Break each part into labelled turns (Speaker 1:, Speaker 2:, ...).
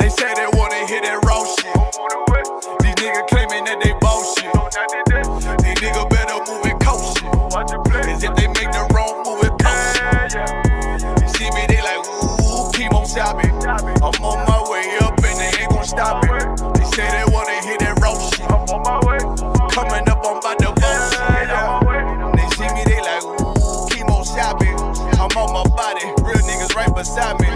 Speaker 1: They say they wanna hear that raw shit. These niggas claiming that they bullshit. These niggas better move and coast shit. Cause if they make the wrong move, it coast shit. You see me, they like, ooh, keep on stopping. I'm on my way up and they ain't gon' stop it. They say they wanna hear that raw shit. Coming up, I'm about to bust shit. They see me, they like, ooh, keep on stopping. I'm on my body, real niggas right beside me.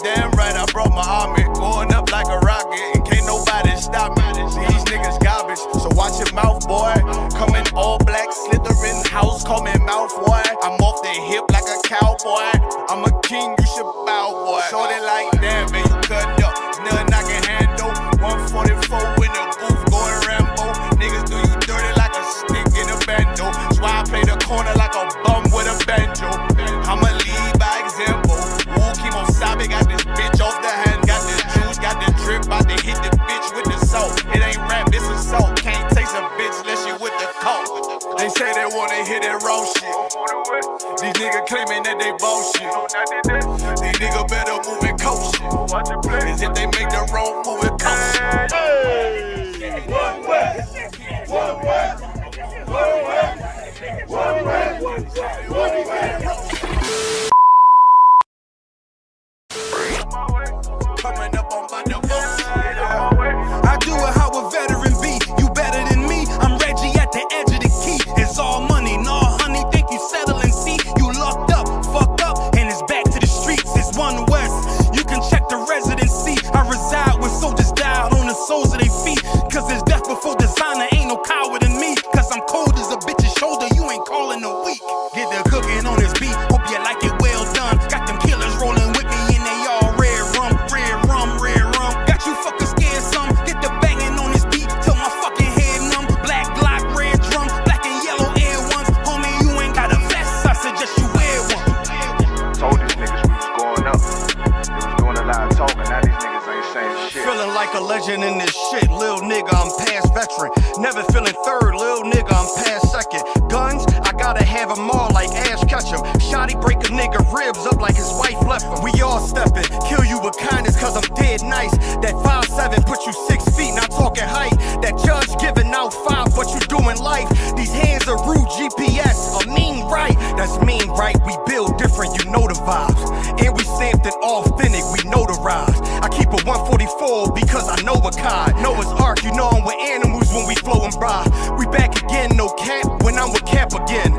Speaker 1: Damn right, I brought my army, going up like a rocket, and can't nobody stop me. These niggas garbage, so watch your mouth, boy. Coming all black, slithering house, call me mouth, boy. I'm off the hip like a cowboy. I'm a king, you should bow, boy. Shorty like that, man, you cut up, nothing I can handle. 144 in the booth, going Rambo. Niggas do you dirty like a stick in a bando. That's why I play the corner like a bum with a banjo. I'ma lead by example. Ooh, keep on sobbing, got this bitch off the hand, got this juice, got the drip, about to hit the bitch with the salt. It ain't rap, it's assault. Can't taste a bitch unless you with the coke. They say they wanna hear that raw shit. These niggas claiming that they bullshit. These niggas better move and coast shit. Cause if they make the wrong move, it coast shit.
Speaker 2: Hey! One way! One way! One way! One way! One way!
Speaker 1: Coming up on my double.
Speaker 3: I do it how a veteran be. You better than me. I'm Reggie at the edge of the key. It's all money, no honey. Think you settle and see. You locked up, fucked up, and it's back to the streets. It's One West. You can check the residency. I reside when soldiers died on the soles of their feet. Cause there's death before designer. Ain't no coward in me. Cause I'm cold as a bitch's shoulder. You ain't calling a week. Get the cooking on this beat. Hope you like it well done. Got them killers rolling with me and they all red rum, red rum, red rum. Got you fuckers scared some. Get the banging on this beat till my fucking head numb. Black Glock, red drum, black and yellow Air Ones. Homie, you ain't got a vest. I suggest you wear one.
Speaker 4: Told these niggas we was going up. They was doing a lot of talking. Now these niggas ain't saying shit.
Speaker 3: Feeling like a legend in this shit. Lil nigga, I'm past veteran. Never feeling third. Lil nigga, I'm past second. Guns, I gotta have them all like Ash Ketchum. Shotty break a nigga ribs up like his wife left him. We all steppin', kill you with kindness cause I'm dead nice. That 5'7" put you 6 feet, not talking height. That judge giving out 5, but you doing life. These hands are rude GPS, a mean right. That's mean right, we build different, you know the vibes. And we stamped it authentic, we notarized. I keep a 144 because I know a kind. Noah's Ark, you know I'm with animals when we flowin' by. We back again, no cap, when I'm with Cap again.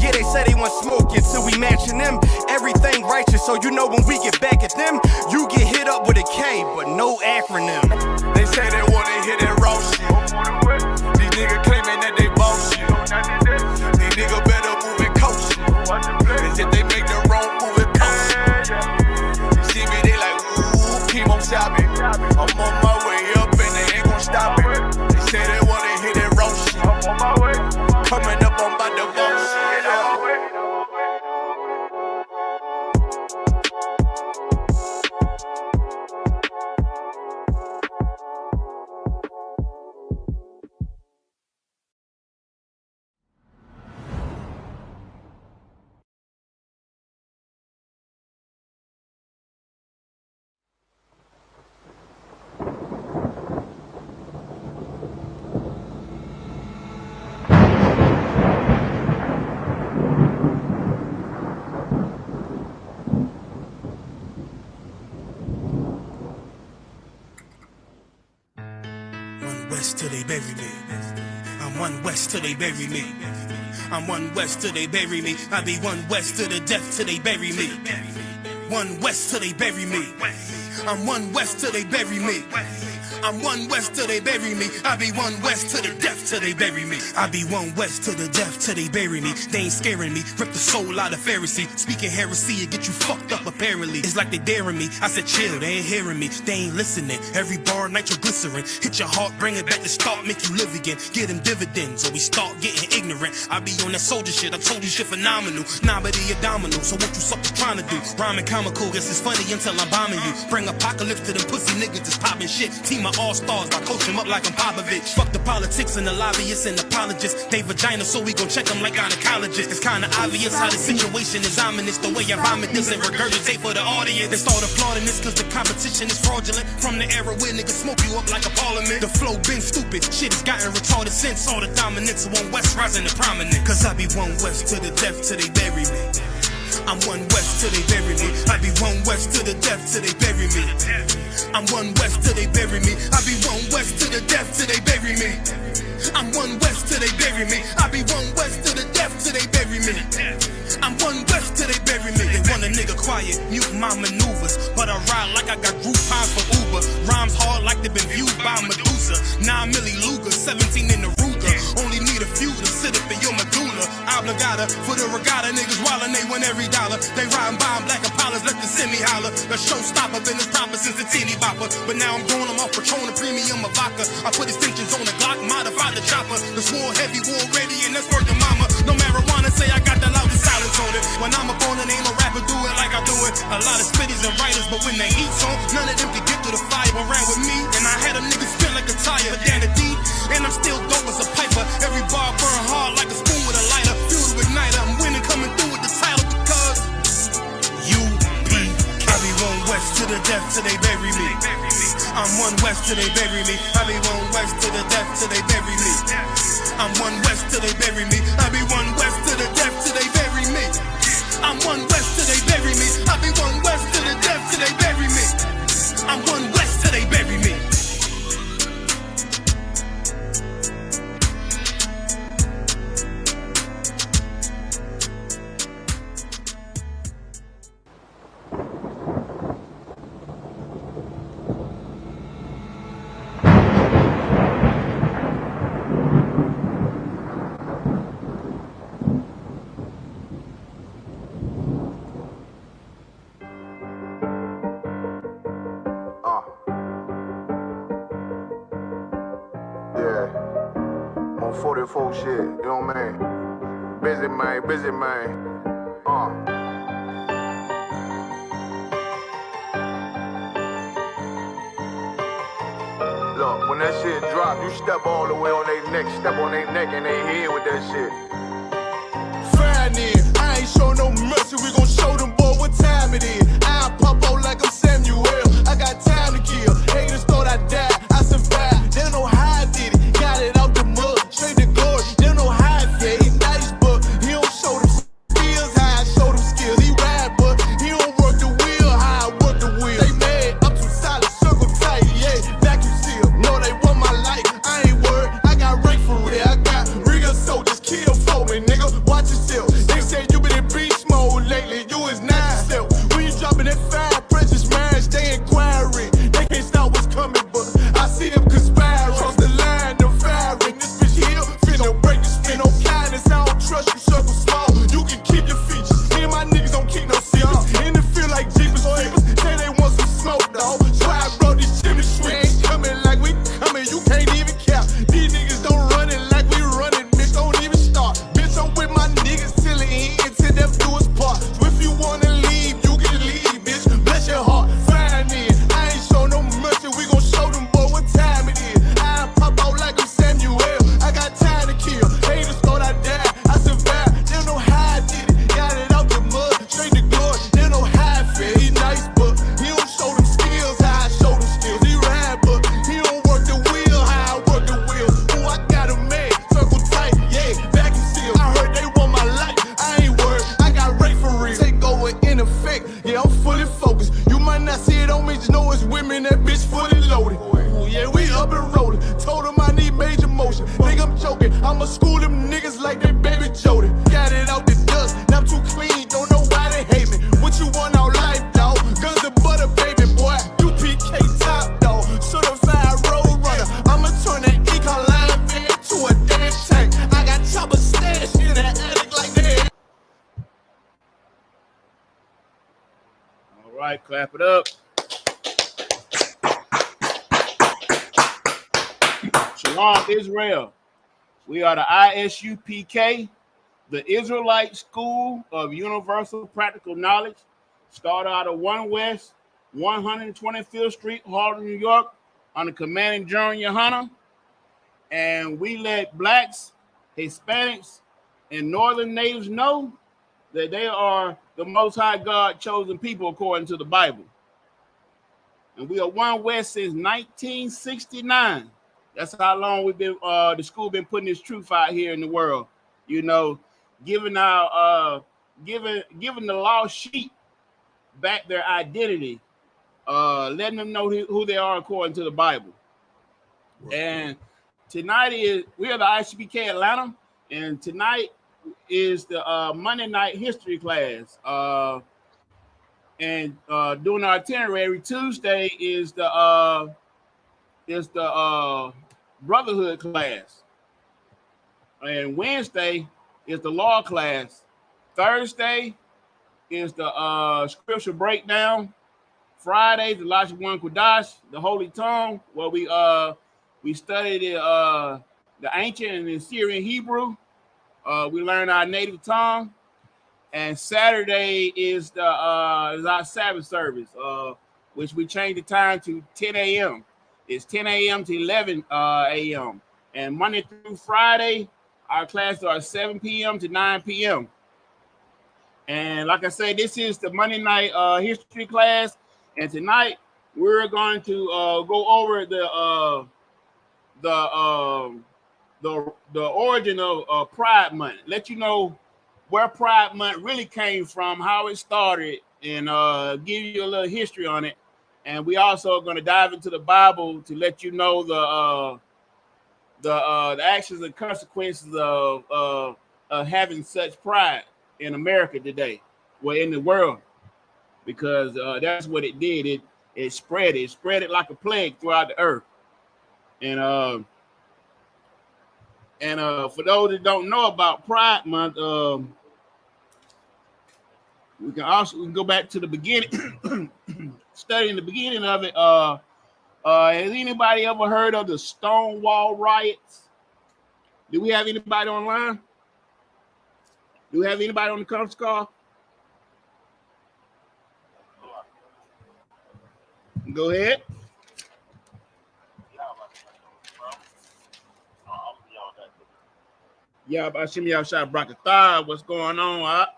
Speaker 3: Yeah, they say they want smoking till we matching them. Everything righteous, so you know when we get back at them, you get hit up with a K, but no acronym.
Speaker 1: They say they wanna hear that raw shit. These niggas claiming that they bullshit. These niggas better move and coast shit. Cause if they make the wrong move, it coast shit. You see me, they like, ooh, keep on stopping. I'm on my way up and they ain't gon' stop it. They say they wanna hear that raw shit. Coming up, I'm about to bust shit.
Speaker 3: West till they bury me. I'm One West till they bury me. I'm One West till they bury me. I be One West to the death till they bury me. One West till they bury me. I'm One West till they bury me. I'm One West till they bury me. I be One West to the death till they bury me. I be One West to the death till they bury me. They ain't scaring me. Rip the soul out of Pharisee. Speaking heresy, it get you fucked up apparently. It's like they daring me. I said chill, they ain't hearing me. They ain't listening. Every bar nitroglycerin. Hit your heart, bring it back to start, make you live again. Get them dividends or we start getting ignorant. I be on that soldier shit. I told you shit phenomenal. Nah, but he a domino. So what you suckers trying to do? Rhyming comical. Guess it's funny until I'm bombing you. Bring apocalypse to them pussy niggas that's popping shit. Team up
Speaker 5: all-stars by coach him up like I'm Popovich. Fuck the politics and the lobbyists and apologists. They vagina, so we gon' check them like gynecologists. It's kinda obvious how the situation is ominous. The way I vomit this and regurgitate for the audience. They start applauding this cause the competition is fraudulent. From the era where niggas smoke you up like a parliament. The flow been stupid, shit has gotten retarded since. All the dominance of one West rising to prominent. Cause I be one West to the death till they bury me. I'm one West till they bury me. I be one West to the death till they bury me. I'm one West till they bury me. I be one West to the death till they bury me. I'm one West till they bury me. I be one West to the death till they bury me. I'm one West till they bury me. They want a nigga quiet, mute my maneuvers, but I ride like I got Groupon for Uber. Rhymes hard like they been viewed by Medusa. 9 milli Luger, 17 in the Ruger. Only need a few to sit up in your medulla. Obligata for the regatta, niggas wildin', they win every dollar. They riding by in black Impalas, let the semi holler. The showstopper been as proper since the teeny bopper. But now I'm going, I'm off Patron, a premium of vodka. I put extensions on the Glock, modified the chopper. The swore heavy, war ready, and that's worth the mama. No marijuana, say I got the loudest silence on it. When I'm up on it, ain't no rapper do it like I do it. A lot of spitties and writers, but when they eat on, none of them can get through the fire. Around with me, and I had a nigga spin like a tire. But down the D, and I'm still dope as a piper. Every bar burn hard like a spoon with a lighter. Fuel to igniter, I'm winning, coming through with the title because UP. I be one West to the death till they bury me. I'm one West till they bury me. I be one West to the death till they bury me. I'm one West till they bury me. I be one West to the death till they bury me. I'm one West till they bury me. I be one West to the death till they bury me. I'm one West till they bury me.
Speaker 4: Yeah, on 44 shit, you know what I mean? Busy man. Look, when that shit drop, you step all the way on their neck, step on their neck and they head with that shit.
Speaker 1: Fine in, I ain't show no mercy, we gon' show them boy what time it is. I pop out like I'm Samuel, I got time to kill. Haters thought I died, I survived. They don't know how I did it, got it out the mud, straight to glory. They don't know how I feel, he nice but he don't show them skills, how I show them skills. He ride but he don't work the wheel, how I work the wheel. They mad, I'm too solid, circle tight, yeah, vacuum seal. No, they want my life, I ain't worried, I got rank for real. I got real soldiers, kill for me, nigga, watch yourself. They say you been in beast mode lately, you is not yourself. When you dropping that fire, precious marriage, they inquiring. They can't stop what's coming, but I see them conspire. Cross the line, they're firing. This bitch here, finna break the spin. No kindness, I don't trust you, circle small. You can keep your features. Me and my niggas don't keep no secrets. In the field like Jeepers Creepers, say they want some smoke, dawg. So I brought these chimney sweeps. Coming like we coming, you can't even cap. These niggas don't run it like we running, bitch, don't even start. Bitch, I'm with my niggas till the end, till them do us part. So if you wanna leave, you can leave, bitch. Bless your heart, fine in. I ain't show no mercy, we gon' show them boy what time it is. I pop out like I'm Samuel, I got time to kill. Haters thought I died, I survived. They don't know how I did it, got it out the mud, straight to glory. They don't know how I feel. He nice, but he don't show them skills, how I show them skills. He ride, but he don't work the wheel, how I work the wheel. Ooh, I got a man, circle tight, yeah, vacuum seal. I heard they want my life, I ain't worried, I got rate for real. Take over in effect, yeah, I'm fully focused. You might not see it on me, just know it's women, that bitch fully loaded. Ooh, yeah, we up and rolling. Told them I need major motion. Think I'm joking, I'ma school them niggas like they baby Jody. Got it out the dust, now I'm too clean, don't know why they hate me. What you want out life, dawg? Guns and butter, baby boy. You PK top, dawg. Certified road runner. I'ma turn that Ecoline van to a damn tank. I got chopper stash in that attic like that.
Speaker 2: All right, clap it up. Shalom, Israel. We are the ISUPK, the Israelite School of Universal Practical Knowledge. Start out of 1 West, 125th Street, Harlem, New York. under Commanding General Yohana, and we let blacks, Hispanics, and Northern natives know that they are the Most High God chosen people according to the Bible. And we are One West since 1969. That's how long we've been. The school been putting this truth out here in the world. You know, giving our giving the lost sheep back their identity, letting them know who they are according to the Bible. Right. And tonight we are the ICPK Atlanta, and tonight is the Monday night history class. And during our itinerary, Tuesday is the brotherhood class, and Wednesday is the law class. Thursday is the scripture breakdown. Friday is the Elijah 1 Kodash, the Holy Tongue, where we study the ancient and the Syrian Hebrew. We learn our native tongue. And Saturday is our Sabbath service, which we changed the time to 10 a.m. It's 10 a.m. to 11 a.m. And Monday through Friday, our classes are 7 p.m. to 9 p.m. And like I said, this is the Monday night history class. And tonight we're going to go over the origin of Pride Month. Let you know where Pride Month really came from, how it started, and give you a little history on it. And we also are going to dive into the Bible to let you know the actions and consequences of having such pride in America today, well, in the world, because that's what it did. It spread it like a plague throughout the earth. And for those that don't know about Pride Month, we can go back to the beginning, studying the beginning of it. Has anybody ever heard of the Stonewall riots? Do we have anybody online? Do we have anybody on the conference call? Go ahead. Yeah, about Shimmy Shot Brakatha. What's going on?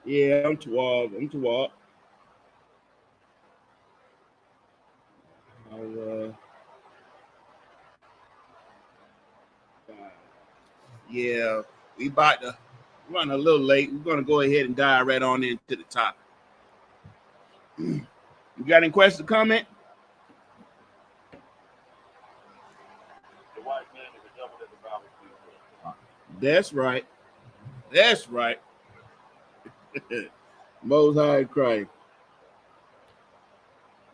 Speaker 2: Yeah, I'm too old. Yeah, we about to run a little late. We're going to go ahead and dive right on into the topic. You got any questions or comment?
Speaker 6: The white man is the devil that the Bible speaks.
Speaker 2: That's right. That's right. Most High Christ.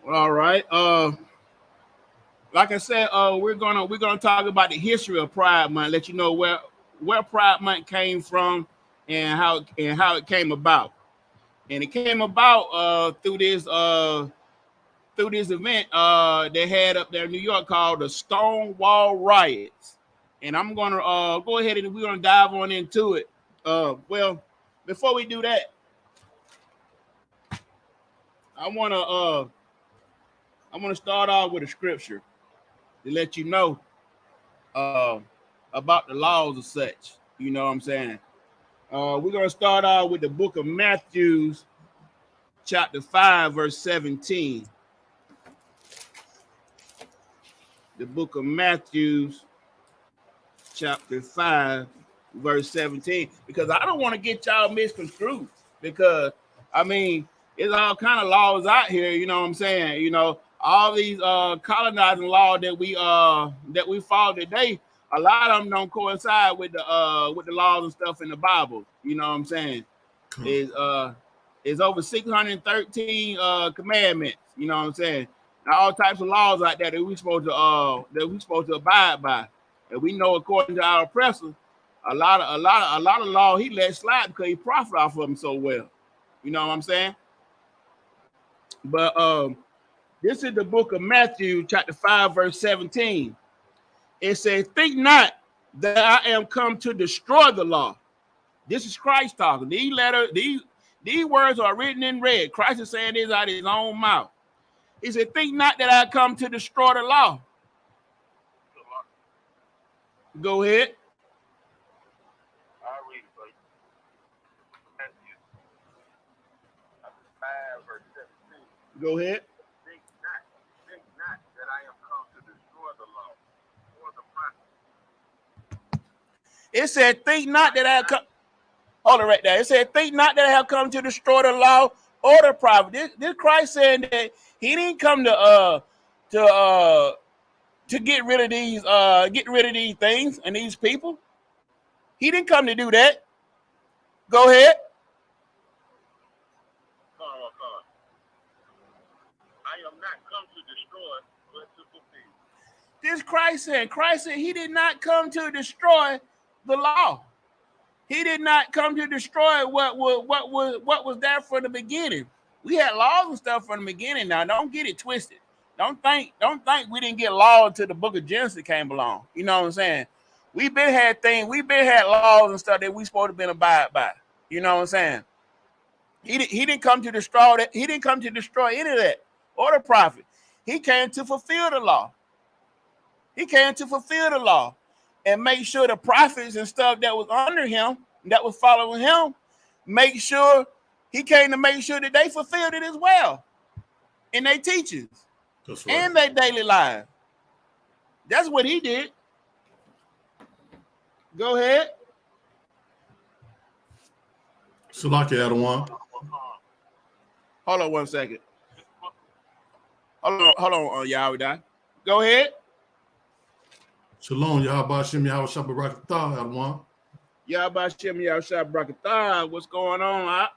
Speaker 2: All right. Like I said, we're gonna talk about the history of Pride Month. Let you know where Pride Month came from and how it came about. And it came about through this event they had up there in New York called the Stonewall Riots. And I'm gonna go ahead and we're gonna dive on into it. Well, before we do that, I wanna start off with a scripture to let you know about the laws of such. You know what I'm saying? We're gonna start off with the book of Matthew, chapter 5, verse 17. The book of Matthew, chapter 5, verse 17, because I don't want to get y'all misconstrued, because I mean it's all kind of laws out here, you know what I'm saying? You know, all these colonizing laws that we follow today, a lot of them don't coincide with the laws and stuff in the Bible. You know what I'm saying? Cool. It's over 613 commandments. You know what I'm saying? Now, all types of laws out there that we supposed to abide by. And we know, according to our oppressor, a lot of law he let slide because he profited off of them so well. You know what I'm saying? But this is the book of Matthew, chapter 5, verse 17. It says, "Think not that I am come to destroy the law." This is Christ talking. These These words are written in red. Christ is saying this out of his own mouth. He said, think not that I come to destroy the law. Go ahead.
Speaker 6: I'll read it for you. Matthew 5, verse 17.
Speaker 2: Go ahead.
Speaker 6: Think not that I am come to destroy the law or the prophets.
Speaker 2: It said, think not that I have come. Hold it right there. It said, think not that I have come to destroy the law or the prophet. This Christ saying that he didn't come to get rid of these things and these people. He didn't come to do that. Go ahead.
Speaker 6: I am not come to destroy, but to fulfill.
Speaker 2: This Christ said he did not come to destroy the law. He did not come to destroy what was there from the beginning. We had laws and stuff from the beginning. Now, don't get it twisted. Don't think we didn't get law until the book of Genesis came along. You know what I'm saying? We've been had laws and stuff that we supposed to been abide by. You know what I'm saying? He didn't come to destroy that. He didn't come to destroy any of that or the prophet. He came to fulfill the law. He came to fulfill the law and make sure the prophets and stuff that was under him, that was following him, he came to make sure that they fulfilled it as well in their teachings.
Speaker 7: That's right.
Speaker 2: And their daily life. That's what he did. Go ahead.
Speaker 7: Salaki Adawan.
Speaker 2: Hold on 1 second. Hold on, Yahweh. Go ahead.
Speaker 7: Shalom, Yahweh Shem Yahweh Shabbat Barakatah, Adawan.
Speaker 2: Yahweh Shem Yahweh Shabbat Barakatah. What's going on?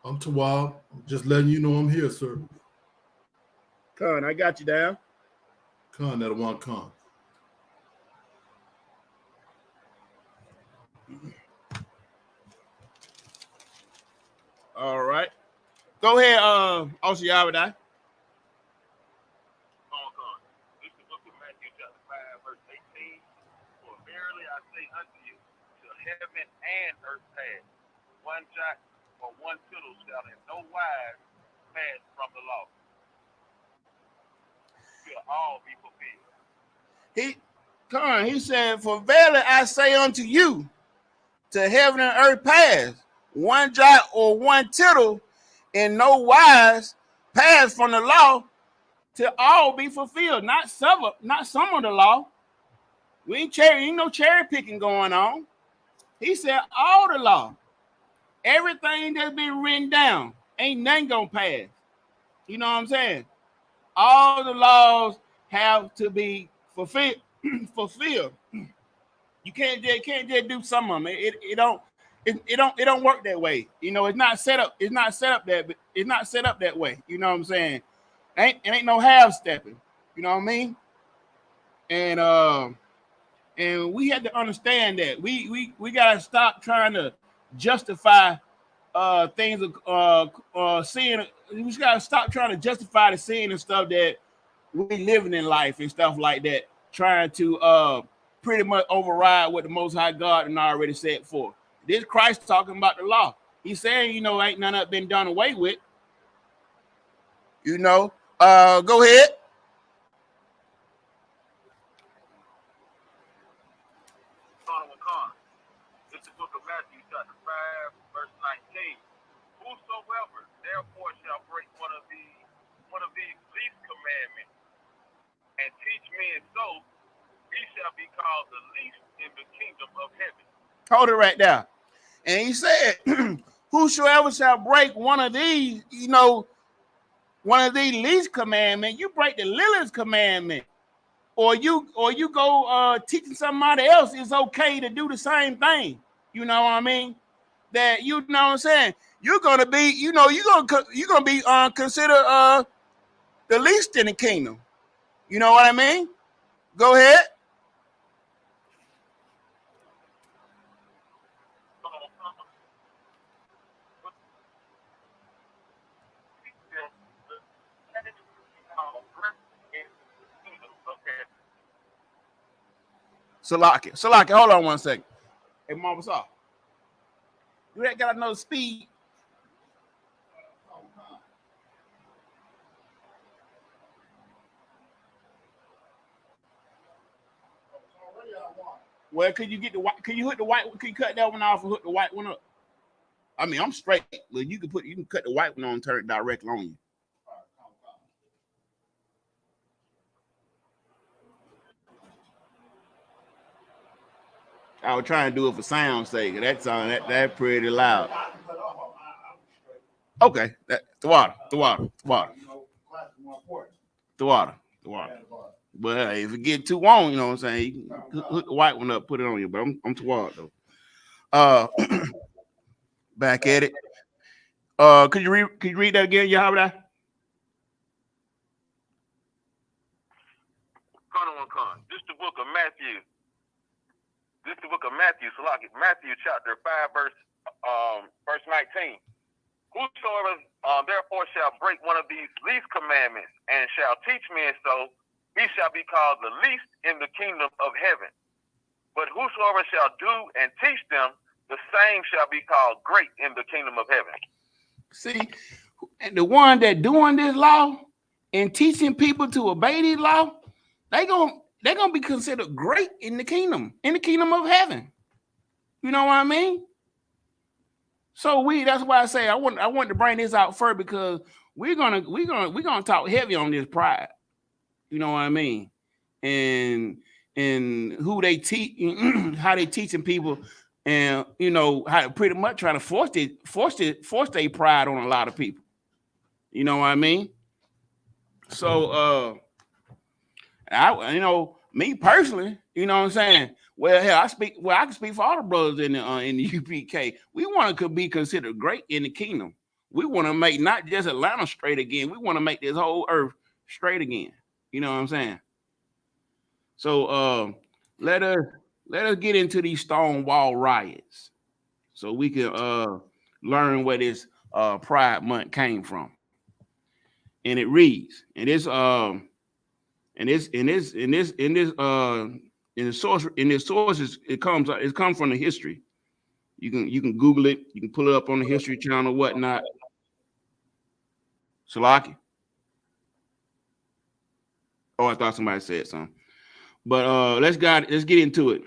Speaker 7: I'm Tawab. Just letting you know I'm here, sir.
Speaker 2: Khan, I got you down.
Speaker 7: Khan, Adawan Khan.
Speaker 2: All right. Go ahead, also Yahweh.
Speaker 6: This is the book of Matthew chapter 5, verse 18. For verily I say unto you, till heaven and earth pass, one jot or one tittle shall in no wise pass from the law. Shall all be fulfilled.
Speaker 2: He said, for verily I say unto you, to heaven and earth pass, one jot or one tittle in no wise pass from the law to all be fulfilled. Not some of the law. Ain't no cherry picking going on. He said all the law. Everything that's been written down, ain't nothing gonna pass. You know what I'm saying? All the laws have to be fulfilled. You can't just do some of them. It don't work that way. You know, it's not set up that way. You know what I'm saying? Ain't no half stepping. You know what I mean? And we had to understand that we gotta stop trying to justify things seeing. We just gotta stop trying to justify the sin and stuff that we living in life and stuff like that, trying to pretty much override what the Most High God and already said for. This Christ talking about the law. He's saying, you know, ain't none of it been done away with. You know, go ahead.
Speaker 6: This is the book of Matthew chapter 5, verse 19. Whosoever therefore shall break one of these least commandments and teach men so, he shall be called the least in the kingdom of heaven.
Speaker 2: Hold it right there. And he said, whosoever shall break one of these, you know, one of these least commandments, you break the littlest commandment, or you go teaching somebody else it's okay to do the same thing. You know what I mean? That, you know what I'm saying? You're gonna be, you know, you're gonna be considered the least in the kingdom. You know what I mean? Go ahead. Salaki, hold on 1 second. Hey, Mama Saw. Do that got another speed? Well, could you get the white? Could you hook the white? Could you cut that one off and hook the white one up? I mean, I'm straight. But you can cut the white one on and turn it directly on you. I was trying to do it for sound's sake. That's pretty loud. Okay, the water. But if it get too long, you know what I'm saying, you can hook the white one up, put it on you. But I'm too wild though. Back at it. Could you read that again, Yahweh?
Speaker 6: This is the book of Matthew. Matthew chapter 5, verse 19. Whosoever therefore shall break one of these least commandments and shall teach men so, he shall be called the least in the kingdom of heaven. But whosoever shall do and teach them, the same shall be called great in the kingdom of heaven.
Speaker 2: See, and the one that doing this law and teaching people to obey this law, they're gonna be considered great in the kingdom of heaven. You know what I mean? So that's why I say I want to bring this out first, because we're gonna talk heavy on this pride. You know what I mean? And who they teach, how they teaching people, and you know how pretty much trying to force their pride on a lot of people. You know what I mean? So me personally, you know what I'm saying? Well, hell, I can speak for all the brothers in the UPK. We want to be considered great in the kingdom. We want to make not just Atlanta straight again. We want to make this whole earth straight again. You know what I'm saying? So let us get into these Stonewall riots so we can learn where this Pride Month came from. And it reads, in the sources, it comes from the history. You can Google it, you can pull it up on the History Channel, whatnot. Salaki. Oh, I thought somebody said something. But let's get into it.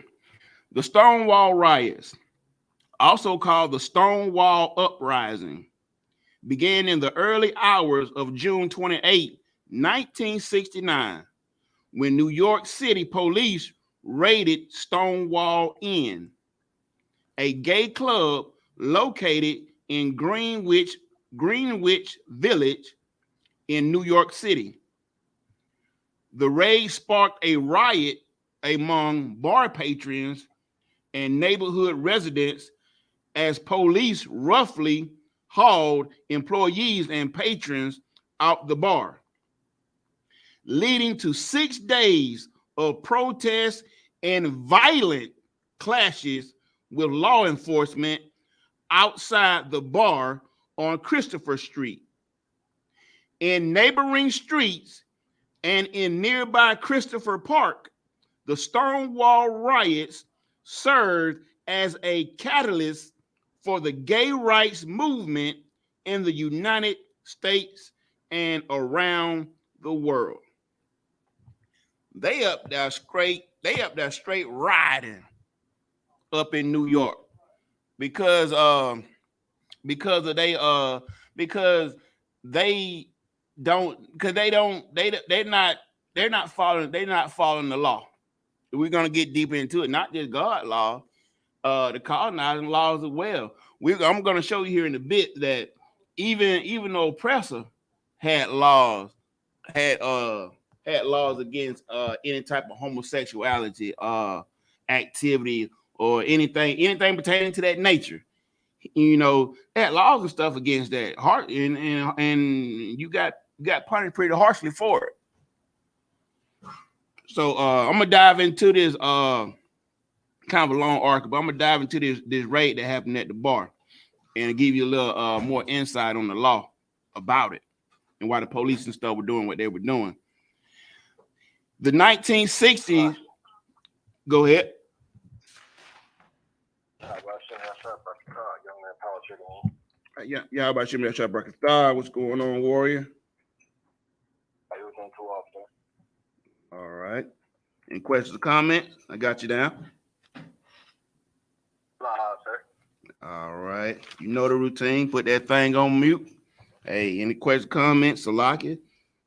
Speaker 2: The Stonewall riots, also called the Stonewall Uprising, began in the early hours of June 28, 1969, when New York City police raided Stonewall Inn, a gay club located in Greenwich Village in New York City. The raid sparked a riot among bar patrons and neighborhood residents as police roughly hauled employees and patrons out the bar, leading to 6 days of protests and violent clashes with law enforcement outside the bar on Christopher Street. In neighboring streets and in nearby Christopher Park, the Stonewall riots served as a catalyst for the gay rights movement in the United States and around the world. They up there straight riding up in New York because they're not following the law. We're gonna get deeper into it, not just God law, the colonizing laws as well. I'm gonna show you here in a bit that even the oppressor had laws against any type of homosexuality activity or anything pertaining to that nature. You know, they had laws and stuff against that. And you got punished pretty harshly for it. So I'm gonna dive into this kind of a long article, but I'm gonna dive into this raid that happened at the bar and give you a little more insight on the law about it and why the police and stuff were doing what they were doing. The 1960s. Go ahead. Yeah, how about you, Mr. Brakatha? What's going on, Warrior?
Speaker 6: Everything too off, sir.
Speaker 2: All right. Any questions or comments? I got you down.
Speaker 6: Sir.
Speaker 2: All right. You know the routine. Put that thing on mute. Hey, any questions, comments, Salaki,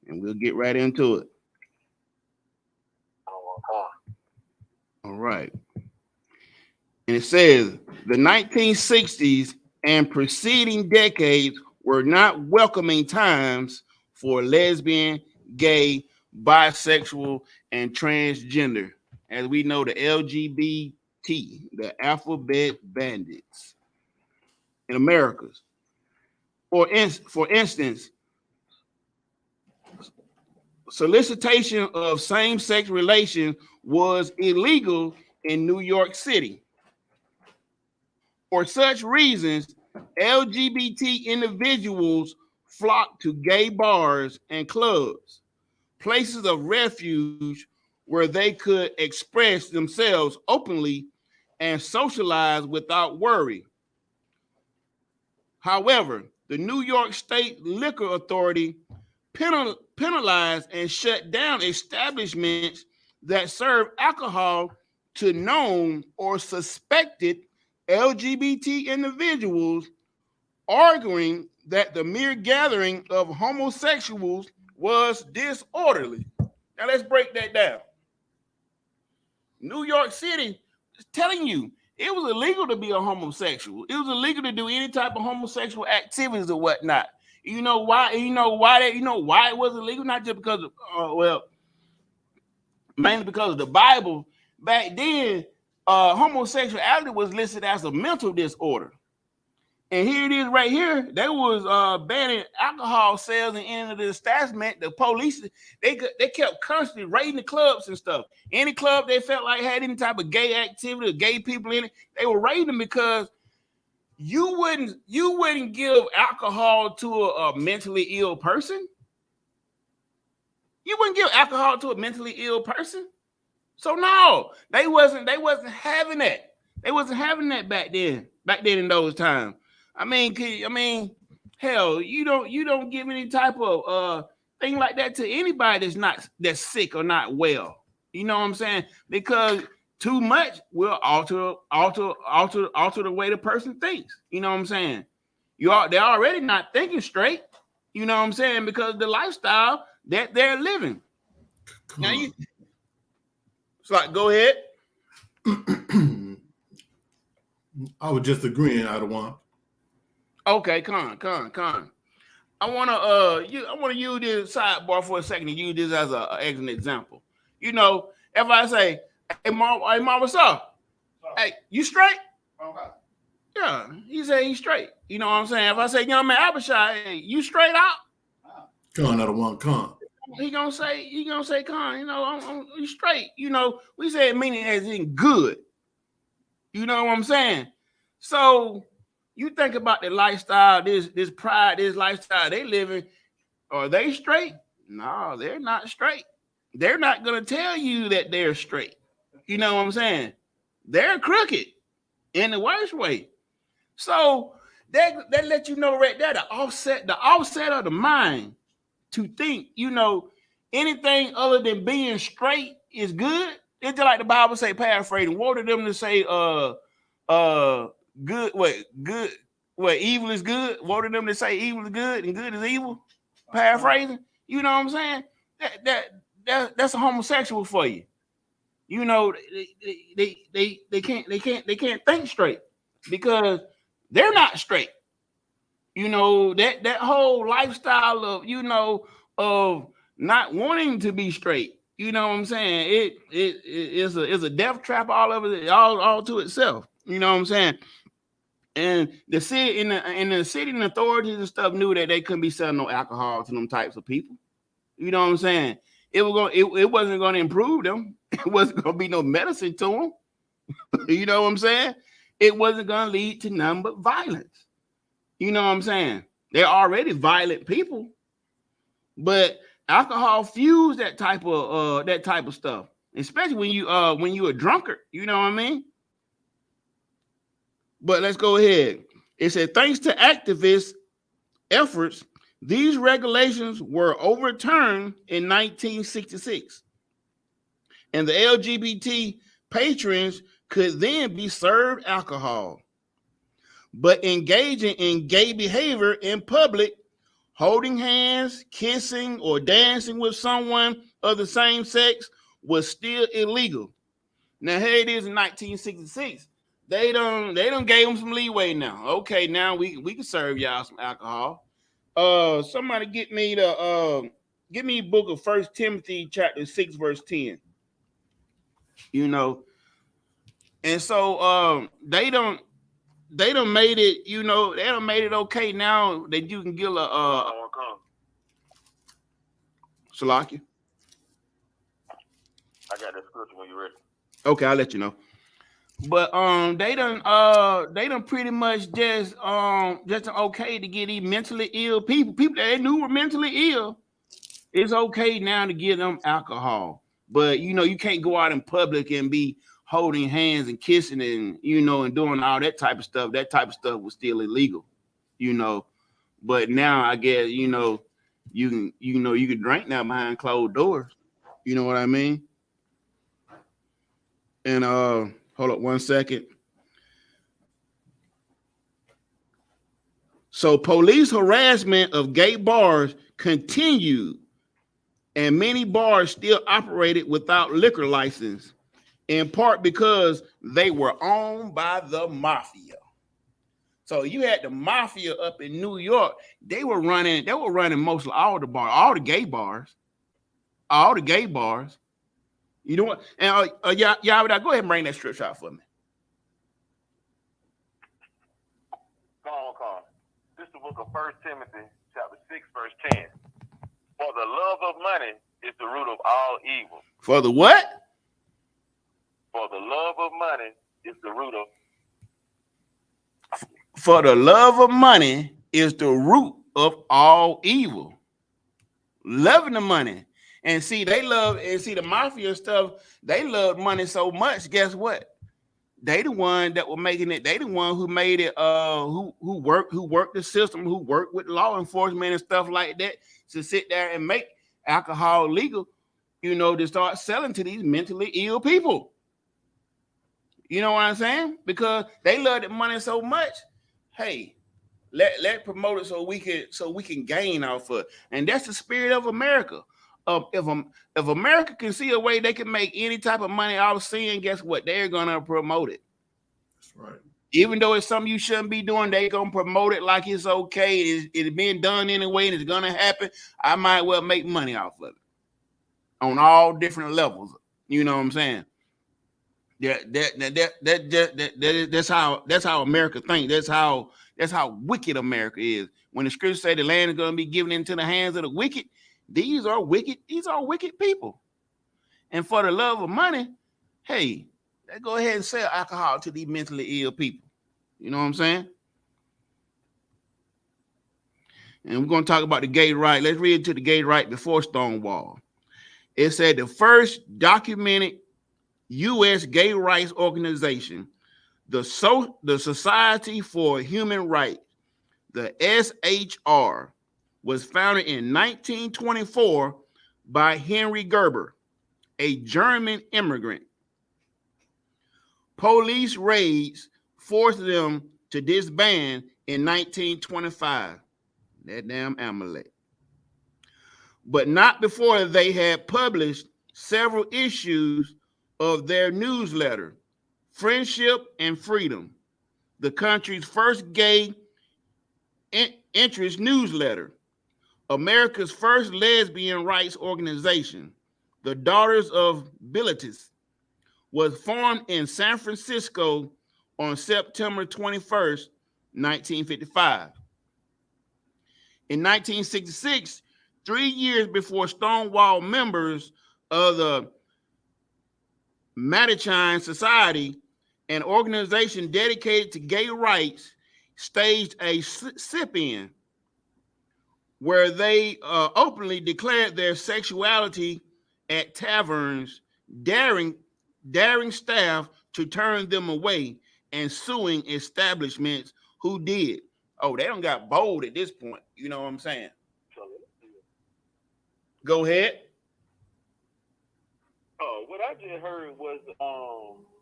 Speaker 2: and we'll get right into it. All right. And it says the 1960s and preceding decades were not welcoming times for lesbian, gay, bisexual, and transgender. As we know, the LGBT, the alphabet bandits in Americas. For instance, solicitation of same-sex relations was illegal in New York City. For such reasons, LGBT individuals flocked to gay bars and clubs, places of refuge where they could express themselves openly and socialize without worry. However, the New York State Liquor Authority penalized and shut down establishments that serve alcohol to known or suspected LGBT individuals, arguing that the mere gathering of homosexuals was disorderly. Now let's break that down. New York City is telling you it was illegal to be a homosexual. It was illegal to do any type of homosexual activities or whatnot. You know why? You know why it was illegal? Not just because of mainly because of the Bible. Back then, homosexuality was listed as a mental disorder. And here it is right here. They was banning alcohol sales and into the establishment. The police, they kept constantly raiding the clubs and stuff. Any club they felt like had any type of gay activity or gay people in it, they were raiding them because you wouldn't give alcohol to a mentally ill person. You wouldn't give alcohol to a mentally ill person. So no, they wasn't having that. They wasn't having that back then in those times. I mean, hell, you don't give any type of thing like that to anybody that's sick or not well. You know what I'm saying? Because too much will alter the way the person thinks. You know what I'm saying? They're already not thinking straight. You know what I'm saying? Because the lifestyle that they're living. Now it's like, go ahead.
Speaker 7: I was just agreeing, Adawan.
Speaker 2: Okay, con. I wanna use this sidebar for a second and use this as an example. You know, if I say, "Hey, Mom, what's up? Hey, you straight?" Okay. Yeah, he said he's straight. You know what I'm saying? If I say, "Young man, Abishai, hey, you straight out?"
Speaker 7: Con, Adawan, con.
Speaker 2: He gonna say, "Con, you know, I'm straight." You know, we say it meaning as in good. You know what I'm saying? So you think about the lifestyle, this pride, this lifestyle they living. Are they straight? No, they're not straight. They're not gonna tell you that they're straight. You know what I'm saying? They're crooked in the worst way. So that let you know right there the offset of the mind to think, you know, anything other than being straight is good. It's just like the Bible say, paraphrasing, what them to say good, evil is good. What are them to say evil is good and good is evil? Paraphrasing, you know what I'm saying? That's a homosexual for you. You know, they can't think straight because they're not straight. You know, that whole lifestyle of, you know, of not wanting to be straight. You know what I'm saying? It's a death trap all over it, all to itself. You know what I'm saying? And the city the city and authorities and stuff knew that they couldn't be selling no alcohol to them types of people. You know what I'm saying? It wasn't going to improve them. It wasn't going to be no medicine to them. You know what I'm saying? It wasn't going to lead to none but violence. You know what I'm saying? They're already violent people, but alcohol fuels that type of stuff, especially when you're a drunkard. You know what I mean? But let's go ahead. It said, thanks to activists' efforts, these regulations were overturned in 1966. And the LGBT patrons could then be served alcohol. But engaging in gay behavior in public, holding hands, kissing, or dancing with someone of the same sex was still illegal. Now here it is in 1966. They done gave them some leeway now. Okay, now we can serve y'all some alcohol. Somebody get me the book of 1 Timothy chapter 6 verse 10. You know, and so they don't made it, you know, they done made it okay now that you can get a Salaki.
Speaker 6: I got that scripture when you're ready.
Speaker 2: Okay, I'll let you know. But they done pretty much just okay to get these mentally ill people that they knew were mentally ill. It's okay now to give them alcohol. But you know, you can't go out in public and be holding hands and kissing and, you know, and doing all that type of stuff. That type of stuff was still illegal, you know. But now I guess, you know, you can drink now behind closed doors. You know what I mean? And hold up 1 second. So police harassment of gay bars continued, and many bars still operated without liquor license, in part because they were owned by the mafia. So you had the mafia up in New York. They were running mostly all the bars, all the gay bars. You know what? And y'all, go ahead and bring that scripture out for me.
Speaker 6: Call. This is the book of 1 Timothy, chapter 6, verse 10. For the love of money is the root of all evil.
Speaker 2: For the what?
Speaker 6: For the love of money is the root of.
Speaker 2: For the love of money is the root of all evil. Loving the money. And see, the mafia stuff, they love money so much. Guess what? They the one that were making it. They the one who made it, who worked the system, who worked with law enforcement and stuff like that to sit there and make alcohol legal, you know, to start selling to these mentally ill people. You know what I'm saying? Because they love the money so much. Hey, let promote it so we can gain off of it. And that's the spirit of America. If America can see a way they can make any type of money out of sin, guess what? They're gonna promote it.
Speaker 7: That's right.
Speaker 2: Even though it's something you shouldn't be doing, they gonna promote it like it's okay. It's being done anyway, and it's gonna happen. I might well make money off of it on all different levels. You know what I'm saying? That's how America thinks. That's how wicked America is. When the scriptures say the land is gonna be given into the hands of the wicked. These are wicked people. And for the love of money, hey, they go ahead and sell alcohol to these mentally ill people. You know what I'm saying? And we're going to talk about the gay right. Let's read to the gay right before Stonewall. It said the first documented U.S. gay rights organization, the Society for Human Rights, the SHR, was founded in 1924 by Henry Gerber, a German immigrant. Police raids forced them to disband in 1925. That damn Amalek. But not before they had published several issues of their newsletter, Friendship and Freedom, the country's first gay interest newsletter. America's first lesbian rights organization, the Daughters of Bilitis, was formed in San Francisco on September 21st, 1955. In 1966, 3 years before Stonewall, members of the Mattachine Society, an organization dedicated to gay rights, staged a sit-in where they openly declared their sexuality at taverns, daring staff to turn them away and suing establishments who did. Oh, they don't got bold at this point. You know what I'm saying? Go ahead.
Speaker 6: Oh, what I just heard was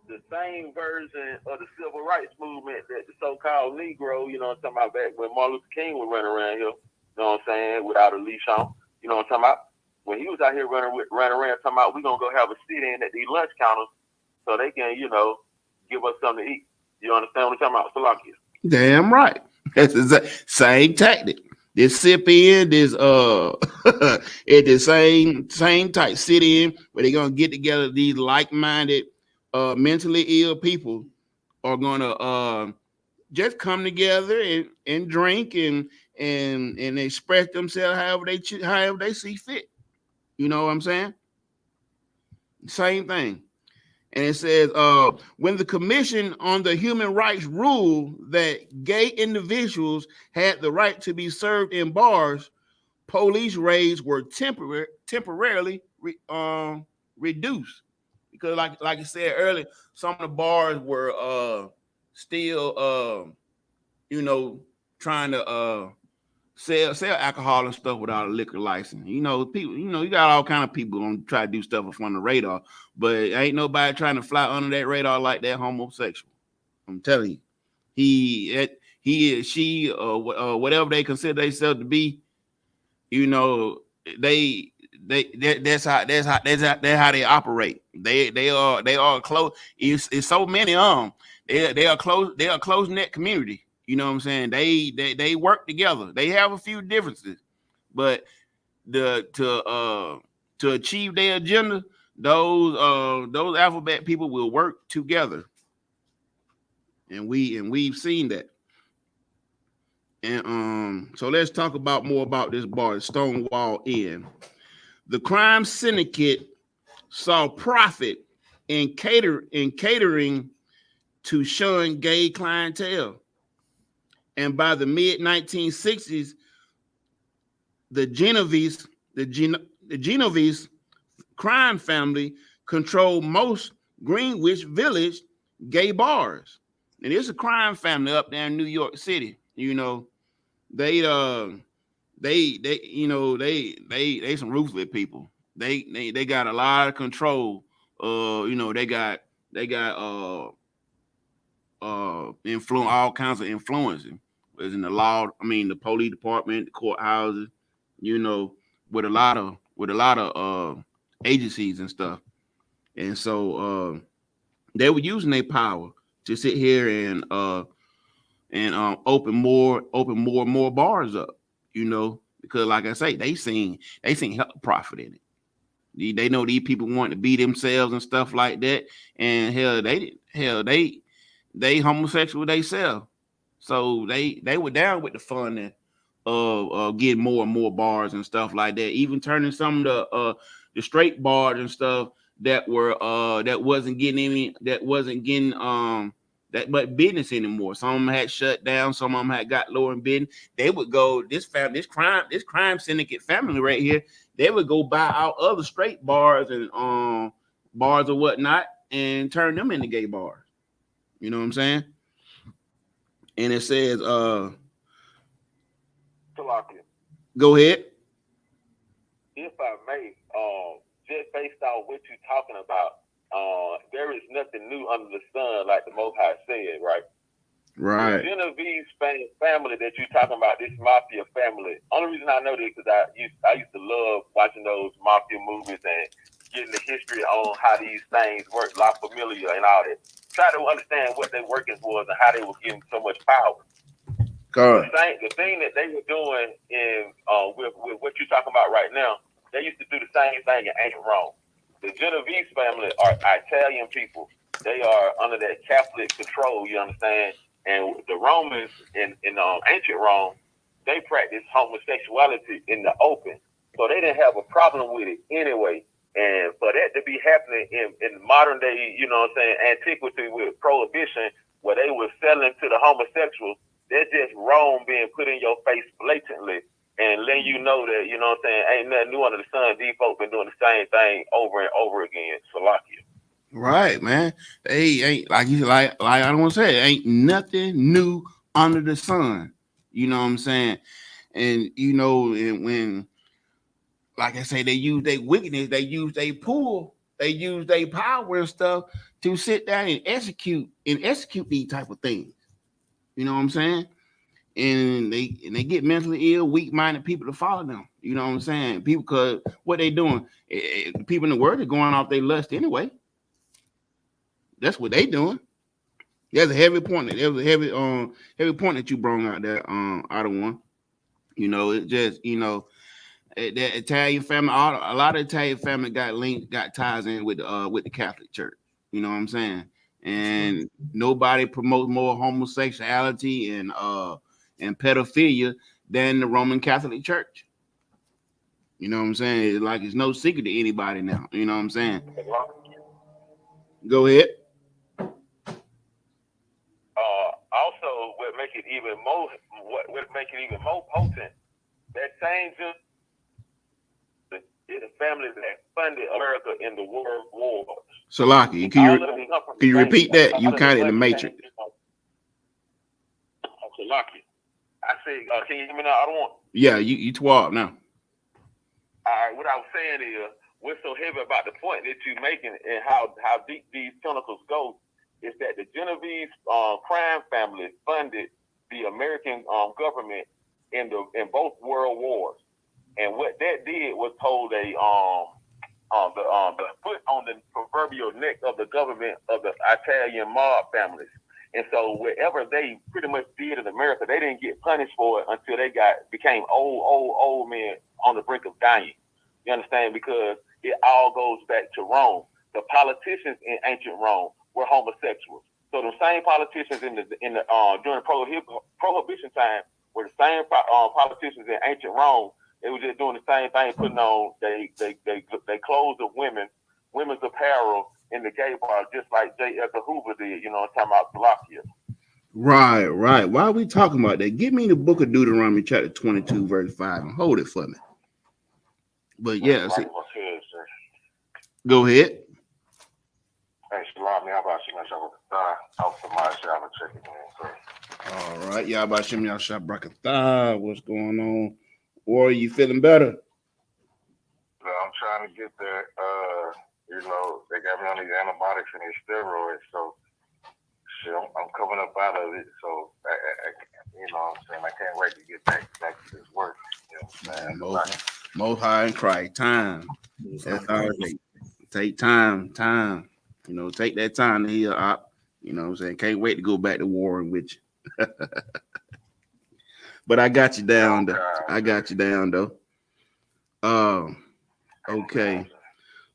Speaker 6: the same version of the civil rights movement that the so-called Negro, you know what I'm talking about, back when Martin Luther King was running around here, you know what I'm saying, without a leash on, you know what I'm talking about? When he was out here running around talking about, we're going to go have a sit-in at these lunch counters so they can, you know, give us something to eat. You understand what I'm talking about, Salakia?
Speaker 2: Damn right. That's the same tactic. This sip in, this at the same type sit in where they're gonna get together. These like-minded, mentally ill people are gonna just come together and drink and express themselves however they see fit. You know what I'm saying? Same thing. And it says, when the Commission on the Human Rights ruled that gay individuals had the right to be served in bars, police raids were temporarily reduced. Because like I said earlier, some of the bars were still, you know, trying to sell alcohol and stuff without a liquor license. You know, people, you know, you got all kind of people gonna try to do stuff on the radar, but ain't nobody trying to fly under that radar like that homosexual. I'm telling you, she, whatever they consider themselves to be, you know, that's how they operate. They are close. It's so many of them. They are a close knit community. You know what I'm saying? They work together. They have a few differences, but to achieve their agenda, those alphabet people will work together, and we've seen that. And so let's talk more about this bar, Stonewall Inn. The crime syndicate saw profit in catering to shun gay clientele. And by the mid-1960s, the Genovese crime family controlled most Greenwich Village gay bars. And there's a crime family up there in New York City. You know, they some ruthless people. They got a lot of control. You know, they got influence, all kinds of influencing. Was in the law, I mean, the police department, the courthouses, you know, with a lot of agencies and stuff. And so they were using their power to sit here and open more and more bars up, you know, because like I say, they seen profit in it. They know these people want to be themselves and stuff like that. And they homosexual themselves. So they were down with the fun of getting more and more bars and stuff like that. Even turning some of the straight bars and stuff that wasn't getting that much business anymore. Some of them had shut down. Some of them had got lower in business. They would go this crime syndicate family right here. They would go buy out other straight bars and bars or whatnot and turn them into gay bars. You know what I'm saying? And it says,
Speaker 6: Salakia.
Speaker 2: Go ahead.
Speaker 6: If I may, just based on what you're talking about, there is nothing new under the sun, like the Most High said, right?
Speaker 2: Right.
Speaker 6: The Genovese family that you're talking about, this mafia family. Only reason I know this because I used to love watching those mafia movies and getting the history on how these things work, La Familia and all that. Try to understand what their workings was and how they were getting so much power.
Speaker 2: Correct.
Speaker 6: The thing that they were doing with what you're talking about right now, they used to do the same thing in ancient Rome. The Genovese family are Italian people. They are under that Catholic control, you understand? And the Romans in ancient Rome, they practiced homosexuality in the open. So they didn't have a problem with it anyway. And for that to be happening in modern day, you know what I'm saying, antiquity with prohibition, where they were selling to the homosexuals, that's just Rome being put in your face blatantly and letting you know that, you know what I'm saying, ain't nothing new under the sun. These folks been doing the same thing over and over again. Salakia.
Speaker 2: Right, man. They ain't like I don't want to say, ain't nothing new under the sun. You know what I'm saying? And you know, and when, like I say, they use their wickedness, they use their pull, they use their power and stuff to sit down and execute these type of things. You know what I'm saying? And they get mentally ill, weak-minded people to follow them. You know what I'm saying? People, because what they doing, people in the world are going off their lust anyway. That's what they doing. There's a heavy point. There was a heavy point that you brought out there, out of one. You know, it just, you know, that Italian family, a lot of Italian family got ties in with the Catholic Church. You know what I'm saying? And nobody promotes more homosexuality and pedophilia than the Roman Catholic Church. You know what I'm saying? It's no secret to anybody now. You know what I'm saying? Go ahead.
Speaker 6: Also, what make it even more potent, that same is the family that funded America in the world wars.
Speaker 2: Salaki, can you repeat that? You kind of in the matrix.
Speaker 6: Salaki. I say, can you hear me now? I don't want.
Speaker 2: Yeah, you twelve now.
Speaker 6: All right, what I was saying is, what's so heavy about the point that you're making and how deep these tentacles go is that the Genovese crime family funded the American government in both world wars, and what that did was hold the foot on the proverbial neck of the government of the Italian mob families. And so whatever they pretty much did in America, they didn't get punished for it until they became old men on the brink of dying. You understand? Because it all goes back to Rome. The politicians in ancient Rome were homosexuals. So the same politicians during Prohibition time were the same politicians in ancient Rome. They were just doing the same thing, putting on they clothes of women's apparel in the gay bar, just like J. Edgar Hoover did. You know, I'm talking about Slovakia.
Speaker 2: Right. Why are we talking about that? Give me the book of Deuteronomy, chapter 22, verse 5, and hold it for me. But yeah, see, go ahead. All right, Yahba Shem Yahshua Brakatah. What's going on? Or are you feeling better?
Speaker 4: I'm trying to get there. You know, they got me on these antibiotics and these steroids, so shit, I'm coming up out of it. So, you know what I'm saying? I can't wait to get back to this work. You know what I'm saying?
Speaker 2: Most high and cry. Time. That's all it takes. Take time. You know, take that time to heal up. You know what I'm saying? Can't wait to go back to warring with you. But I got you down, though. Okay.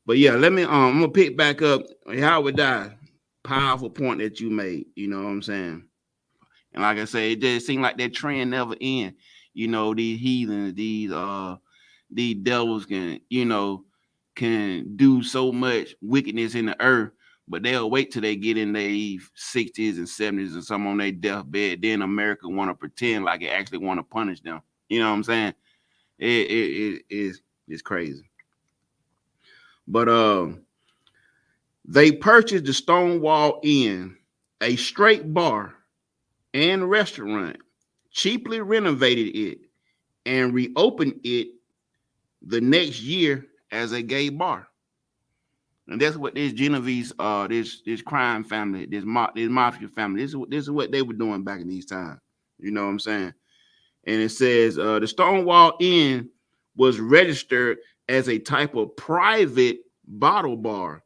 Speaker 2: But yeah, let me I'm gonna pick back up Howard Die. Powerful point that you made, you know what I'm saying? And like I said, it just seemed like that trend never end. You know, these heathens, these devils can do so much wickedness in the earth, but they'll wait till they get in their 60s and 70s and some on their deathbed. Then America want to pretend like it actually want to punish them. You know what I'm saying? It's crazy. But they purchased the Stonewall Inn, a straight bar and restaurant, cheaply renovated it, and reopened it the next year as a gay bar. And that's what this Genovese, this crime family, this mafia family, this is what they were doing back in these times. You know what I'm saying? And it says the Stonewall Inn was registered as a type of private bottle bar,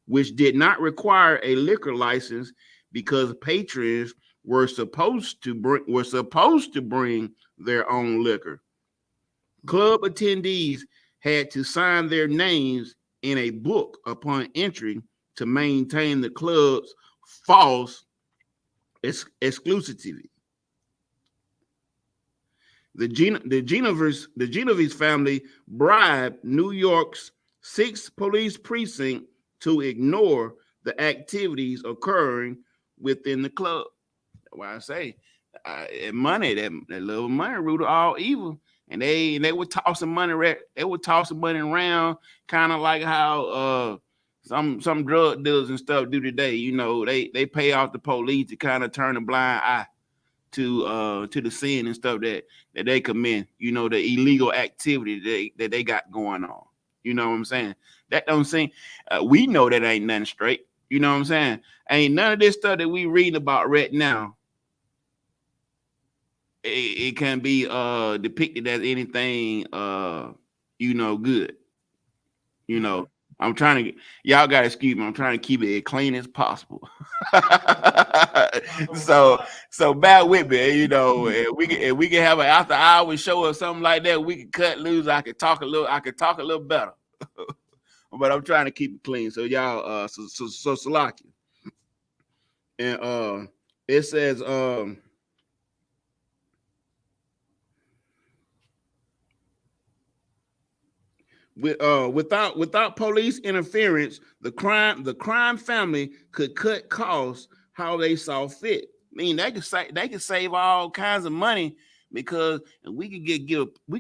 Speaker 2: which did not require a liquor license because patrons were supposed to bring their own liquor. Club attendees had to sign their names in a book upon entry to maintain the club's false exclusivity. The Genovese family bribed New York's 6th police precinct to ignore the activities occurring within the club. That's why I say money, that little money root of all evil. And they were tossing money. They were tossing money around, kind of like how some drug dealers and stuff do today. You know, they pay off the police to kind of turn a blind eye. to the sin and stuff that they commit, you know, the illegal activity that they got going on. You know what I'm saying? That don't seem, we know that ain't nothing straight. You know what I'm saying? Ain't none of this stuff that we reading about right now. It can be depicted as anything you know, good. You know, I'm trying to y'all gotta excuse me, I'm trying to keep it as clean as possible. so bear with me, you know, if we can have an after hour show or something like that, we can cut loose. I could talk a little better. But I'm trying to keep it clean. So y'all so Salakia. And it says without police interference, the crime family could cut costs how they saw fit. I mean, they could save all kinds of money because we can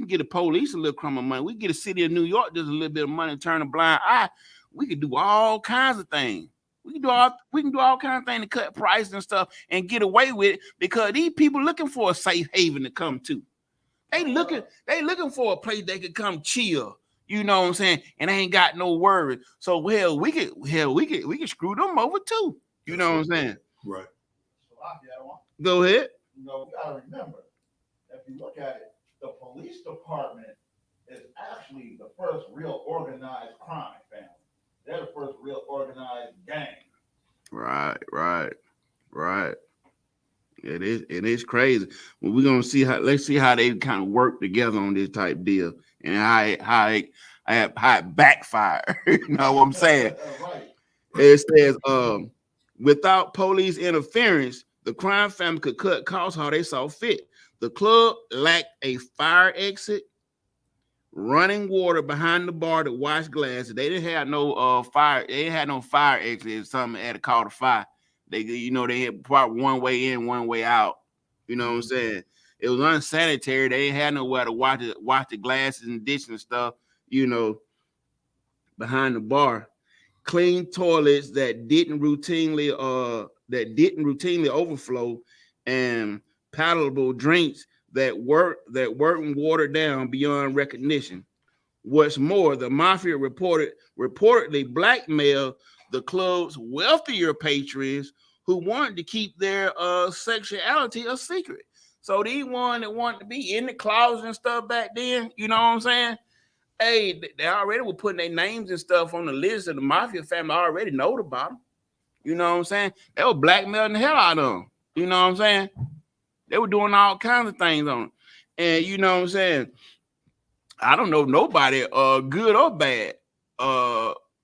Speaker 2: get a police a little crumb of money. We can get a city of New York just a little bit of money, turn a blind eye. We could do all kinds of things. We can do all kinds of things to cut prices and stuff and get away with it because these people looking for a safe haven to come to. They looking for a place they could come chill. You know what I'm saying? And they ain't got no worries. So we could screw them over too. You know what I'm saying?
Speaker 7: Right.
Speaker 2: Go ahead.
Speaker 8: You know, we gotta remember, if you look at it, the police department is actually the first real organized crime family. They're the first real organized gang.
Speaker 2: Right. It is crazy. Well, we're gonna see let's see how they kind of work together on this type deal and how it backfire. You know what I'm saying?
Speaker 8: Right.
Speaker 2: It says without police interference, the crime family could cut costs how they saw fit. The club lacked a fire exit, running water behind the bar to wash glasses. They didn't have no fire. They didn't have no fire exit. If something had to call the fire. They had probably one way in, one way out. You know what I'm saying? It was unsanitary. They ain't had nowhere to wash the glasses and dishes and stuff, you know, behind the bar. Clean toilets that didn't routinely overflow, and palatable drinks that weren't watered down beyond recognition. What's more, the mafia reportedly blackmailed the club's wealthier patrons who wanted to keep their sexuality a secret. So these one that wanted to be in the closet and stuff back then, you know what I'm saying? Hey, they already were putting their names and stuff on the list, and the mafia family already know about them. You know what I'm saying? They were blackmailing the hell out of them. You know what I'm saying? They were doing all kinds of things on them. And you know what I'm saying? I don't know nobody, good or bad,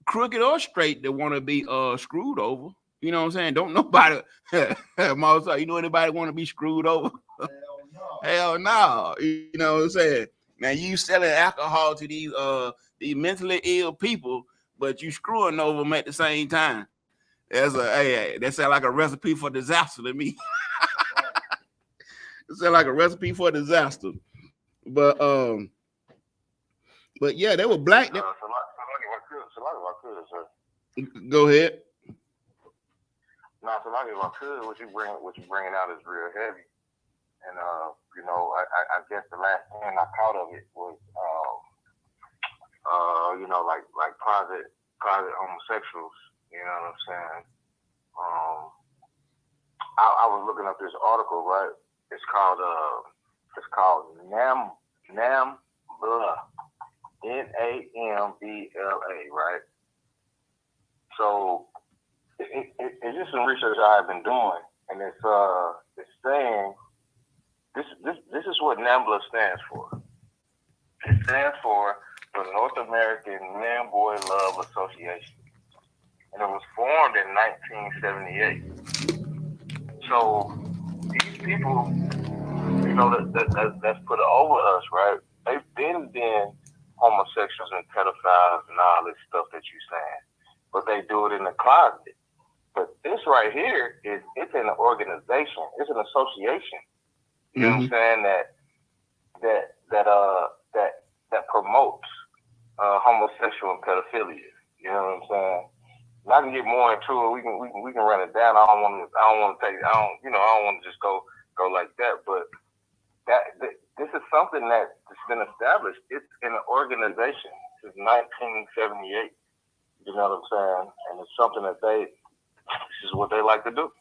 Speaker 2: crooked or straight, that want to be screwed over. You know what I'm saying? Don't nobody, Marcel, you know anybody want to be screwed over? Hell no. You know what I'm saying? Now you selling alcohol to these mentally ill people, but you screwing over them at the same time. That sounds like a recipe for disaster to me. It sounds like a recipe for disaster. But yeah, they were black. Go ahead.
Speaker 4: No, so like if I could, what you bringing out is real heavy, and you know, I guess the last thing I caught of it was you know, like private homosexuals. You know what I'm saying? I was looking up this article, right? It's called NAMBLA, NAMBLA, right? So it's just some research I've been doing, and it's saying this is what NAMBLA stands for. It stands for the North American Man Boy Love Association, and it was formed in 1978. So these people, you know, that's put over us, right? They've been homosexuals and pedophiles and all this stuff that you're saying, but they do it in the closet. But this right here it's an organization. It's an association. You know what I'm saying? That promotes homosexual and pedophilia. You know what I'm saying? And I can get more into it. We can run it down. I don't want to just go go like that. But this is something that's been established. It's an organization since 1978. You know what I'm saying? And it's something that this is what they like to do.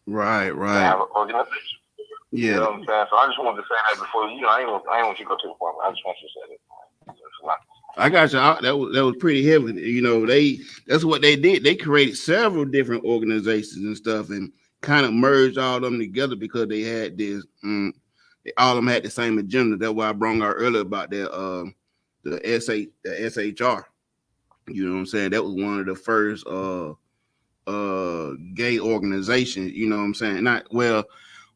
Speaker 2: Right.
Speaker 4: They have an organization.
Speaker 2: Yeah.
Speaker 4: You know what I'm saying? So I just wanted to say that before, I ain't want you to go too far. I just want you to say that.
Speaker 2: I got you. That was pretty heavy. You know, that's what they did. They created several different organizations and stuff, and kind of merged all of them together because they had this. All of them had the same agenda. That's why I brought out earlier about the SHR. You know what I'm saying? That was one of the first gay organizations. You know what I'm saying?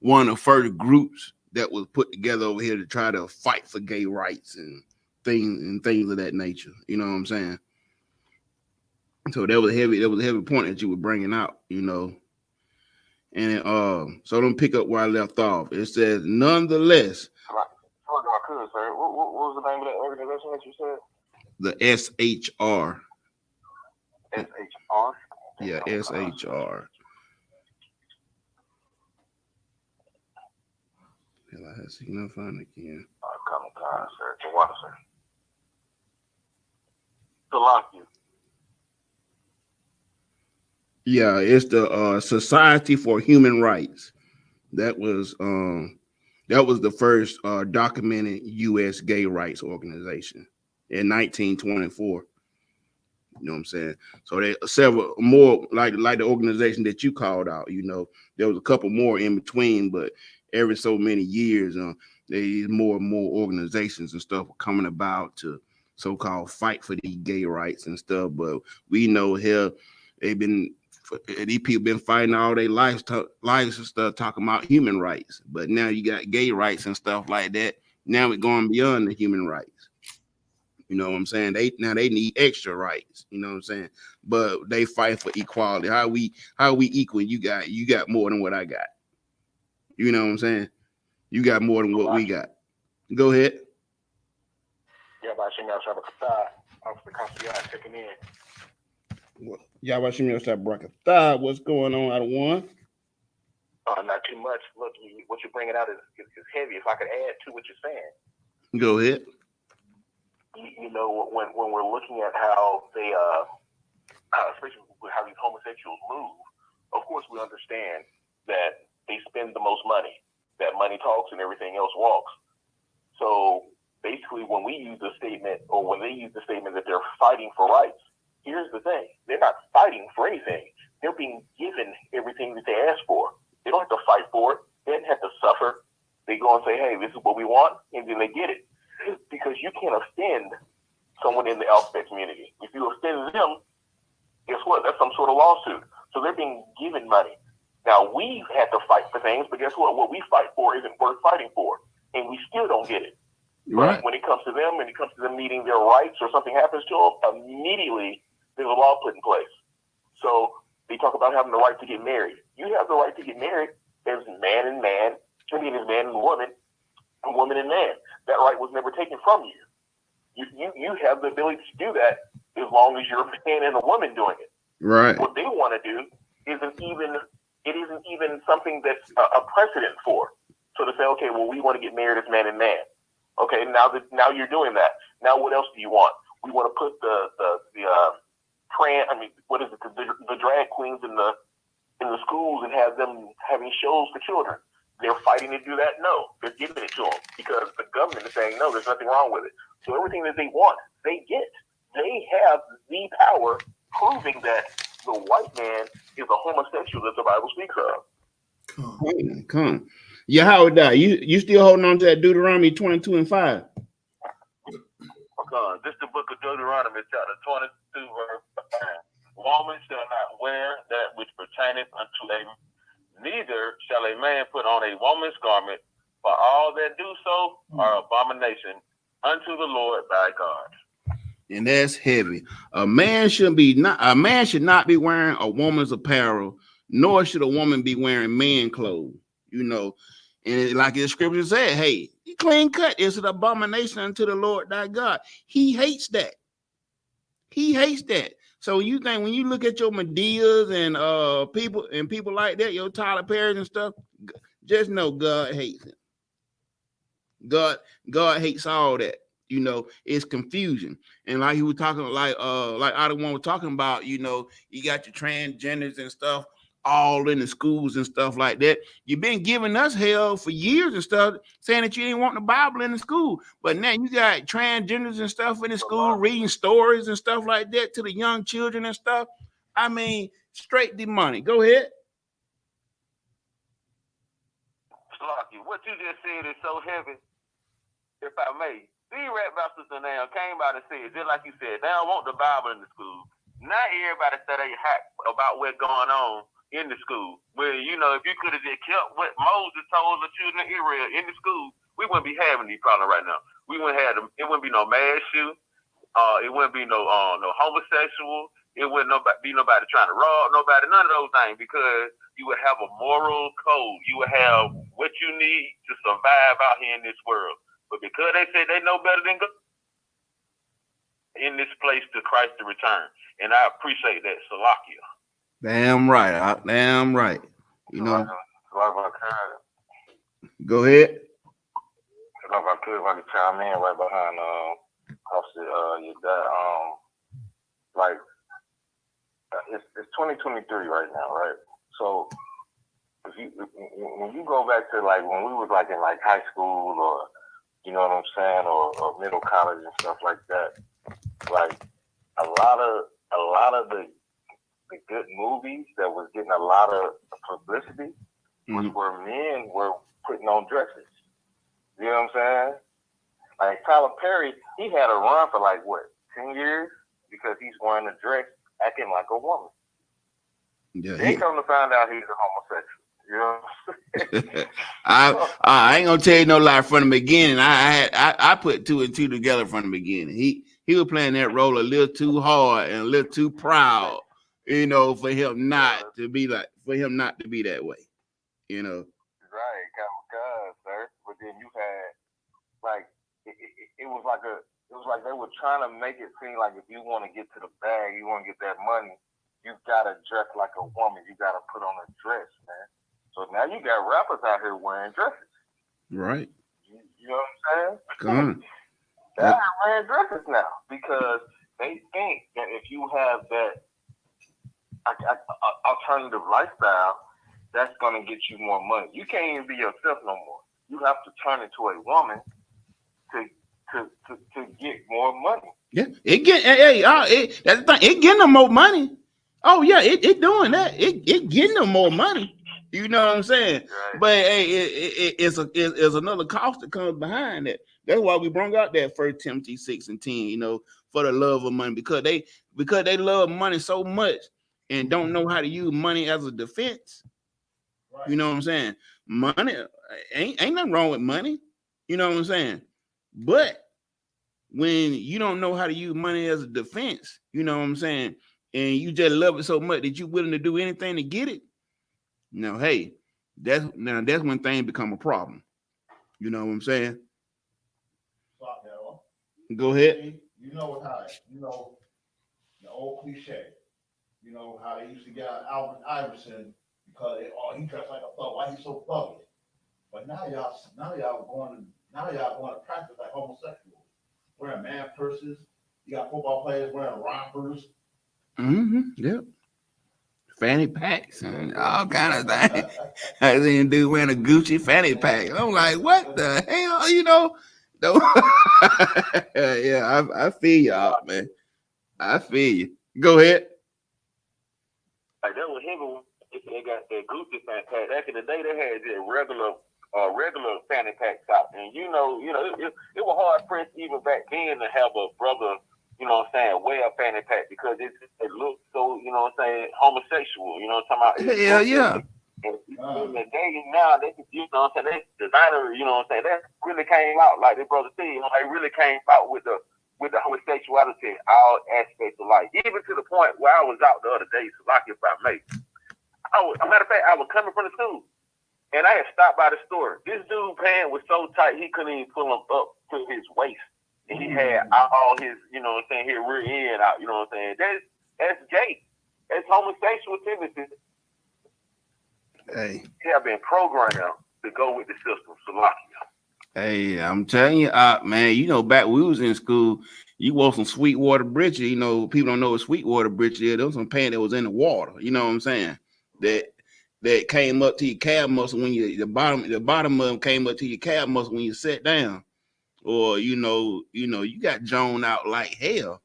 Speaker 2: One of the first groups that was put together over here to try to fight for gay rights and things of that nature. You know what I'm saying? So that was a heavy point that you were bringing out, you know. And so don't pick up where I left off. It says, nonetheless.
Speaker 4: What was the name of that organization that you said?
Speaker 2: The SHR.
Speaker 4: SHR?
Speaker 2: Yeah, SHR. Hell, I had seen no fun again.
Speaker 4: Come on, sir. To what, sir? To lock you.
Speaker 2: Yeah, it's the Society for Human Rights. That was the first documented U.S. gay rights organization in 1924. You know what I'm saying? So there are several more like the organization that you called out. You know, there was a couple more in between, but every so many years, there's more and more organizations and stuff coming about to so-called fight for these gay rights and stuff. But we know here these people been fighting all their lives and stuff, talking about human rights. But now you got gay rights and stuff like that. Now we're going beyond the human rights. You know what I'm saying? They need extra rights. You know what I'm saying? But they fight for equality. How we equal? You got more than what I got. You know what I'm saying? You got more than what we got. Go ahead.
Speaker 4: Yeah, but I checking in.
Speaker 2: What's going on out of one?
Speaker 4: Not too much. Look, what you're bringing out is heavy. If I could add to what you're saying.
Speaker 2: Go ahead.
Speaker 4: You know, when we're looking at how they, especially how these homosexuals move, of course we understand that they spend the most money. That money talks and everything else walks. So basically, when we use the statement, or when they use the statement that they're fighting for rights, here's the thing: they're not fighting for anything. They're being given everything that they ask for. They don't have to fight for it. They don't have to suffer. They go and say, "Hey, this is what we want," and then they get it. Because you can't offend someone in the alphabet community. If you offend them, guess what? That's some sort of lawsuit. So they're being given money. Now, we've had to fight for things, but guess what? What we fight for isn't worth fighting for, and we still don't get it.
Speaker 2: Right.
Speaker 4: But when it comes to them, needing their rights, or something happens to them, immediately there's a law put in place. So they talk about having the right to get married. You have the right to get married as man and man, as man and woman and man. That right was never taken from you. You have the ability to do that as long as you're a man and a woman doing it.
Speaker 2: Right.
Speaker 4: What they want to do isn't even something that's a precedent for. So to say, okay, well, we want to get married as man and man. Okay, now you're doing that. Now what else do you want? We want to put the drag queens in the schools and have them having shows for children. They're fighting to do that? No, they're giving it to them because the government is saying, no, there's nothing wrong with it. So everything that they want, they get. They have the power, proving that the white man is a homosexual that the Bible speaks of.
Speaker 2: Come. Yeah, how die? You still holding on to that Deuteronomy 22:5?
Speaker 6: This is the book of Deuteronomy, chapter 22, verse 5. Woman shall not wear that which pertaineth unto a neither shall a man put on a woman's garment, for all that do so are abomination unto the Lord thy God.
Speaker 2: And that's heavy. A man should not be wearing a woman's apparel, nor should a woman be wearing man clothes. You know, and like the scripture said, hey, clean cut is an abomination unto the Lord thy God. He hates that. He hates that. So you think when you look at your Medeas and people like that, your Tyler Perry and stuff, just know God hates him. God hates all that. You know, it's confusion. And like he was talking, like I one was talking about, you know, you got your transgenders and stuff all in the schools and stuff like that. You've been giving us hell for years and stuff, saying that you didn't want the Bible in the school. But now you got transgenders and stuff in the school, reading stories and stuff like that to the young children and stuff. I mean, straight demonic. Go ahead.
Speaker 6: Slocky, what you just said is so heavy, if I may. These rap bastards now came out and said, just like you said, they don't want the Bible in the school. Not everybody said they hot about what's going on in the school. Well, you know, if you could have just kept what Moses told the children of Israel in the school, we wouldn't be having these problems right now. We wouldn't have them. It wouldn't be no mass shoot. It wouldn't be no homosexual. It wouldn't be nobody trying to rob nobody. None of those things, because you would have a moral code. You would have what you need to survive out here in this world. But because they say they know better than God, in this place to Christ to return. And I appreciate that, Salakia.
Speaker 2: Damn right. Damn right. You know. Go ahead.
Speaker 4: If I could chime in right behind Officer your dad. Like it's 2023 right now, right? So when you go back to like when we was like in like high school, or you know what I'm saying, or middle college and stuff like that, like a lot of the good movies that was getting a lot of publicity was where men were putting on dresses. You know what I'm saying? Like Tyler Perry, he had a run for like what, 10 years because he's wearing a dress, acting like a woman.
Speaker 2: Yeah,
Speaker 4: they come to find out he's a homosexual. You know what I'm saying?
Speaker 2: I ain't gonna tell you no lie from the beginning. I put two and two together from the beginning. He was playing that role a little too hard and a little too proud, you know, for him not to be that way, you know.
Speaker 4: Right, because sir. But then you had like it was like they were trying to make it seem like if you want to get to the bag, you want to get that money, you gotta dress like a woman. You gotta put on a dress, man. So now you got rappers out here wearing dresses.
Speaker 2: Right.
Speaker 4: You know what I'm saying?
Speaker 2: Come on.
Speaker 4: They're wearing dresses now because they think that if you have that alternative lifestyle, that's gonna get you more money. You can't even be yourself no more. You have to turn into a woman to get more money.
Speaker 2: Yeah, that's the thing. It getting them more money. Oh yeah, it doing that. It getting them more money. You know what I'm saying? Right. But hey, it's another cost that comes behind that. That's why we brought out that 1 Timothy 6:10. You know, for the love of money, because they love money so much and don't know how to use money as a defense. Right. You know what I'm saying? Money ain't nothing wrong with money. You know what I'm saying? But when you don't know how to use money as a defense, you know what I'm saying, and you just love it so much that you're willing to do anything to get it. Now, hey, that's when things become a problem. You know what I'm saying? Go ahead.
Speaker 8: You know how, you know, the old cliche. You know how they used to get Alvin Iverson because he dressed like a thug. Why he so thuggish? But now y'all going to practice like homosexuals, wearing man purses. You got football players wearing rompers.
Speaker 2: Yep. Fanny packs and all kind of things. I seen a dude wearing a Gucci fanny pack. I'm like, what the hell? You know? Yeah, I feel y'all, man. I feel you. Go ahead.
Speaker 6: Like that was him. They got that Gucci fanny pack. Back in the day, they had just regular fanny packs out, and you know, it was hard pressed even back then to have a brother, you know what I'm saying, wear a fanny pack because it looked so, you know what I'm saying, homosexual. You know what I'm talking about?
Speaker 2: Hell yeah.
Speaker 6: And in the day now, they, you know what I'm saying, they designer, you know what I'm saying, that really came out like the brother said. You know, they really came out with the homosexuality, all aspects of life, even to the point where I was out the other day, so like if I may. A matter of fact, I was coming from the school, and I had stopped by the store. This dude's pants was so tight, he couldn't even pull them up to his waist. And he had all his, you know what I'm saying, his rear end out, you know what I'm saying. That's gay. That's homosexual tendencies.
Speaker 2: Hey.
Speaker 6: They have been programmed to go with the system. Salakia.
Speaker 2: Hey, I'm telling you, man, you know, back when we was in school, you wore some Sweetwater britches. You know, people don't know what Sweetwater britches is. Those some pants that was in the water. You know what I'm saying? That came up to your calf muscle when you the bottom of them came up to your calf muscle when you sat down. Or you you got joned out like hell.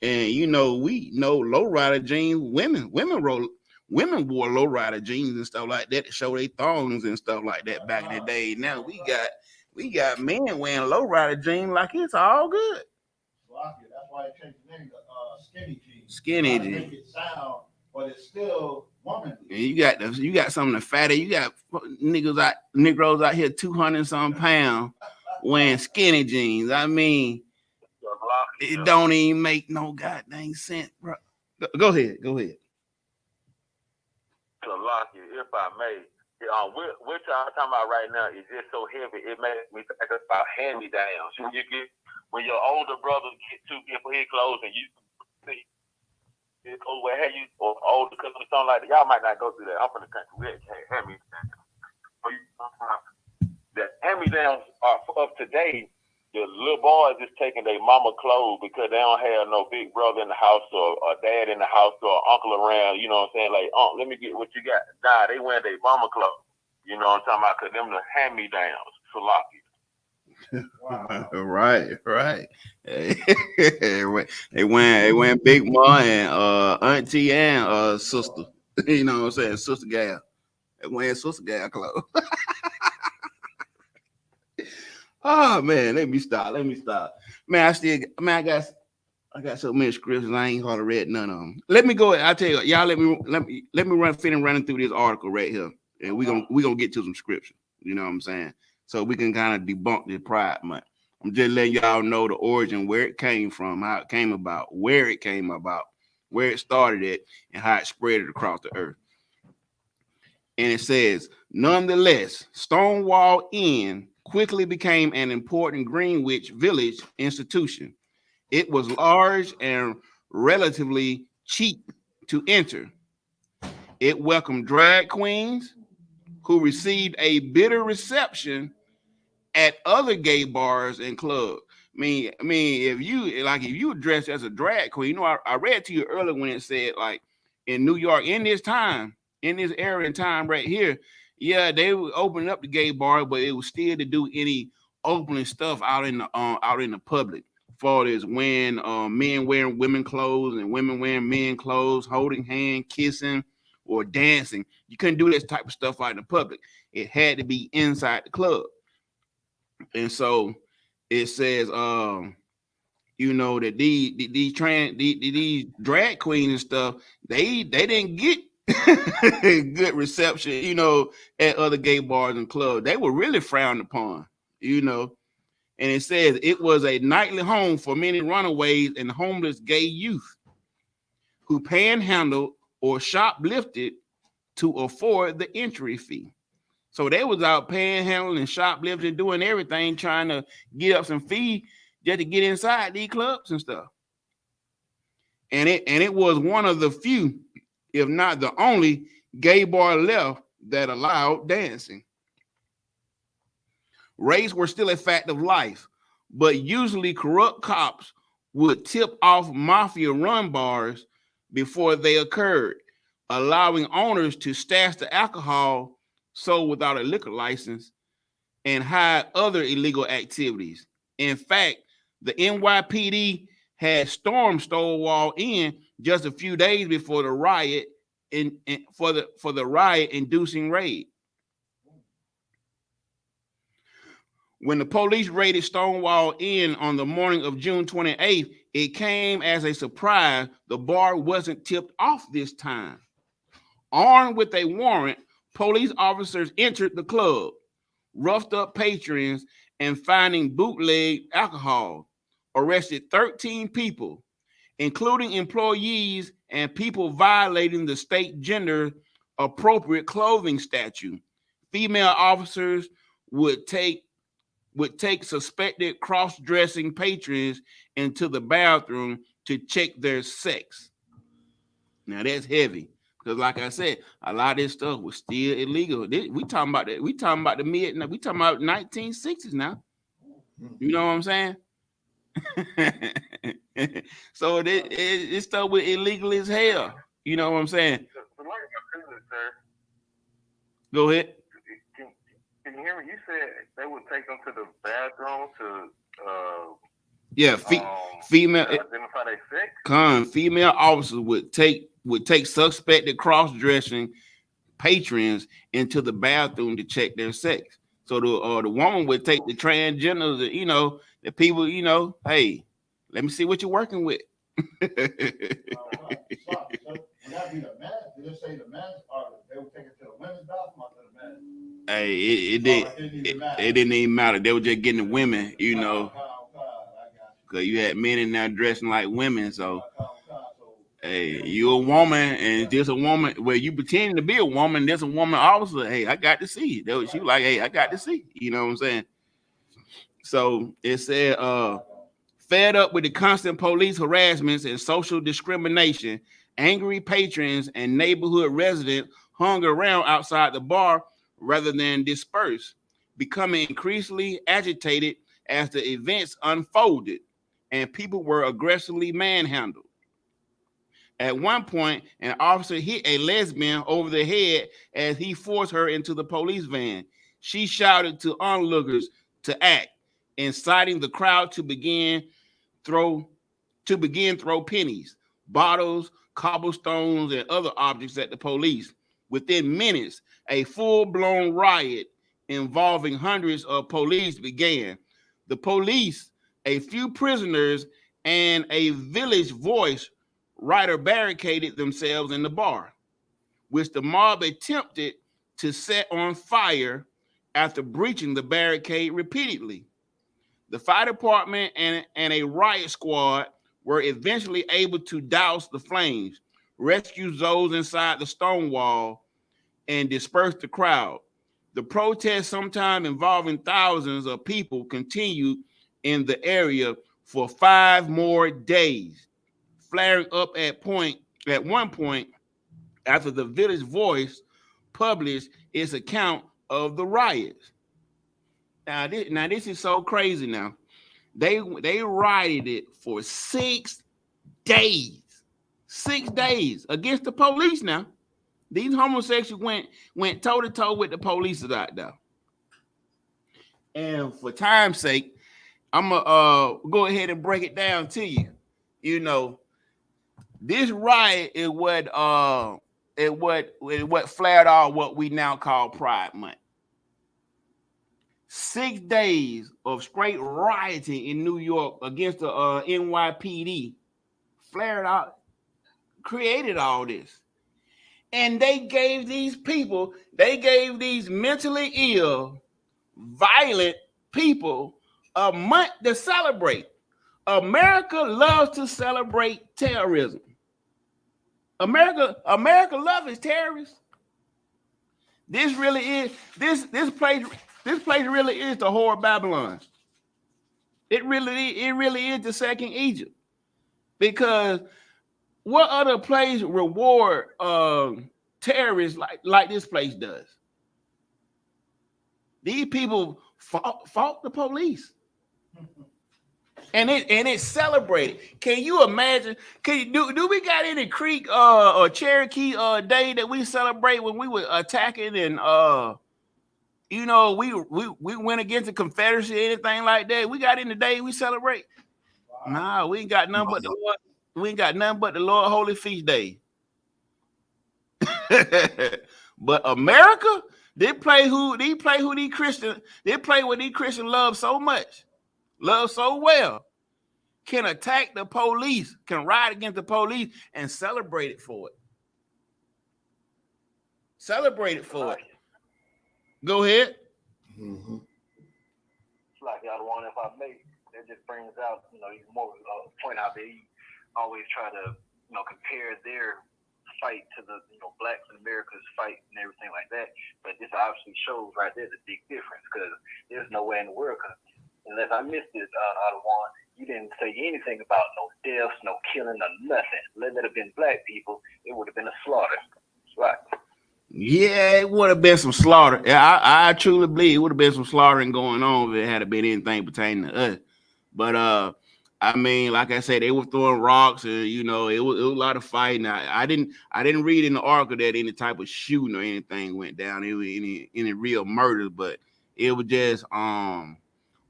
Speaker 2: And you know, we know lowrider jeans, women wore lowrider jeans and stuff like that to show their thongs and stuff like that back in the day. Now we got men wearing lowrider jeans like it's all good.
Speaker 8: That's why it changed the name to skinny jeans.
Speaker 2: Skinny
Speaker 8: To
Speaker 2: jeans.
Speaker 8: make it sound, but it's still womanly.
Speaker 2: And you got some of the fatter. You got Negroes out here 200 some pounds wearing skinny jeans. I mean, it don't even make no goddamn sense, bro. Go ahead.
Speaker 6: Salakia, if I may, what y'all talking about right now is just so heavy. It makes me think about hand-me-downs. You get when your older brother get too big for his clothes, and you see his clothes where you or older cousin or something like that. Y'all might not go through that. I'm from the country. We ain't hand-me-downs. The hand-me-downs are of today. The little boys is taking their mama clothes because they don't have no big brother in the house or dad in the house or uncle around. You know what I'm saying? Like, let me get what you got. Nah, they wear their mama clothes. You know what I'm talking about? Because them the hand-me-downs. Salaki.
Speaker 2: Right. They went Big Ma and Auntie and sister. You know what I'm saying? Sister Gal. They wearing Sister Gal clothes. Oh man, let me stop. Man, I got so many scriptures I ain't hardly read none of them. Let me go. I tell you, y'all. Let me finish running through this article right here, and we gonna get to some scripture. You know what I'm saying? So we can kind of debunk this Pride Month. I'm just letting y'all know the origin, where it came from, how it came about, where it came about, where it started at, and how it spread it across the earth. And it says, nonetheless, Stonewall Inn quickly became an important Greenwich Village institution. It was large and relatively cheap to enter. It welcomed drag queens who received a bitter reception at other gay bars and clubs. I mean, if you dressed as a drag queen, you know, I read to you earlier when it said, like, in New York, in this era and time right here, yeah, they were opening up the gay bar, but it was still to do any opening stuff out in the public. For as when men wearing women clothes and women wearing men clothes, holding hand, kissing, or dancing, you couldn't do this type of stuff out in the public. It had to be inside the club. And so it says, you know, that these drag queens and stuff, they didn't get good reception, you know, at other gay bars and clubs. They were really frowned upon, you know. And it says it was a nightly home for many runaways and homeless gay youth who panhandled or shoplifted to afford the entry fee. So they was out panhandling and shoplifting, doing everything, trying to get up some fee just to get inside these clubs and stuff. And it was one of the few, if not the only, gay bar left that allowed dancing. Race were still a fact of life, but usually corrupt cops would tip off mafia run bars before they occurred, allowing owners to stash the alcohol sold without a liquor license and hide other illegal activities. In fact, the NYPD had stormed Stonewall Inn just a few days before the riot for the riot-inducing raid. When the police raided Stonewall Inn on the morning of June 28th, it came as a surprise. The bar wasn't tipped off this time. Armed with a warrant, police officers entered the club, roughed up patrons, and finding bootleg alcohol, arrested 13 people, including employees and people violating the state gender appropriate clothing statute. Female officers would take suspected cross-dressing patrons into the bathroom to check their sex. Now that's heavy, because Because like I said, a lot of this stuff was still illegal. We talking about that. We talking about 1960s now. You know what I'm saying? So this stuff was illegal as hell. You know what I'm saying?
Speaker 4: So like my cousin, sir.
Speaker 2: Go ahead.
Speaker 4: Can you hear me? You said they would take them to the bathroom to
Speaker 2: female
Speaker 4: identify their sex.
Speaker 2: Female officers would take suspected cross-dressing patrons into the bathroom to check their sex. So the woman would take the transgenders, the people, hey, let me see what you're working with.
Speaker 8: Would that be the men? Did it say the men, or they would take it to the women's bathroom or to the men?
Speaker 2: Hey, it didn't even matter. They were just getting the women, because you had men in there dressing like women. So, hey, you a woman, and there's a woman where you pretending to be a woman. There's a woman officer. Hey, I got to see. She was like, hey, I got to see. You know what I'm saying? So it said, fed up with the constant police harassments and social discrimination, angry patrons and neighborhood residents hung around outside the bar rather than disperse, becoming increasingly agitated as the events unfolded and people were aggressively manhandled. At one point, an officer hit a lesbian over the head as he forced her into the police van. She shouted to onlookers to act, inciting the crowd to begin throw pennies, bottles, cobblestones, and other objects at the police. Within minutes, a full-blown riot involving hundreds of police began. The police, a few prisoners, and a Village Voice writer barricaded themselves in the bar, which the mob attempted to set on fire after breaching the barricade repeatedly. The fire department and a riot squad were eventually able to douse the flames, rescue those inside the stone wall, and disperse the crowd. The protest, sometimes involving thousands of people, continued in the area for 5 more days, flaring up at one point after the Village Voice published its account of the riots. Now this is so crazy. Now they rioted it for 6 days. 6 days against the police. Now these homosexuals went toe to toe with the police out there. And for time's sake, I'm gonna go ahead and break it down to you. This riot is what flared off what we now call Pride Month. 6 days of straight rioting in New York against the NYPD flared out, created all this. And they gave these mentally ill, violent people a month to celebrate. America loves to celebrate terrorism. America loves terrorists. This really is this place really is the whore of Babylon. It really is the second Egypt. Because what other place reward terrorists like this place does? These people fought the police. And it's celebrated. Can you imagine? Do we got any Creek or Cherokee day that we celebrate when we were attacking and we went against the Confederacy, anything like that? We got any day we celebrate? Nah, we ain't got nothing but the Lord. We ain't got nothing but the Lord Holy Feast Day. But America, they play what these Christians love so much. Love so well, can attack the police, can ride against the police and celebrate it for it. Celebrate it for it. Go ahead.
Speaker 4: Mm-hmm. It's like y'all the one, if I may, it just brings out, even more point out they always try to, compare their fight to the, blacks in America's fight and everything like that. But this obviously shows right there the big difference, because there's no way in the world, unless I missed it, Adawan, you didn't say anything about no deaths, no killing, or nothing. Let it have been black people, it would have been a slaughter.
Speaker 2: Yeah, it would have been some slaughter. Yeah, I truly believe it would have been some slaughtering going on if it had been anything pertaining to us. But I mean, like I said, they were throwing rocks, and it was a lot of fighting. I didn't read in the article that any type of shooting or anything went down. It was any real murders, but it was just on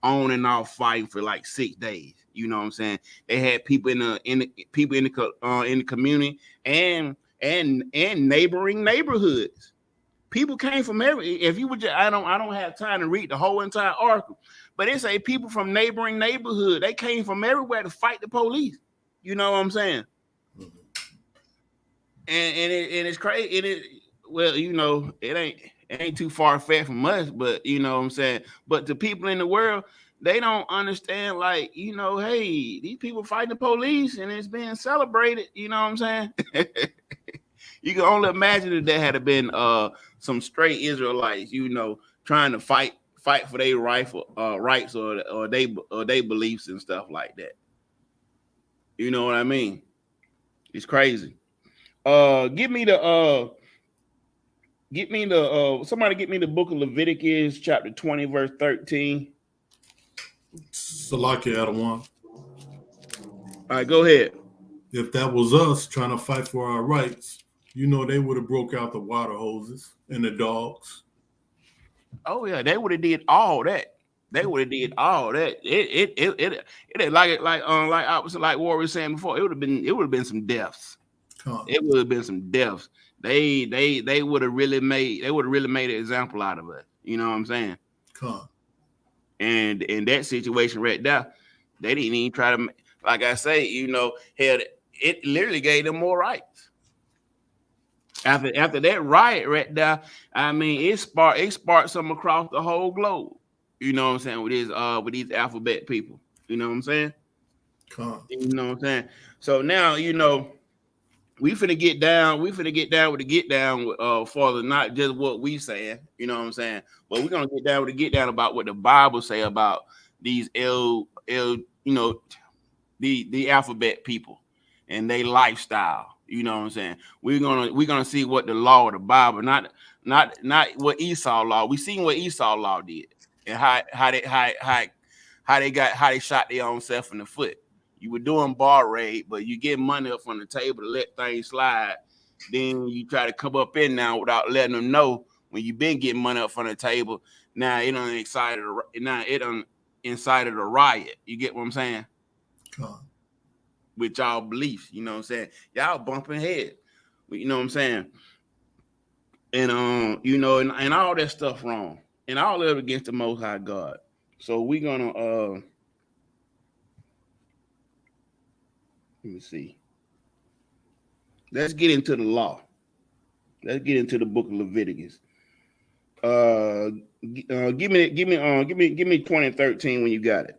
Speaker 2: and off fighting for like 6 days. You know what I'm saying? They had people in the community and neighboring neighborhoods. People came from if you would just, I don't have time to read the whole entire article, but it say people from neighboring neighborhood, they came from everywhere to fight the police. You know what I'm saying? And it's crazy. It ain't too far fetched from us, but you know what I'm saying? But the people in the world, they don't understand, like, hey, these people fighting the police and it's being celebrated. You know what I'm saying? You can only imagine if there had been some straight Israelites, trying to fight for their rights or they beliefs and stuff like that. You know what I mean? It's crazy. Somebody get me the book of Leviticus chapter 20 verse 13.
Speaker 7: Salaki Adawan.
Speaker 2: All right, go ahead.
Speaker 7: If that was us trying to fight for our rights, they would have broke out the water hoses and the dogs.
Speaker 2: Oh yeah, they would have did all that. It like Warren was saying before, it would have been some deaths. It would have been some deaths. They would have really made an example out of us. You know what I'm saying? And in that situation right there, they didn't even try to, like I say, it literally gave them more rights. After that riot right there, I mean, it sparked something across the whole globe. You know what I'm saying? With these alphabet people. You know what I'm saying? You know what I'm saying? So now, we finna get down with the get down for not just what we saying, you know what I'm saying? But we're gonna get down with the get down about what the Bible say about these the alphabet people and their lifestyle. You know what I'm saying? We're gonna see what the law of the Bible, not what Esau law. We seen what Esau law did and how they shot their own self in the foot. You were doing bar raid, but you get money up on the table to let things slide. Then you try to come up in now without letting them know when you've been getting money up on the table. Now it incited a riot. You get what I'm saying? With y'all beliefs, you know what I'm saying? Y'all bumping heads. You know what I'm saying? And and all that stuff wrong. And all of it against the Most High God. So we're gonna let me see. Let's get into the law. Let's get into the book of Leviticus. Give me 2013 when you got it.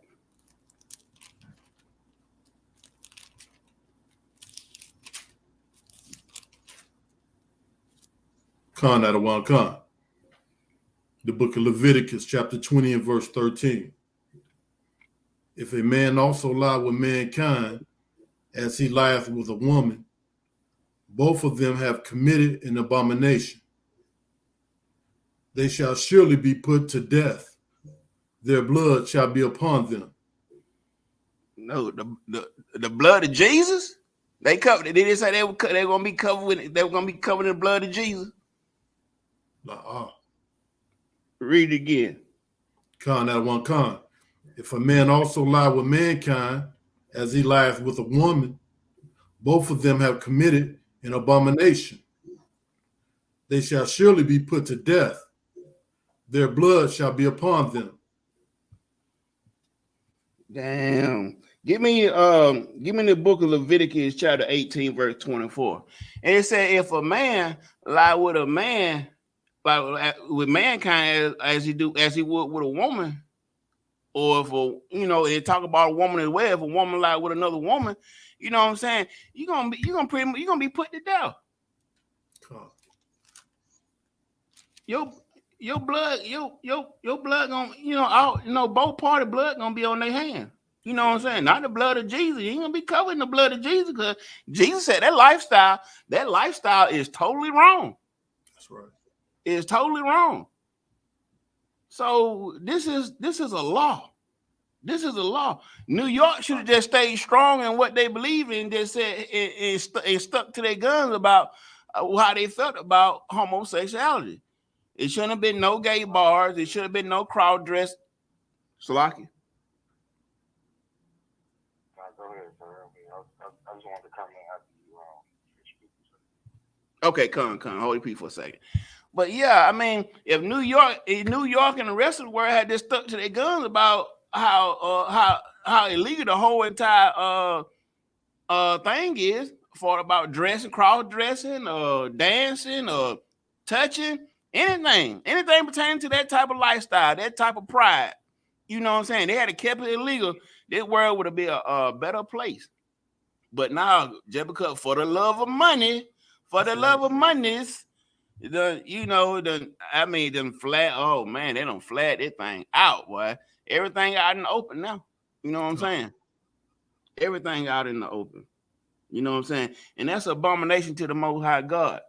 Speaker 7: Khan Adawan Khan. The book of Leviticus, chapter 20 and verse 13. If a man also lie with mankind, as he lieth with a woman, both of them have committed an abomination. They shall surely be put to death. Their blood shall be upon them.
Speaker 2: No, the blood of Jesus. They covered. They didn't say they were going to be covered. They were going to be covered in the blood of Jesus. Read it again.
Speaker 7: Khan Adawan Khan. If a man also lie with mankind, as he lieth with a woman, both of them have committed an abomination. They shall surely be put to death. Their blood shall be upon them.
Speaker 2: Damn. Give me the book of Leviticus chapter 18, verse 24. And it said, if a man lie with a man, like with mankind as he would with a woman, or if they talk about a woman as well, if a woman lie with another woman, you know what I'm saying? You're gonna be put to death. Your blood gonna, both party blood gonna be on their hand. You know what I'm saying? Not the blood of Jesus. You ain't gonna be covered in the blood of Jesus, because Jesus said that lifestyle is totally wrong.
Speaker 7: That's right.
Speaker 2: is totally wrong. So this is a law. This is a law. New York should have just stayed strong in what they believe in. Just said and stuck to their guns about how they felt about homosexuality. It shouldn't have been no gay bars. It should have been no crowd dress. Salaki.
Speaker 4: Go ahead, sir. I just wanted to comment after you.
Speaker 2: Okay, come, hold your peace for a second. But yeah, I mean, if New York and the rest of the world had just stuck to their guns about how illegal the whole entire thing is, for about dressing, cross dressing, dancing, touching, anything pertaining to that type of lifestyle, that type of pride. You know what I'm saying? They had to keep it illegal. This world would have been a better place. But now, just because for the love of money, monies, them flat. Oh man, they don't flat that thing out, boy. Everything out in the open now. You know what I'm saying? Everything out in the open. You know what I'm saying? And that's an abomination to the Most High God.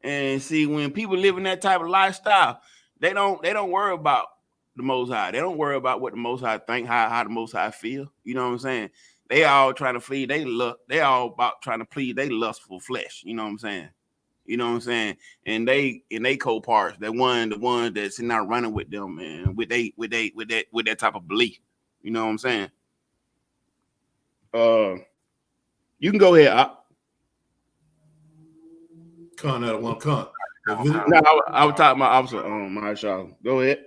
Speaker 2: And see, when people live in that type of lifestyle, they don't worry about the Most High. They don't worry about what the Most High think, how the Most High feel. You know what I'm saying? They all trying to flee. They all about trying to please their lustful flesh. You know what I'm saying? You know what I'm saying? And they co-parts, the one that's not running with them, man, with that type of belief. You know what I'm saying? You can go ahead.
Speaker 7: Out of one con.
Speaker 2: No, I was talking about Officer Marshall. Go ahead.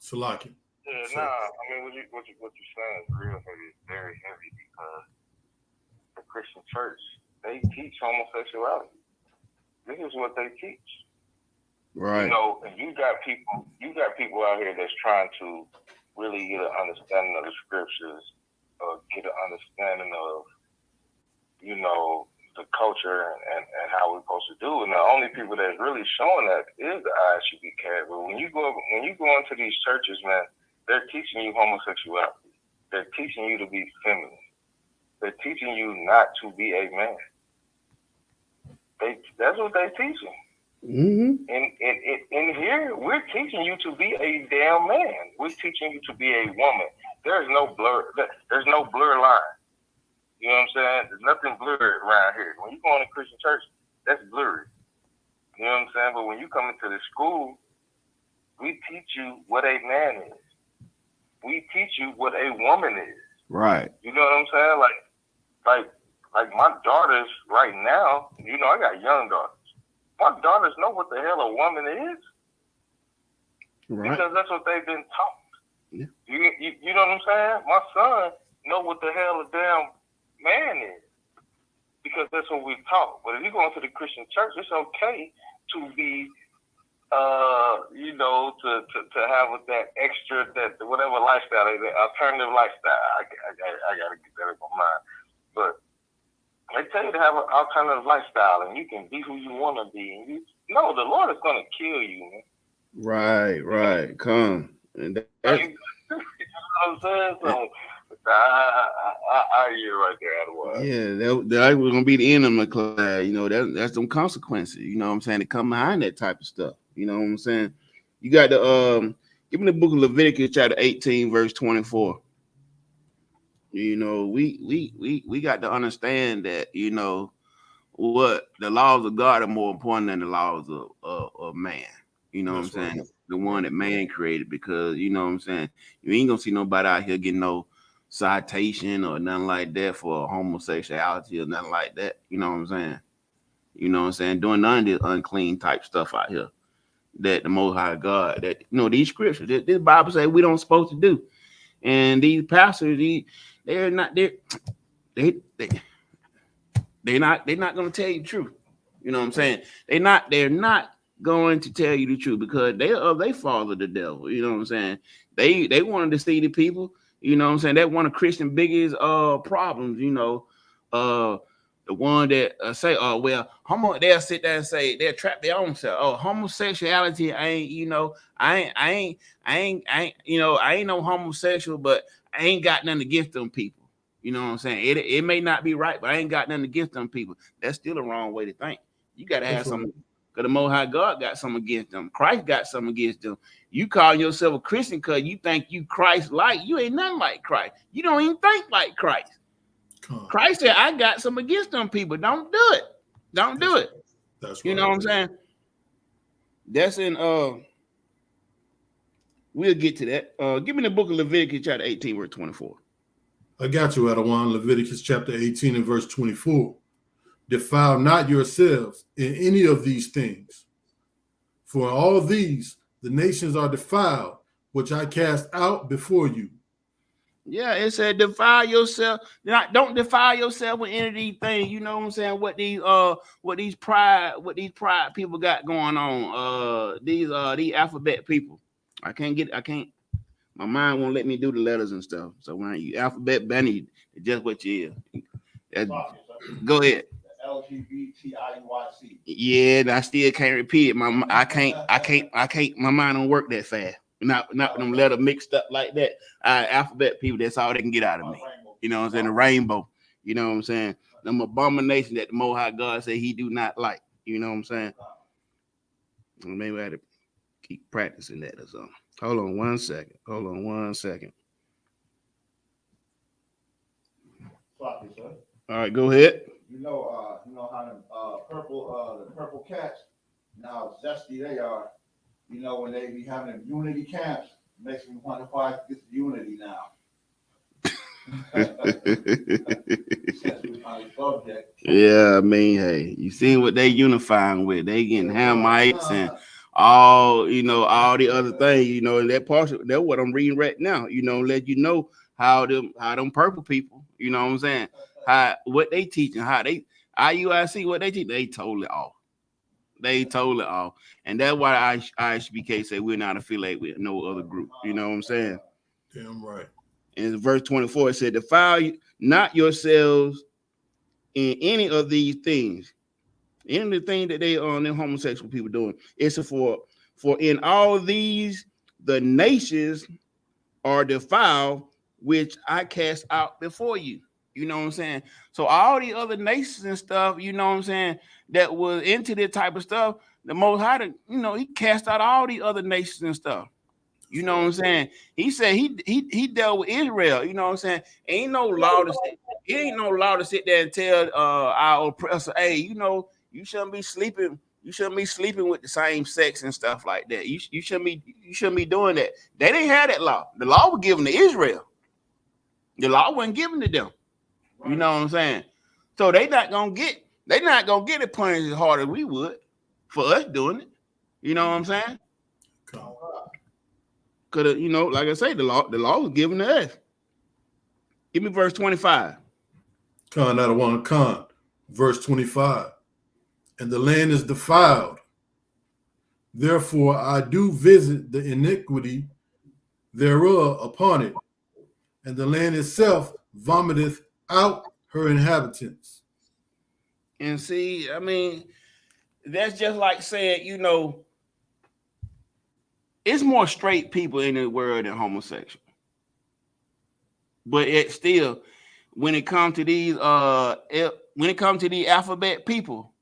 Speaker 7: Salaki.
Speaker 4: Yeah, I mean, what you're saying is real heavy. It's very heavy because the Christian church, they teach homosexuality. This is what they teach.
Speaker 2: Right.
Speaker 4: You know, and you got people out here that's trying to really get an understanding of the scriptures, get an understanding of, you know, the culture and how we're supposed to do. And the only people that's really showing that is the ISUPK. But when you go into these churches, man, they're teaching you homosexuality. They're teaching you to be feminine. They're teaching you not to be a man. That's what they're teaching.
Speaker 2: Mm-hmm.
Speaker 4: In here, we're teaching you to be a damn man. We're teaching you to be a woman. There's no blur line. You know what I'm saying? There's nothing blurred around here. When you go in a Christian church, that's blurry. You know what I'm saying? But when you come into the school, we teach you what a man is. We teach you what a woman is.
Speaker 2: Right.
Speaker 4: You know what I'm saying? Like my daughters right now, you know, I got young daughters. My daughters know what the hell a woman is.
Speaker 2: Right.
Speaker 4: Because that's what they've been taught.
Speaker 2: Yeah.
Speaker 4: You know what I'm saying? My son know what the hell a damn man is. Because that's what we're taught. But if you go into the Christian church, it's okay to be you know, to have that extra, that whatever lifestyle, that alternative lifestyle. I gotta get that in my mind. But they tell you to have an alternative lifestyle, and you can be who you want to be. And the Lord is gonna kill you, man.
Speaker 2: Right. Come. And
Speaker 4: you know what I'm saying? So I hear right there, otherwise.
Speaker 2: Yeah, that was gonna be the end of my class. You know, that's some consequences. You know what I'm saying? To come behind that type of stuff. You know what I'm saying? You got the give me the book of Leviticus, chapter 18, verse 24. You know, we got to understand that, you know, what the laws of God are more important than the laws of man. You know what I'm saying? The one that man created, because you know what I'm saying, you ain't gonna see nobody out here getting no citation or nothing like that for homosexuality or nothing like that. You know what I'm saying? You know what I'm saying? Doing none of this unclean type stuff out here that the Most High God, that, you know, these scriptures, this Bible say we don't supposed to do. And these pastors, they're not going to tell you the truth. You know what I'm saying? They're not going to tell you the truth, because they father the devil. You know what I'm saying? They want to deceive the people. You know what I'm saying? That's one of Christian biggest problems. You know, the one that say, oh well, they'll sit there and say, they'll trap their own self. Oh, homosexuality ain't, you know, I ain't, you know, I ain't no homosexual, but I ain't got nothing against them people. You know what I'm saying? It may not be right, but I ain't got nothing against them people. That's still a wrong way to think. You got to have something. because the Most High God got something against them. Christ got something against them. You call yourself a Christian because you think you Christ-like. You ain't nothing like Christ. You don't even think like Christ. Christ said, I got something against them people. Don't do it. Don't do it.
Speaker 7: That's right.
Speaker 2: You know what I'm saying? That's in we'll get to that. Give me the book of Leviticus chapter 18, verse 24.
Speaker 7: I got you, Adawan. Leviticus chapter 18 and verse 24. Defile not yourselves in any of these things. For in all these, the nations are defiled, which I cast out before you.
Speaker 2: Yeah, it said defile yourself. Don't defile yourself with any of these things. You know what I'm saying? What these pride people got going on. These alphabet people. I can't. My mind won't let me do the letters and stuff. So when you alphabet bunny, it's just what you is. Go ahead.
Speaker 8: LGBTIUYC.
Speaker 2: Yeah, and I still can't repeat it. I can't. My mind don't work that fast. Not with them letter mixed up like that. Alphabet people, that's all they can get out of me. You know what I'm saying? The rainbow. You know what I'm saying? Them abomination that the Most High God said he do not like. You know what I'm saying? Maybe I had to keep practicing that or something. Hold on one second.
Speaker 8: Sloppy, sir.
Speaker 2: All right, go ahead.
Speaker 8: You know how the purple cats, now zesty they are. You know, when they be having them unity camps, makes me wonder if I get the unity now.
Speaker 2: Yeah, I mean, hey, you seen what they unifying with? They getting Hamites and all the other things. You know, that partial. That's what I'm reading right now. You know, let you know how them purple people. You know what I'm saying? What they teaching? How they IUIC? What they teach? They totally off. And that's why ISBK say we're not affiliated with no other group. You know what I'm saying?
Speaker 7: Damn right.
Speaker 2: In verse 24, it said, defile not yourselves in any of these things. Any of the things that them homosexual people doing. It's for in all these, the nations are defiled, which I cast out before you. You know what I'm saying? So all the other nations and stuff, you know what I'm saying, that was into this type of stuff, the Most High, he cast out all the other nations and stuff. You know what I'm saying? He said he dealt with Israel. You know what I'm saying? Ain't no law to sit there and tell our oppressor, hey, you shouldn't be sleeping. You shouldn't be sleeping with the same sex and stuff like that. You shouldn't be doing that. They didn't have that law. The law was given to Israel. The law wasn't given to them. You know what I'm saying? So they're not gonna get it punished as hard as we would for us doing it. You know what I'm saying? Could like I say, the law was given to us. Give me verse 25.
Speaker 7: Verse 25. And the land is defiled. Therefore I do visit the iniquity thereof upon it, and the land itself vomiteth out her inhabitants.
Speaker 2: And see, I mean, that's just like saying, it's more straight people in the world than homosexual. But it still, when it comes to these alphabet people,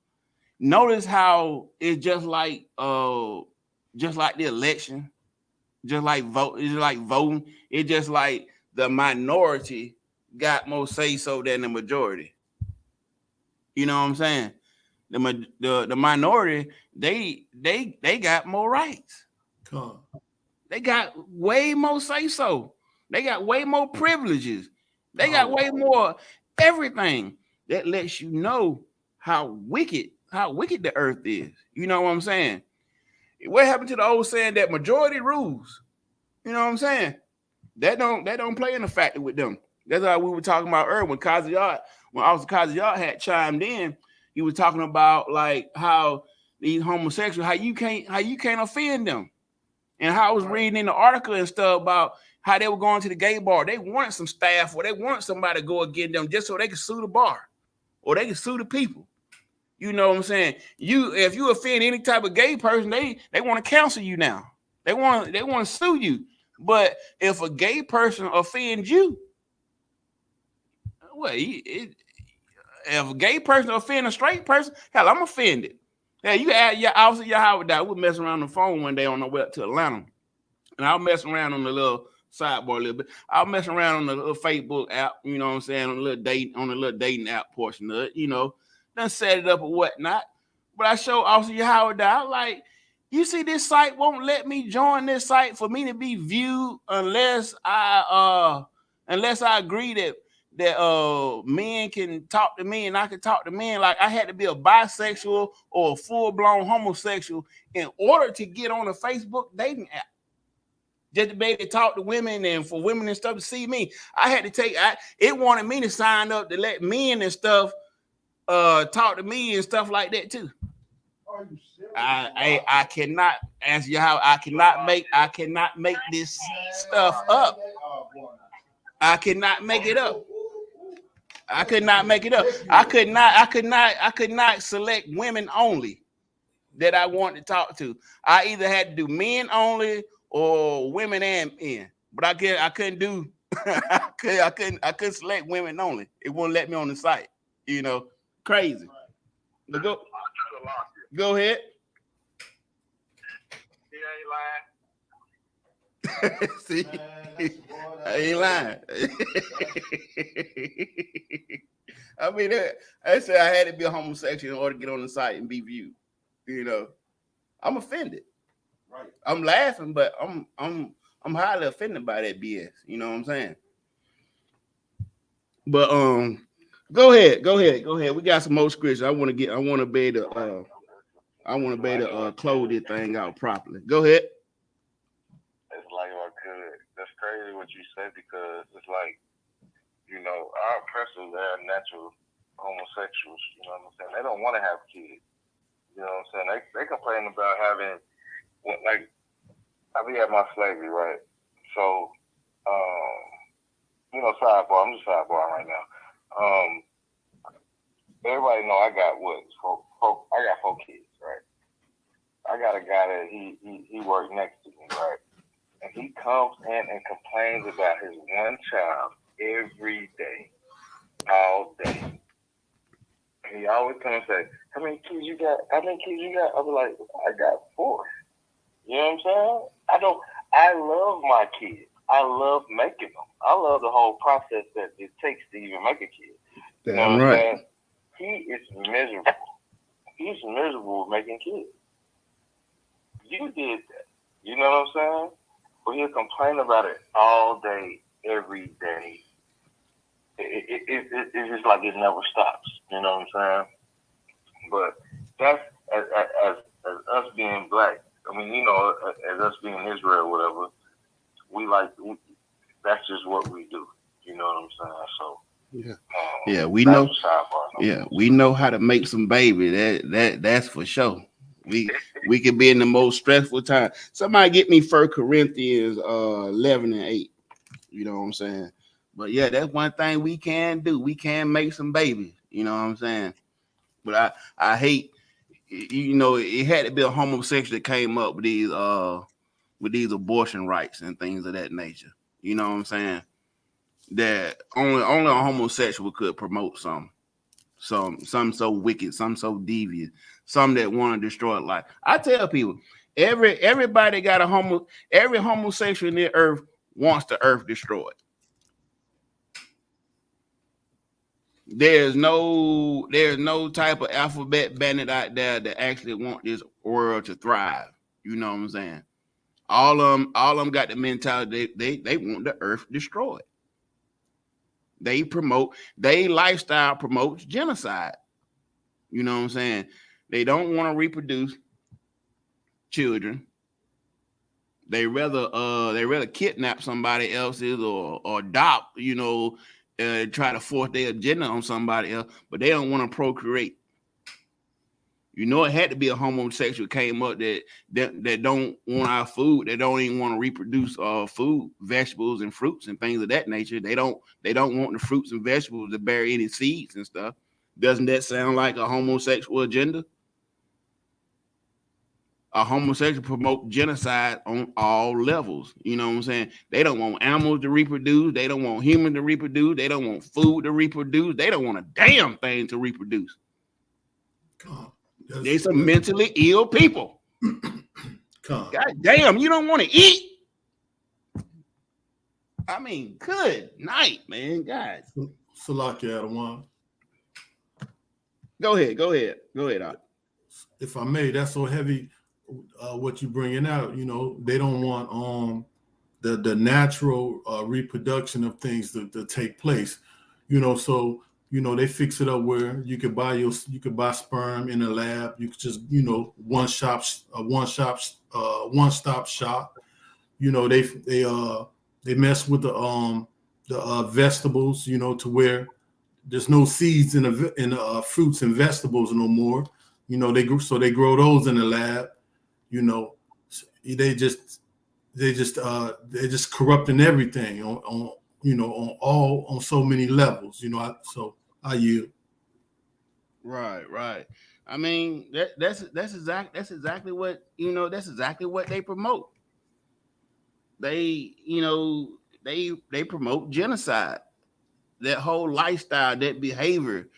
Speaker 2: notice how it's just like the election, just like voting. It's just like the minority got more say so than the majority. You know what I'm saying? The minority, they got more rights. They got way more say so. They got way more privileges. They got way more everything. That lets you know how wicked the earth is. You know what I'm saying? What happened to the old saying that majority rules? You know what I'm saying? That don't play in a factor with them. That's why we were talking about earlier when Officer Kaziyat had chimed in. He was talking about like how these homosexuals, how you can't offend them, and how I was reading in the article and stuff about how they were going to the gay bar. They wanted some staff, or they wanted somebody to go against them just so they could sue the bar, or they could sue the people. You know what I'm saying? If you offend any type of gay person, they want to cancel you now. They want to sue you. But if a gay person offends you, well, if a gay person offend a straight person, hell, I'm offended. Yeah, you add your officer, your Howard Dow. We were messing around on the phone one day on the way up to Atlanta. And I was messing around on the little sidebar a little bit. I was messing around on the little Facebook app, you know what I'm saying, on the little dating app portion of it, you know, then set it up or whatnot. But I showed Officer Howard Dow, like, you see, this site won't let me join this site for me to be viewed unless I agree that men can talk to me and I can talk to men. Like, I had to be a bisexual or a full-blown homosexual in order to get on a Facebook dating app. Just to be able to talk to women and for women and stuff to see me. I had to it wanted me to sign up to let men and stuff talk to me and stuff like that too.
Speaker 8: Are you serious?
Speaker 2: I cannot answer you how I cannot make this stuff up. I cannot make it up. I could not make it up. I could not select women only that I want to talk to. I either had to do men only or women and men. But I couldn't do I couldn't select women only. It wouldn't let me on the site. You know, crazy. But go ahead.
Speaker 6: He ain't lying.
Speaker 2: See, I ain't lying. I mean, I said I had to be a homosexual in order to get on the site and be viewed. You know, I'm offended.
Speaker 8: Right.
Speaker 2: I'm laughing, but I'm highly offended by that BS. You know what I'm saying? But go ahead. We got some more scriptures. I want to be able to close this thing out properly. Go ahead.
Speaker 4: It's like I could. That's crazy what you said, because it's like, you know, our oppressors, they're natural homosexuals. You know what I'm saying? They don't want to have kids. You know what I'm saying? They complain about having, like, I be at my slavery, right? So, you know, sidebar. I'm just sidebar right now. Everybody know I got I got 4 kids, right? I got a guy that he worked next to me, right? And he comes in and complains about his one child every day, all day. And he always comes and say, how many kids you got? I be like, I got 4. You know what I'm saying? I love my kids. I love making them. I love the whole process that it takes to even make a kid. You know what I'm saying? He is miserable. He's miserable with making kids. You did that. You know what I'm saying? But he'll complain about it all day, every day. It's just like it never stops. You know what I'm saying? But that's as us being black. I mean, you know, as us being Israel, whatever. That's just what we do. You know what I'm saying? So.
Speaker 2: Yeah, we know. Yeah, we know how to make some baby. That's for sure. We could be in the most stressful time. Somebody get me 1 Corinthians 11:8. You know what I'm saying? But yeah, that's one thing we can do. We can make some babies. You know what I'm saying? But I hate, you know, it had to be a homosexual that came up with these abortion rights and things of that nature. You know what I'm saying? That only a homosexual could promote some so wicked, some so devious, some that want to destroy life. I tell people, everybody got every homosexual in the earth wants the earth destroyed. There's no type of alphabet bandit out there that actually want this world to thrive. You know what I'm saying? All of them got the mentality they want the earth destroyed. They lifestyle promotes genocide. You know what I'm saying? They don't want to reproduce children. They rather kidnap somebody else's or adopt, you know, try to force their agenda on somebody else, but they don't want to procreate. You know, it had to be a homosexual came up that don't want our food. They don't even want to reproduce food, vegetables and fruits and things of that nature. They don't want the fruits and vegetables to bear any seeds and stuff. Doesn't that sound like a homosexual agenda? A homosexual promote genocide on all levels. You know what I'm saying? They don't want animals to reproduce. They don't want humans to reproduce. They don't want food to reproduce. They don't want a damn thing to reproduce. They some mentally ill people. God damn, you don't want to eat? I mean, good night, man. God.
Speaker 7: Salaki Adawan.
Speaker 2: Go ahead.
Speaker 7: If I may, that's so heavy. What you bringing out? You know, they don't want the natural reproduction of things to take place. You know, so they fix it up where you could buy sperm in a lab. You could just one stop shop. You know, they mess with the vegetables. You know, to where there's no seeds in the fruits and vegetables no more. You know, they grow those in the lab. You know, they just corrupting everything on so many levels. You know, I yield.
Speaker 2: Right. I mean, that's exactly what that's exactly what they promote. They promote genocide. That whole lifestyle, that behavior,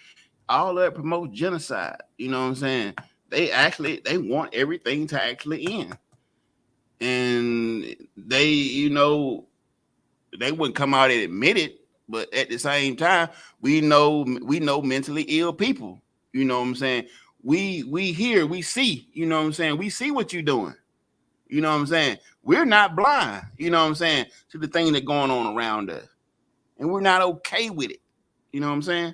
Speaker 2: all that promotes genocide. You know what I'm saying? They want everything to actually end. And they wouldn't come out and admit it, but at the same time, we know mentally ill people. You know what I'm saying? We hear, we see, you know what I'm saying? We see what you're doing. You know what I'm saying? We're not blind, you know what I'm saying, to the things that going on around us. And we're not okay with it. You know what I'm saying?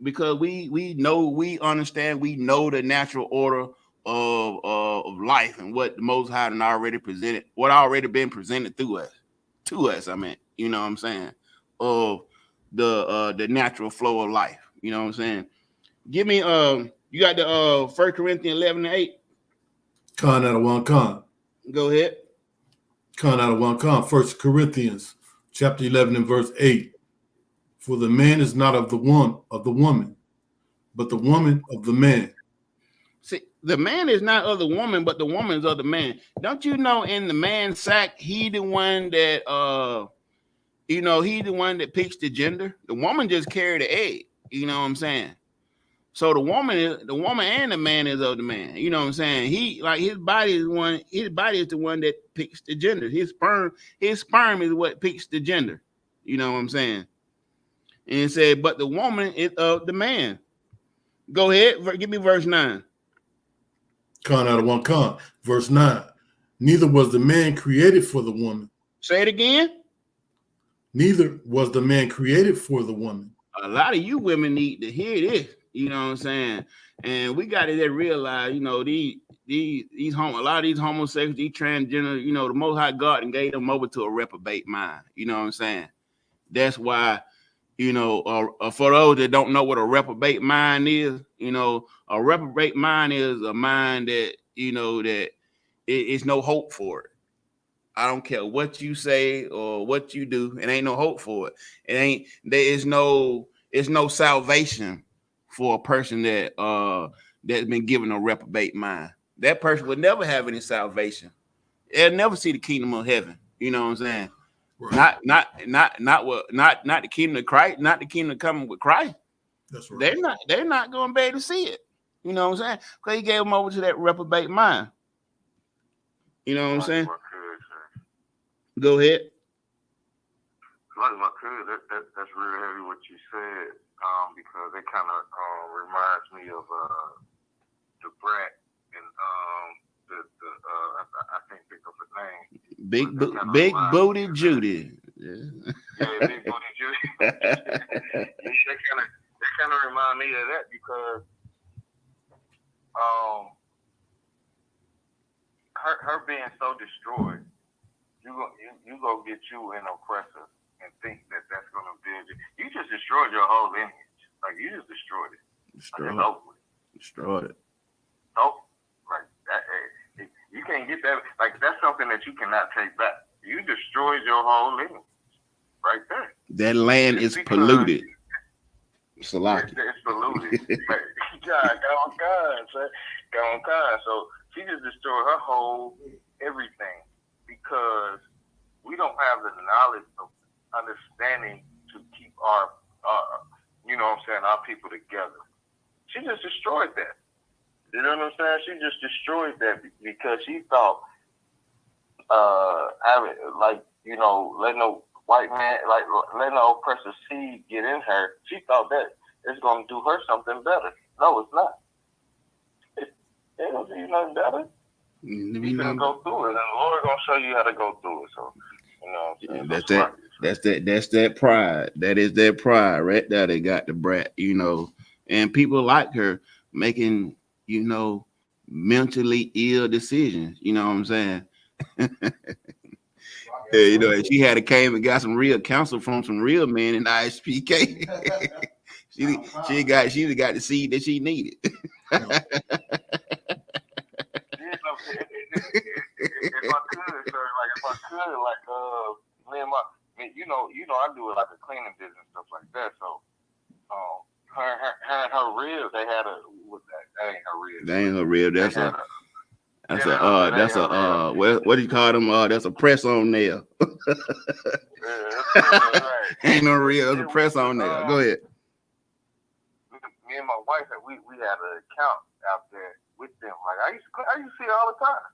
Speaker 2: Because we understand, we know the natural order of life and what the Most High had already presented, what already been presented to us. I mean, you know what I'm saying, of the natural flow of life. You know what I'm saying? Give me you got the 1 Corinthians 11:8.
Speaker 7: Khan out of one Khan.
Speaker 2: Go ahead.
Speaker 7: Khan out of one Khan. 1 Corinthians chapter 11 and verse 8. For the man is not of the woman, but the woman of the man.
Speaker 2: See, the man is not of the woman, but the woman is of the man. Don't you know, in the man's sack, he the one that he the one that picks the gender. The woman just carry the egg. You know what I'm saying? So the woman and the man is of the man. You know what I'm saying? His body is the one that picks the gender. His sperm is what picks the gender. You know what I'm saying? And it said, but the woman is of the man. Go ahead, give me verse 9.
Speaker 7: Khan out of one Khan. Verse 9. Neither was the man created for the woman.
Speaker 2: Say it again. Neither
Speaker 7: was the man created for the woman.
Speaker 2: A lot of you women need to hear this. You know what I'm saying? And we got to realize, a lot of these homosexuals, these transgender, the Most High God and gave them over to a reprobate mind. You know what I'm saying? That's why, for those that don't know what a reprobate mind is, a reprobate mind is a mind that, that it's no hope for it. I don't care what you say or what you do. It ain't no hope for it. It's no salvation for a person that's been given a reprobate mind. That person would never have any salvation. They'll never see the kingdom of heaven. You know what I'm saying? Right. Not the kingdom of Christ, not the kingdom coming with Christ.
Speaker 7: That's right.
Speaker 2: They're not going to be able to see it. You know what I'm saying? Because he gave them over to that reprobate mind. You know what I'm saying? Go ahead.
Speaker 4: That's really heavy what you said, because it kind of reminds me of the Brat and I can't think of the name.
Speaker 2: Big Booty Judy.
Speaker 4: Yeah, Big Booty Judy. They kind of remind me of that because her being so destroyed. You go get you an oppressor and think that that's going to build you. You just destroyed your whole lineage. Like, you just destroyed it.
Speaker 2: Destroyed it.
Speaker 4: Oh, like that. You can't get that. Like, that's something that you cannot take back. You destroyed your whole lineage right there.
Speaker 2: That land is polluted.
Speaker 4: It's polluted. God, go on, God. So she just destroyed her whole everything. Because we don't have the knowledge of understanding to keep our people together. She just destroyed that. You know what I'm saying? She just destroyed that because she thought having letting a white man, like letting an oppressive seed get in her. She thought that it's gonna do her something better. No, it's not. It don't do you nothing better. You're gonna go through it, and the Lord gonna show you how to go through it. So, you know,
Speaker 2: that's that pride. That is that pride right there. They got the brat, and people like her making, mentally ill decisions. You know what I'm saying? Yeah, and she had came and got some real counsel from some real men in ISPK. she got the seed that she needed.
Speaker 4: I do it like a cleaning business and stuff like that. So, her ribs, they had that ain't her ribs.
Speaker 2: That ain't her ribs. What do you call them? That's a press on nail.
Speaker 4: Right.
Speaker 2: Ain't no real. It's a press on nail. Go ahead.
Speaker 4: Me and my wife, we had an account out there with them. Like I used to see it all the time.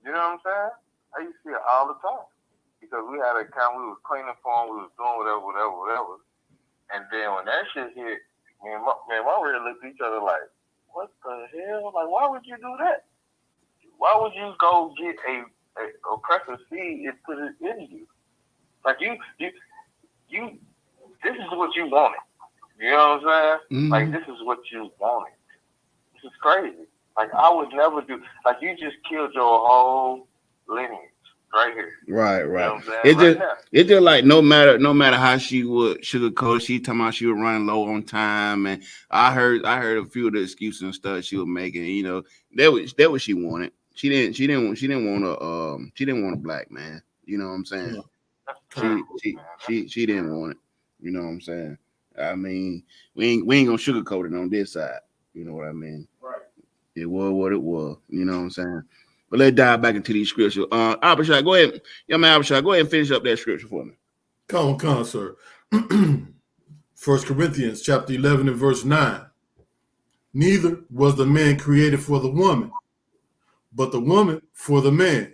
Speaker 4: You know what I'm saying? I used to see it all the time because we had an account. We was cleaning for them. We was doing whatever. And then when that shit hit, me and my really looked at each other like, "What the hell? Like, why would you do that? Why would you go get a oppressive seed and put it in you? Like you, this is what you wanted. You know what I'm saying?
Speaker 2: Mm-hmm.
Speaker 4: Like this is what you wanted. This is crazy. Like I would never do. Like you just killed your whole lineage right here.
Speaker 2: Right.
Speaker 4: You know what I'm saying?
Speaker 2: It's just like no matter how she would sugarcoat, she talking about she was running low on time, and I heard a few of the excuses and stuff she was making. That what she wanted. She didn't want a black man. You know what I'm saying? She didn't want it. You know what I'm saying? I mean, we ain't gonna sugarcoat it on this side. You know what I mean?
Speaker 8: Right.
Speaker 2: It was what it was. You know what I'm saying? But let's dive back into these scriptures. Abishai, go ahead. Abishai, go ahead and finish up that scripture for me.
Speaker 7: Come on, sir. 1 Corinthians chapter 11 and verse 9. Neither was the man created for the woman, but the woman for the man.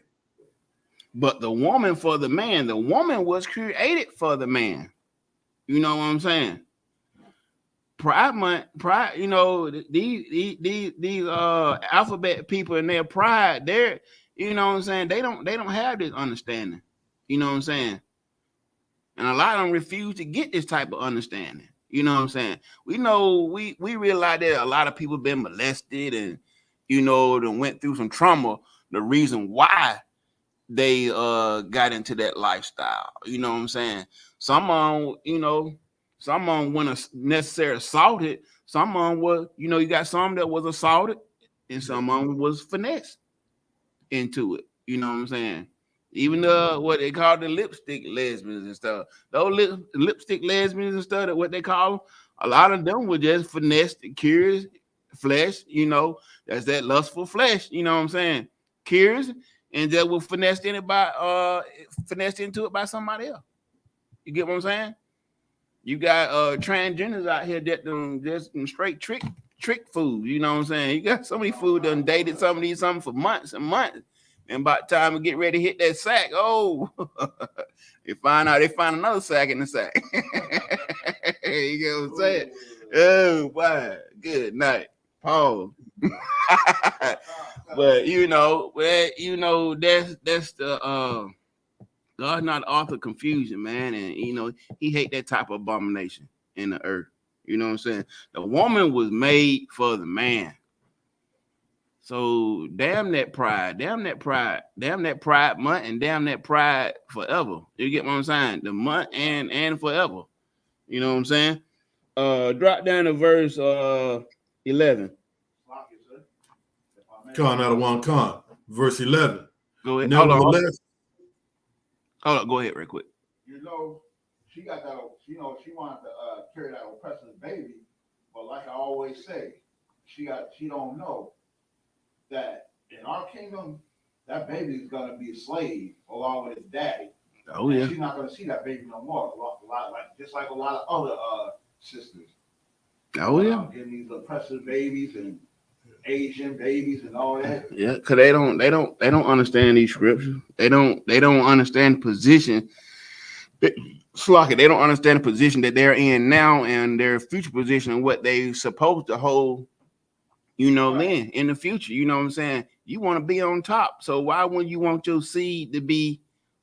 Speaker 2: But the woman for the man. The woman was created for the man. You know what I'm saying? Pride, these alphabet people and their pride, they're, you know what I'm saying, they don't have this understanding. You know what I'm saying? And a lot of them refuse to get this type of understanding. You know what I'm saying? We know we realize that a lot of people been molested and they went through some trauma. The reason why they got into that lifestyle. You know what I'm saying? Some weren't necessarily assaulted. Some was, you got some that was assaulted, and some was finessed into it. You know what I'm saying? Even what they call the lipstick lesbians and stuff. Those lipstick lesbians and stuff, what they call them, a lot of them were just finessed, curious flesh. That's that lustful flesh. You know what I'm saying? Curious, and that was finessed into it by somebody else. You get what I'm saying? You got transgenders out here that just straight trick food. You know what I'm saying? You got so many food done dated something for months and months. And by the time we get ready to hit that sack, they find another sack in the sack. You get what I'm saying? Oh, wow. Good night. Pause. But that's the God's not the author of confusion, man, and he hate that type of abomination in the earth. You know what I'm saying? The woman was made for the man. So damn that pride month, and damn that pride forever. You get what I'm saying? The month and forever. You know what I'm saying? Drop down to verse 11.
Speaker 7: Con out of one con. Verse 11.
Speaker 2: Go ahead.
Speaker 7: Nevertheless.
Speaker 2: Hold on, go ahead real quick.
Speaker 8: She got that, she wanted to carry that oppressive baby, but like I always say, she don't know that in our kingdom, that baby is gonna be a slave along with his daddy.
Speaker 2: Oh yeah.
Speaker 8: And she's not gonna see that baby no more. Just like a lot of other sisters.
Speaker 2: Oh yeah.
Speaker 8: Getting these oppressive babies and Asian babies and all that.
Speaker 2: Yeah, because they don't understand these scriptures. They don't understand the position. Slocky, they don't understand the position that they're in now and their future position and what they supposed to hold, then in the future. You know what I'm saying? You want to be on top. So why wouldn't you want your seed to be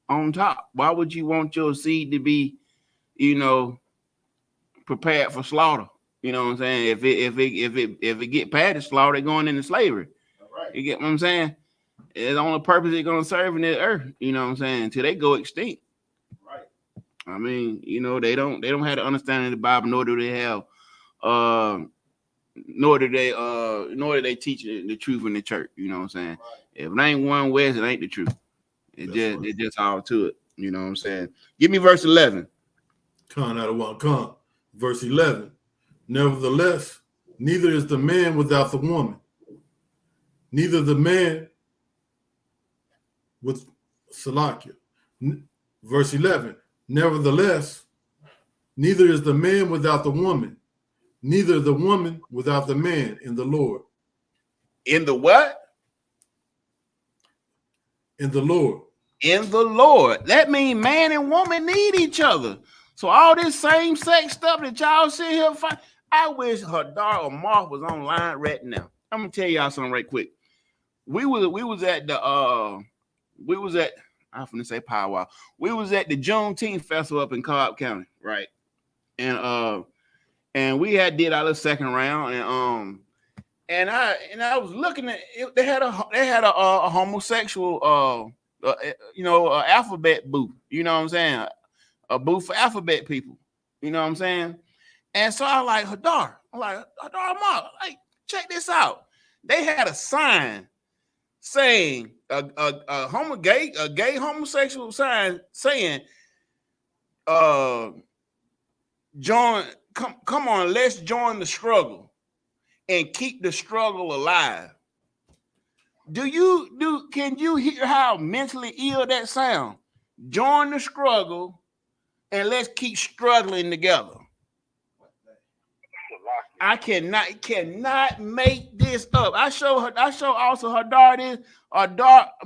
Speaker 2: on top? Why would you want your seed to be, prepared for slaughter? You know what I'm saying? If it get past the slaughter, they're going into slavery.
Speaker 8: Right.
Speaker 2: You get what I'm saying? It's the only purpose they're gonna serve in the earth. You know what I'm saying? Until they go extinct.
Speaker 8: Right.
Speaker 2: I mean, they don't have the understanding of the Bible, nor do they have, nor do they teach the truth in the church. You know what I'm saying?
Speaker 8: Right.
Speaker 2: If it ain't one West, it ain't the truth. It's just all to it. You know what I'm saying? Give me verse 11.
Speaker 7: Con out of one con. Verse 11. Nevertheless, neither is the man without the woman, neither the man with Salakia. Verse 11. Nevertheless, neither is the man without the woman, neither the woman without the man in the Lord.
Speaker 2: In the what?
Speaker 7: In the Lord.
Speaker 2: In the Lord. That means man and woman need each other. So all this same sex stuff that y'all sit here fight. I wish Hadar or Mark was online right now. I'm gonna tell y'all something right quick. We was at I'm gonna say powwow. We was at the Juneteenth festival up in Cobb County, right? And we did our little second round, and I was looking at it. They had a homosexual alphabet booth. You know what I'm saying? A booth for alphabet people. You know what I'm saying? And so I like Hadar. I'm like, Hadar Mark, like, check this out. They had a sign saying a gay homosexual sign saying, join, come on, let's join the struggle and keep the struggle alive. Can you hear how mentally ill that sound? Join the struggle and let's keep struggling together. I cannot make this up. I show also Hadar this.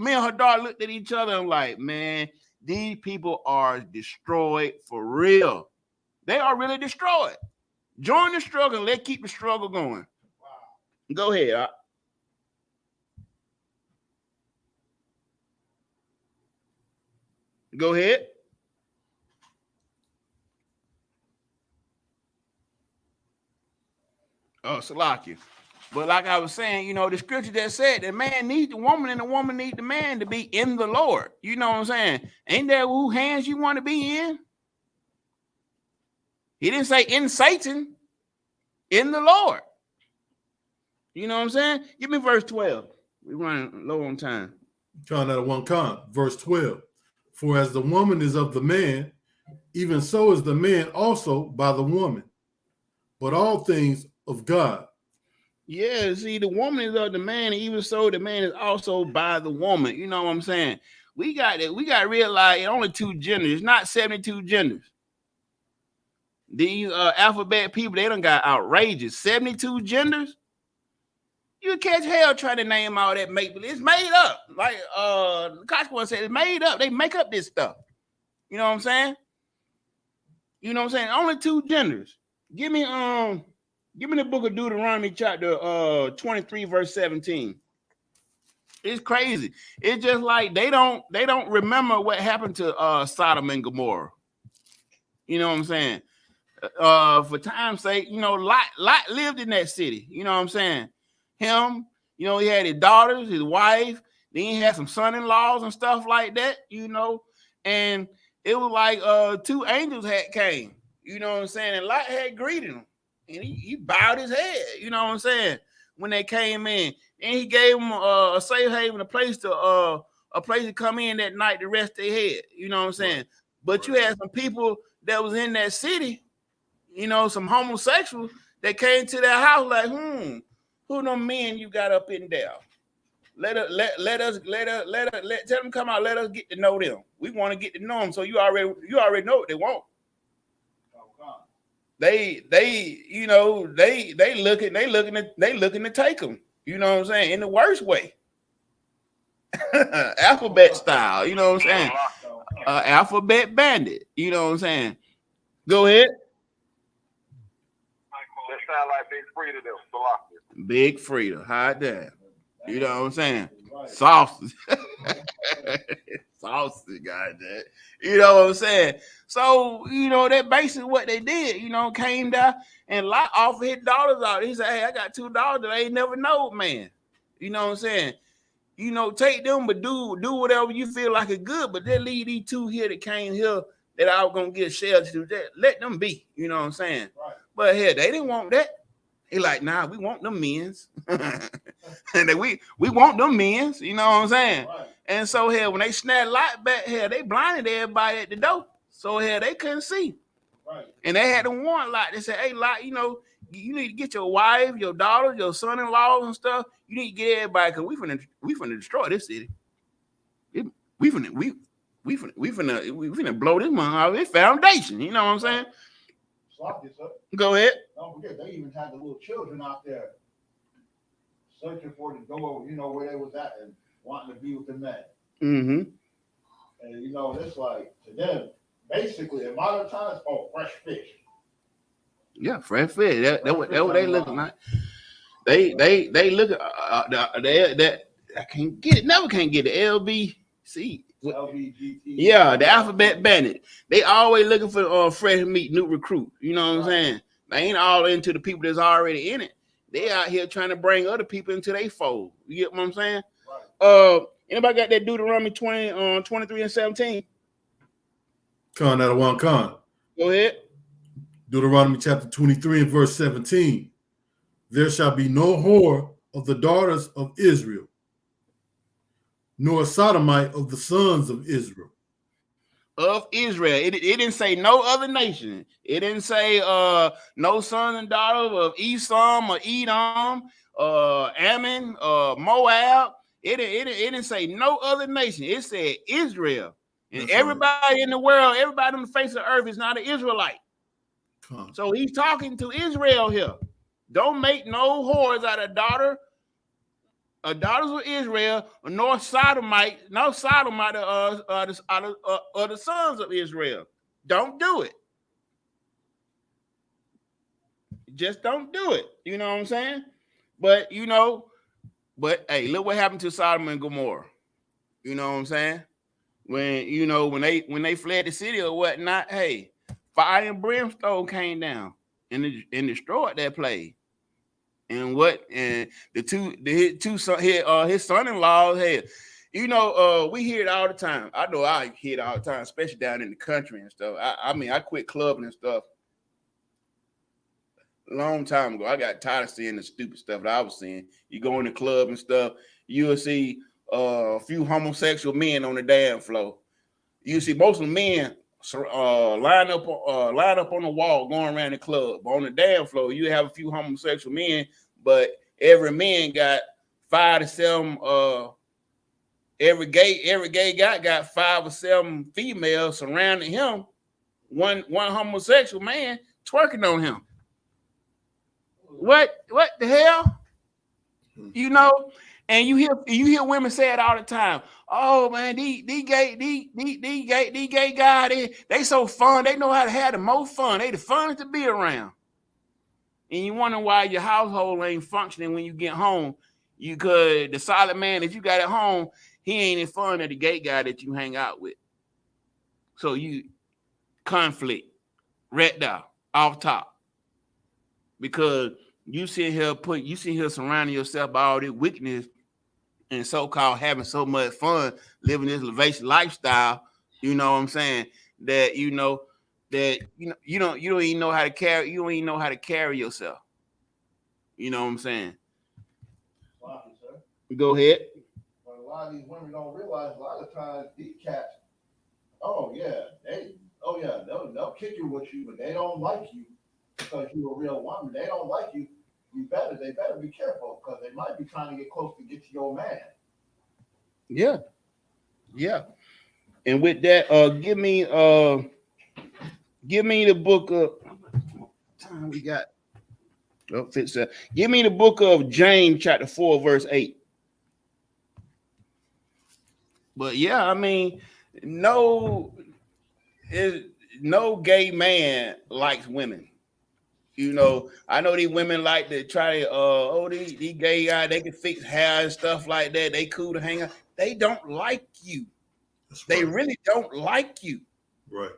Speaker 2: Me and Hadar looked at each other and like, man, these people are destroyed for real. They are really destroyed. Join the struggle. Let's keep the struggle going. Wow. Go ahead. Go ahead. Oh, Salakia. But like I was saying, the scripture that said the man needs the woman and the woman needs the man to be in the Lord. You know what I'm saying? Ain't that who hands you want to be in? He didn't say in Satan, in the Lord. You know what I'm saying? Give me verse 12. We're running low on time.
Speaker 7: Con out of one con. Verse 12. For as the woman is of the man, even so is the man also by the woman. But all things of God.
Speaker 2: Yeah, see, the woman is of the man, and even so, the man is also by the woman. You know what I'm saying? We got to realize it's only two genders. It's not 72 genders. These alphabet people, they done got outrageous. 72 genders? You catch hell trying to name all that make believe. It's made up. Like Koshko said, it's made up. They make up this stuff. You know what I'm saying? Only two genders. Give me the book of Deuteronomy chapter 23 verse 17. It's crazy. It's just like they don't remember what happened to Sodom and Gomorrah. You know what I'm saying? For time's sake, Lot lived in that city. You know what I'm saying? Him, he had his daughters, his wife, then he had some son-in-laws and stuff like that, and it was like two angels had came, you know what I'm saying, and Lot had greeted him, and he bowed his head, you know what I'm saying, when they came in, and he gave them a safe haven, a place to come in that night to rest their head, you know what I'm saying, but you had some people that was in that city, some homosexuals that came to their house like, who them men you got up in there? Let us tell them come out. Let us get to know them. We want to get to know them. So you already know what they want. they looking to take them. You know what I'm saying? In the worst way. Alphabet style, you know what I'm saying? Alphabet bandit, you know what I'm saying? Go ahead.
Speaker 6: That sound like Big Frida, them Salaki.
Speaker 2: Big Frida, hot damn. You know what I'm saying? Sausage. Sausage, goddamn. You know what I'm saying? So, you know, that basically what they did, you know, came down and Lot offered his dollars out. He said, hey, I got $2 that I ain't never know, man. You know what I'm saying? You know, take them, but do whatever you feel like is good. But they leave these two here that came here that I was gonna get shelter to that. Let them be, you know what I'm saying? Right. But here they didn't want that. He like, nah, we want them men's. And we want them men's, you know what I'm saying? Right. And so here when they snapped Lot back here, they blinded everybody at the door. So here they couldn't see. Right. And they had to warn Lot. They said, hey, Lot, you know, you need to get your wife, your daughters, your son-in-laws and stuff. You need to get everybody because we finna destroy this city. We finna blow this money out of its foundation. You know what I'm saying?
Speaker 8: Sloppy, sir.
Speaker 2: Go ahead.
Speaker 8: Don't forget, they even had the little children out there searching for the door, you know, where they was at and wanting to be with the man. Mm-hmm. And you know, it's like to them, basically in modern times, fresh fish.
Speaker 2: Yeah, fresh fish. That what they looking like. They look at that. I can't get it. Never can't get it. LBC.
Speaker 8: LBGT.
Speaker 2: Yeah, the alphabet bandit. They always looking for fresh meat, new recruit. You know what I'm saying? They ain't all into the people that's already in it. They out here trying to bring other people into their fold. You get what I'm saying? Right. Anybody got that Deuteronomy 23 and 17?
Speaker 7: Con out of one con.
Speaker 2: Go ahead.
Speaker 7: Deuteronomy chapter 23 and verse 17. There shall be no whore of the daughters of Israel, nor a sodomite of the sons of Israel.
Speaker 2: Of Israel. It didn't say no other nation. It didn't say no sons and daughters of Esau or Edom, Ammon, Moab. It didn't say no other nation. It said Israel. And that's everybody right. In the world, everybody on the face of the earth is not an Israelite. So he's talking to Israel here. Don't make no whores out of daughters of Israel, nor sodomite of the sons of Israel. Don't do it. Just don't do it. You know what I'm saying? But hey, look what happened to Sodom and Gomorrah. You know what I'm saying? When they fled the city or whatnot, hey, fire and brimstone came down and destroyed that place. And his son-in-law had, we hear it all the time. I know I hear it all the time, especially down in the country and stuff. I quit clubbing and stuff a long time ago. I got tired of seeing the stupid stuff that I was seeing. You go in the club and stuff, you'll see a few homosexual men on the dance floor. You see most of the men line up on the wall going around the club. But on the dance floor, you have a few homosexual men, but every man got 5 to 7. Every gay guy got 5 or 7 females surrounding him. One homosexual man twerking on him. What the hell? And you hear women say it all the time. Oh man, these gay guys, they so fun. They know how to have the most fun. They the funnest to be around. And you wonder why your household ain't functioning when you get home. Because the solid man that you got at home, he ain't as fun as the gay guy that you hang out with. So you conflict right there off top. Because you sit here surrounding yourself by all this wickedness and so-called having so much fun living this lavish lifestyle, you know what I'm saying? That you don't even know how to carry. You don't even know how to carry yourself. You know what I'm saying?
Speaker 8: Sloppy, sir.
Speaker 2: Go ahead.
Speaker 8: But a lot of these women don't realize a lot of times these cats, they'll kick you with you, but they don't like you because you're a real woman. They don't like you. They better be careful because they might be trying to get close to get to your man.
Speaker 2: Yeah. And with that, give me the book of time we got? Oh, give me the book of James, chapter 4, verse 8. But yeah, I mean, no gay man likes women. You know, I know these women like to try to these gay guys, they can fix hair and stuff like that. They cool to hang out. They don't like you. They really don't like you.
Speaker 7: Right.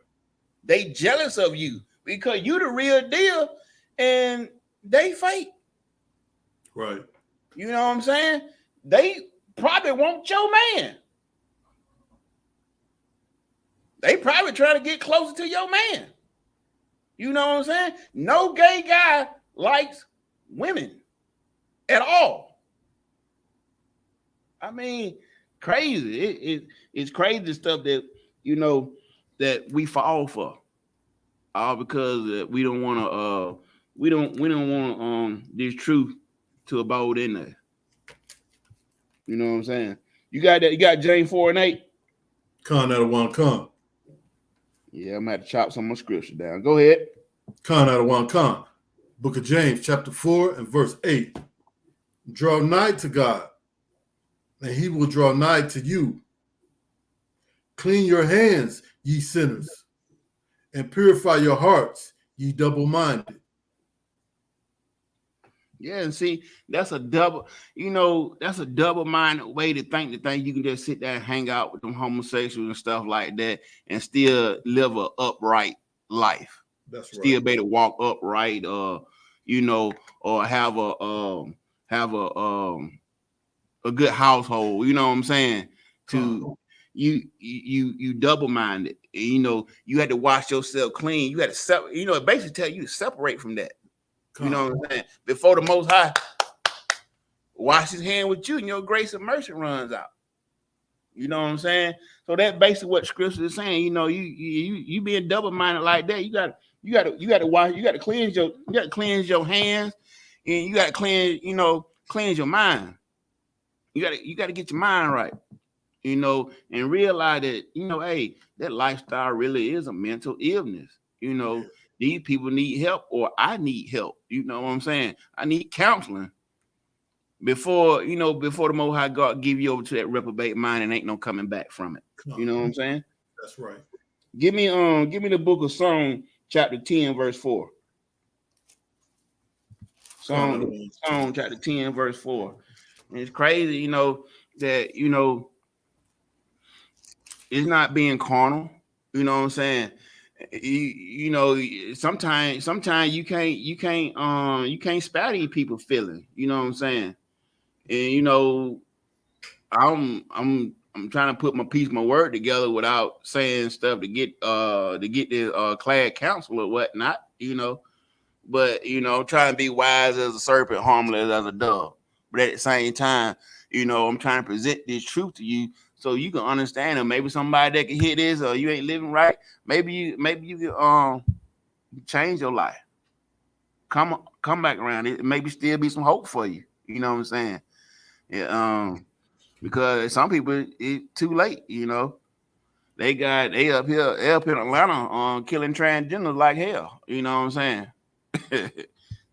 Speaker 2: They jealous of you because you the real deal and they fake.
Speaker 7: Right.
Speaker 2: You know what I'm saying? They probably want your man. They probably trying to get closer to your man. You know what I'm saying? No gay guy likes women at all. I mean, crazy. It's crazy stuff that, you know, that we fall for. All because we don't want to we don't want this truth to abode in there. You know what I'm saying? You got that? You got James 4 and 8?
Speaker 7: Con out of one con.
Speaker 2: Yeah, I'm gonna have to chop some more scripture down. Go ahead.
Speaker 7: Con out of one con. Book of James, chapter 4 and verse 8. Draw nigh to God, and he will draw nigh to you. Clean your hands, ye sinners, and purify your hearts, ye double-minded.
Speaker 2: Yeah, and see, that's a double-minded way to think you can just sit there and hang out with them homosexuals and stuff like that and still live an upright life.
Speaker 7: That's right.
Speaker 2: Still be able to walk upright, you know, or have a good household. You know what I'm saying? You double-minded. And, you know, you had to wash yourself clean. You had to it basically tell you to separate from that. You know what I'm saying? Before the Most High wash his hand with you and your grace and mercy runs out. You know what I'm saying? So that's basically what scripture is saying. You know, you being double-minded like that, you got to wash, you got to cleanse your hands, and you got to cleanse your mind. You got to get your mind right. You know, and realize that, you know, hey, that lifestyle really is a mental illness. You know, these people need help, or I need help. You know what I'm saying? I need counseling before the Most High God give you over to that reprobate mind and ain't no coming back from it. You know what I'm saying?
Speaker 7: That's right.
Speaker 2: Give me the book of Psalm chapter 10 verse 4. Psalm chapter 10 verse 4. And it's crazy, you know, that, you know, it's not being carnal. You know what I'm saying? You know, sometimes you can't spare these people feeling. You know what I'm saying? And you know, I'm trying to put my word together without saying stuff to get this clad counsel or whatnot. You know, but you know, trying to be wise as a serpent, harmless as a dove. But at the same time, you know, I'm trying to present this truth to you so you can understand it. Maybe somebody that can hear this, or you ain't living right. Maybe you can change your life. Come back around. It maybe still be some hope for you. You know what I'm saying? Yeah. Because some people it's too late. You know, they up in Atlanta killing transgenders like hell. You know what I'm saying?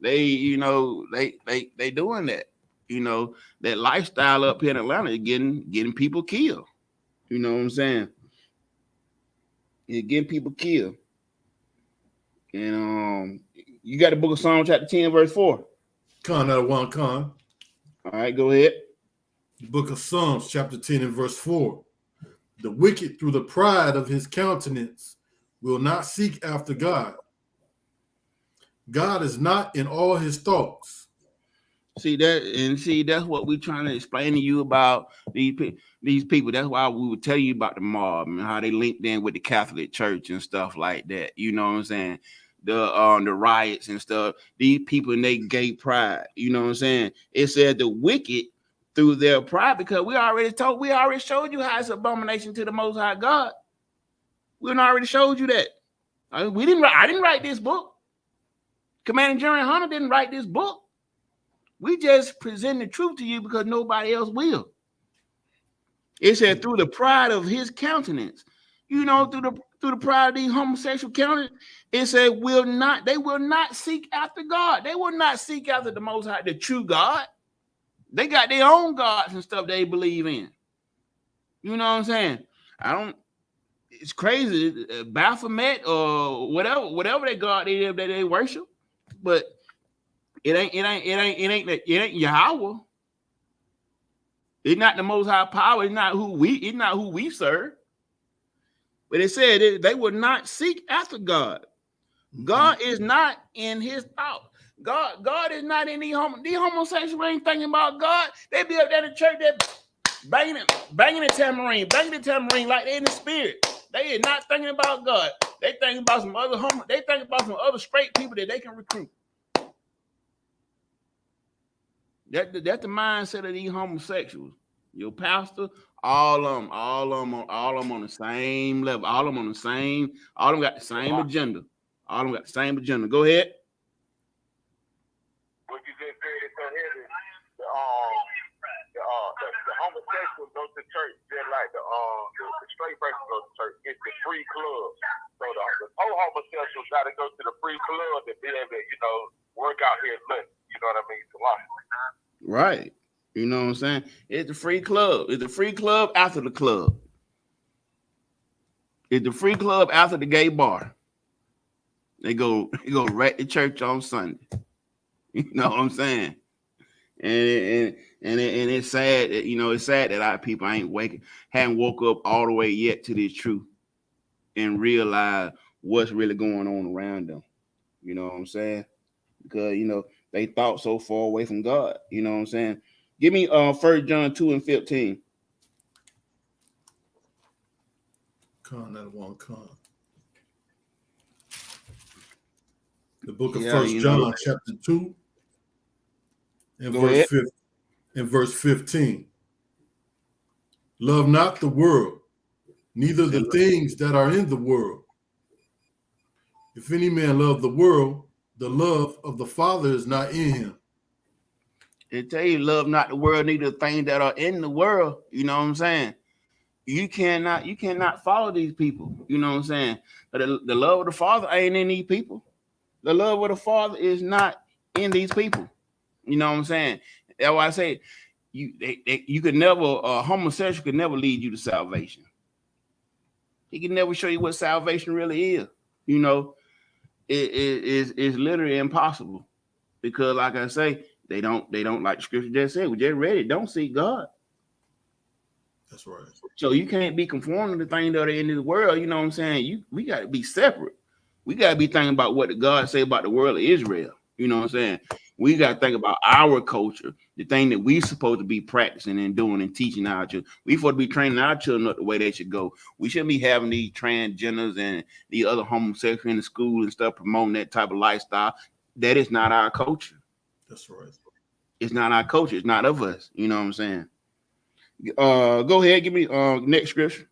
Speaker 2: they doing that. You know, that lifestyle up here in Atlanta is getting people killed. You know what I'm saying? It's getting people killed. And you got the book of Psalm chapter 10, verse 4.
Speaker 7: Con out of one con.
Speaker 2: All right, go ahead.
Speaker 7: The book of Psalms, chapter 10 and verse 4. The wicked, through the pride of his countenance, will not seek after God. God is not in all his thoughts.
Speaker 2: That's what we're trying to explain to you about these people. That's why we would tell you about the mob and how they linked in with the Catholic Church and stuff like that. You know what I'm saying? The riots and stuff. These people in their gay pride. You know what I'm saying? It said the wicked through their pride, because we already showed you how it's an abomination to the Most High God. We already showed you that. I didn't write this book. Commander General Hunter didn't write this book. We just present the truth to you because nobody else will. It said through the pride of his countenance. you know, through the pride of these homosexual counties, it said they will not seek after God. They will not seek after the Most High, the true God. They got their own gods and stuff they believe in. You know what I'm saying? It's crazy, Baphomet or whatever they God that they worship, but it ain't Yahweh. It's not the Most High power. It's not who we serve. But it said they would not seek after God. God is not in his thought. God is not in these homosexuals ain't thinking about God. They be up there in the church that banging the tambourine like they in the spirit. They is not thinking about God. They thinking about some other straight people that they can recruit. That's the mindset of these homosexuals. Your pastor, all of them on the same level. All of them got the same agenda. Go ahead.
Speaker 6: What you just said is so heavy. The homosexuals go to church just like the straight person goes to church. It's the free club. So the whole homosexuals got to go to the free club to be able to, work out here. You know what I mean?
Speaker 2: Right. You know what I'm saying? It's the free club. It's the free club after the club. It's the free club after the gay bar. They go right to church on Sunday. You know what I'm saying? And it's sad that, it's sad that our people haven't woke up all the way yet to this truth and realize what's really going on around them. You know what I'm saying? Because they thought so far away from God. You know what I'm saying? Give me 1 John 2:15.
Speaker 7: The book of 1 John, chapter 2, and verse 15. Love not the world, neither the things that are in the world. If any man love the world, the love of the Father is not in him.
Speaker 2: It tell you, love not the world, neither the things that are in the world. You know what I'm saying? You cannot follow these people. You know what I'm saying? But the love of the Father ain't in these people. The love of the Father is not in these people. You know what I'm saying? That's why I say you could never, a homosexual could never lead you to salvation. He can never show you what salvation really is. It's literally impossible, because like I say, they don't like the scripture just said. We just read it. Don't seek God.
Speaker 7: That's right. So
Speaker 2: you can't be conformed to the things that are in this world. You know what I'm saying? We got to be separate. We got to be thinking about what the God say about the world of Israel. You know what I'm saying? We got to think about our culture, the thing that we supposed to be practicing and doing and teaching our children. We supposed to be training our children up the way they should go. We shouldn't be having these transgenders and the other homosexuals in the school and stuff promoting that type of lifestyle. That is not our culture.
Speaker 7: That's right.
Speaker 2: It's not our culture. It's not of us. You know what I'm saying? Go ahead. Give me next scripture.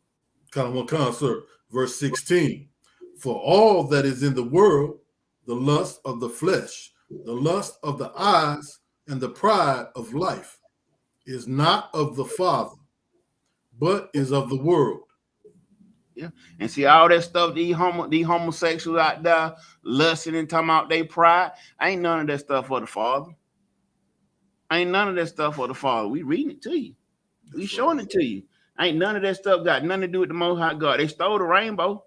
Speaker 7: Sir. Verse 16. For all that is in the world, the lust of the flesh, the lust of the eyes, and the pride of life is not of the Father, but is of the world.
Speaker 2: Yeah, and see all that stuff, these homosexuals out there lusting and talking about their pride. Ain't none of that stuff for the Father. Ain't none of that stuff for the Father. We reading it to you. We showing it to you. Ain't none of that stuff got nothing to do with the Most High God. They stole the rainbow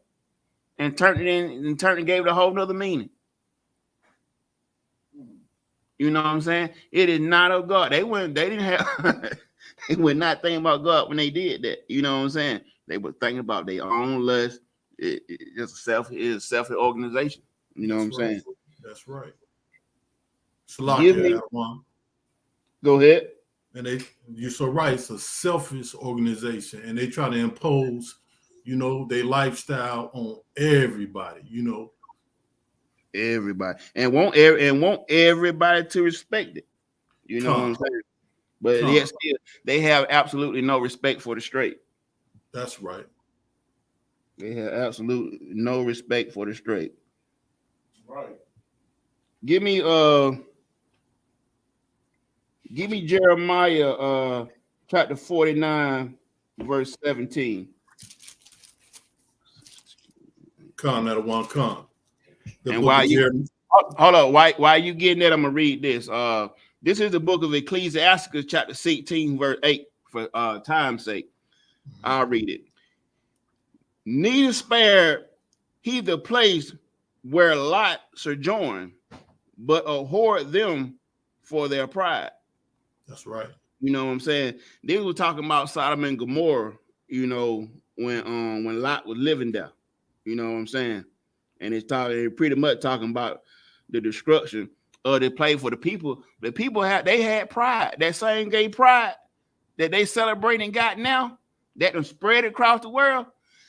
Speaker 2: and turned it in and gave it a whole nother meaning. You know what I'm saying? It is not of God. They didn't have they were not thinking about God when they did that. You know what I'm saying? They were thinking about their own lust. It's a selfish organization. You know what I'm saying?
Speaker 7: That's right. Go
Speaker 2: ahead.
Speaker 7: And you're so right. It's a selfish organization, and they try to impose, their lifestyle on everybody.
Speaker 2: Everybody, and want everybody to respect it. You know what I'm saying? But yet still, they have absolutely no respect for the straight.
Speaker 7: That's right.
Speaker 2: They have absolutely no respect for the straight.
Speaker 8: Right.
Speaker 2: Give me Jeremiah chapter 49, verse 17.
Speaker 7: Con that one con. The
Speaker 2: And
Speaker 7: book
Speaker 2: while
Speaker 7: of
Speaker 2: you
Speaker 7: Jeremiah.
Speaker 2: hold up, while you getting that, I'm gonna read this. This is the book of Ecclesiasticus, chapter 16, verse 8. For time's sake, I'll read it. Neither spared he the place where Lot sojourned, but abhorred them for their pride.
Speaker 7: That's right.
Speaker 2: You know what I'm saying? They were talking about Sodom and Gomorrah, you know, when Lot was living there. You know what I'm saying? And it's pretty much talking about the destruction of the place for the people. The people had pride. That same gay pride that they celebrate and got now, that can spread across the world.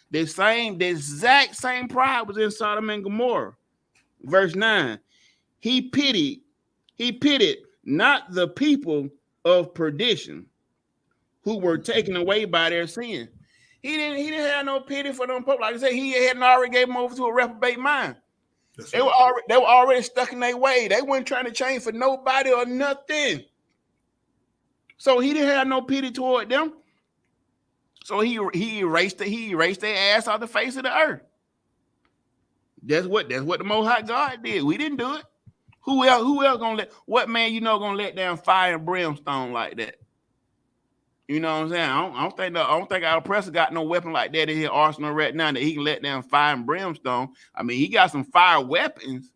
Speaker 2: The exact same pride was in Sodom and Gomorrah. Verse 9. He pitied not the people of perdition who were taken away by their sin. He didn't have no pity for them people. Like I said, he hadn't already gave them over to a reprobate mind. They were already stuck in their way. They weren't trying to change for nobody or nothing. So he didn't have no pity toward them. So he erased their ass off the face of the earth. That's what the Most High God did. We didn't do it. Who else gonna what man gonna let down fire and brimstone like that? You know what I'm saying? I don't think our oppressor got no weapon like that in his arsenal right now that he can let down fire and brimstone. I mean, he got some fire weapons,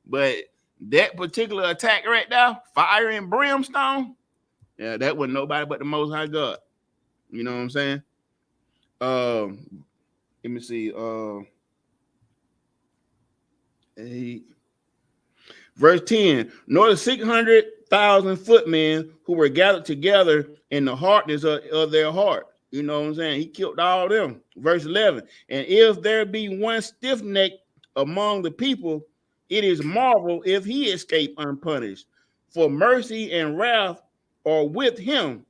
Speaker 2: but that particular attack right now, fire and brimstone, yeah, that wasn't nobody but the Most High God. You know what I'm saying? Let me see. 8. Verse 10, nor the 600,000 footmen who were gathered together in the hardness of their heart. You know what I'm saying? He killed all of them. Verse 11, and if there be one stiff-necked among the people, it is marvel if he escape unpunished. For mercy and wrath are with him.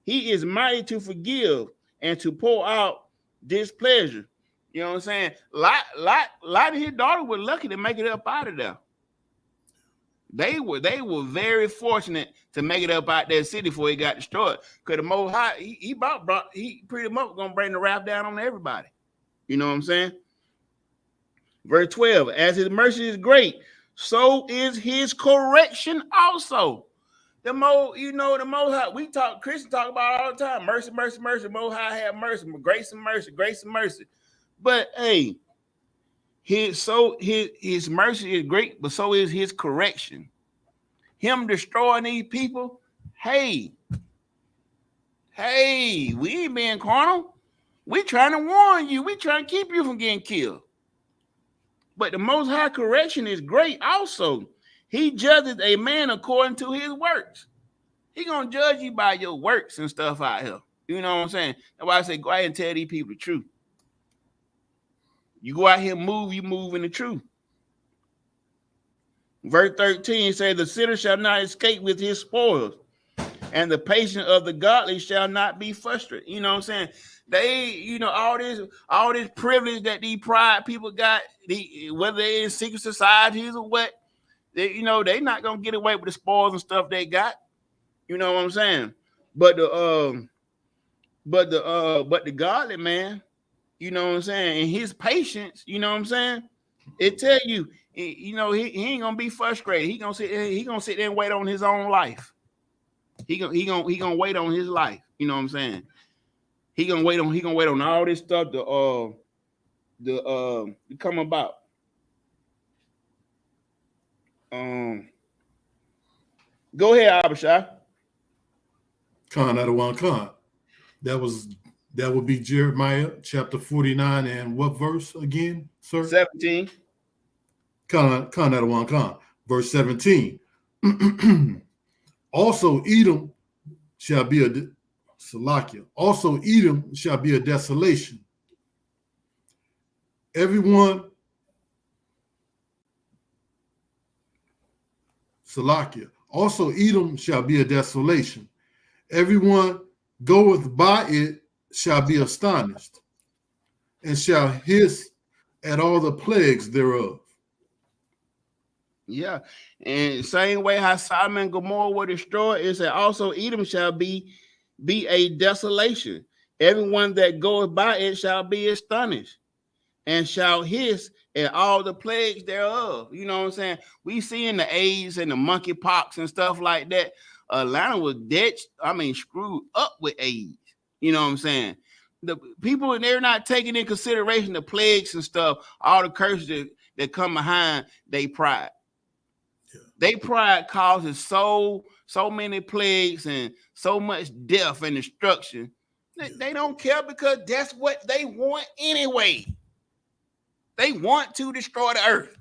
Speaker 2: He is mighty to forgive and to pour out displeasure. You know what I'm saying? Lot of his daughter were lucky to make it up out of there. They were very fortunate to make it up out that city before it got destroyed. Because the Most High, he pretty much gonna bring the wrath down on everybody. You know what I'm saying? Verse 12, as his mercy is great, so is his correction also. The Most High, Christians talk about all the time. Mercy, mercy, mercy. Most High have mercy. Grace and mercy, grace and mercy. But hey, his mercy is great, but so is his correction. Him destroying these people, hey, we ain't being carnal. We trying to warn you. We trying to keep you from getting killed. But the Most High correction is great also. He judges a man according to his works. He gonna judge you by your works and stuff out here. You know what I'm saying? That's why I say go ahead and tell these people the truth. You go out here, you move in the truth. Verse 13 says, the sinner shall not escape with his spoils, and the patience of the godly shall not be frustrated. You know what I'm saying? They, all this privilege that these pride people got, whether they're in secret societies or what, they not gonna get away with the spoils and stuff they got. You know what I'm saying? But the godly man, you know what I'm saying, and his patience, you know what I'm saying, it tell you, he ain't gonna be frustrated. He gonna sit there and wait on his own life. He gonna wait on his life. You know what I'm saying? He gonna wait on all this stuff to come about. Go ahead, Abishai.
Speaker 7: Con out of one con. That would be Jeremiah chapter 49 and what verse again, sir?
Speaker 2: 17.
Speaker 7: Con out of one con. Verse 17. Also Edom shall be a Salakia. Also Edom shall be a desolation. Everyone Salakia. Also Edom shall be a desolation. Everyone goeth by it shall be astonished, and shall hiss at all the plagues thereof.
Speaker 2: Yeah, and same way how Sodom and Gomorrah were destroyed, is that also Edom shall be a desolation. Everyone that goeth by it shall be astonished, and shall hiss and all the plagues thereof. You know what I'm saying? We seeing the AIDS and the monkeypox and stuff like that. Atlanta was screwed up with AIDS. You know what I'm saying? The people, they're not taking in consideration the plagues and stuff, all the curses that come behind their pride. Yeah. Their pride causes so many plagues and so much death and destruction. They don't care because that's what they want anyway. They want to destroy the earth.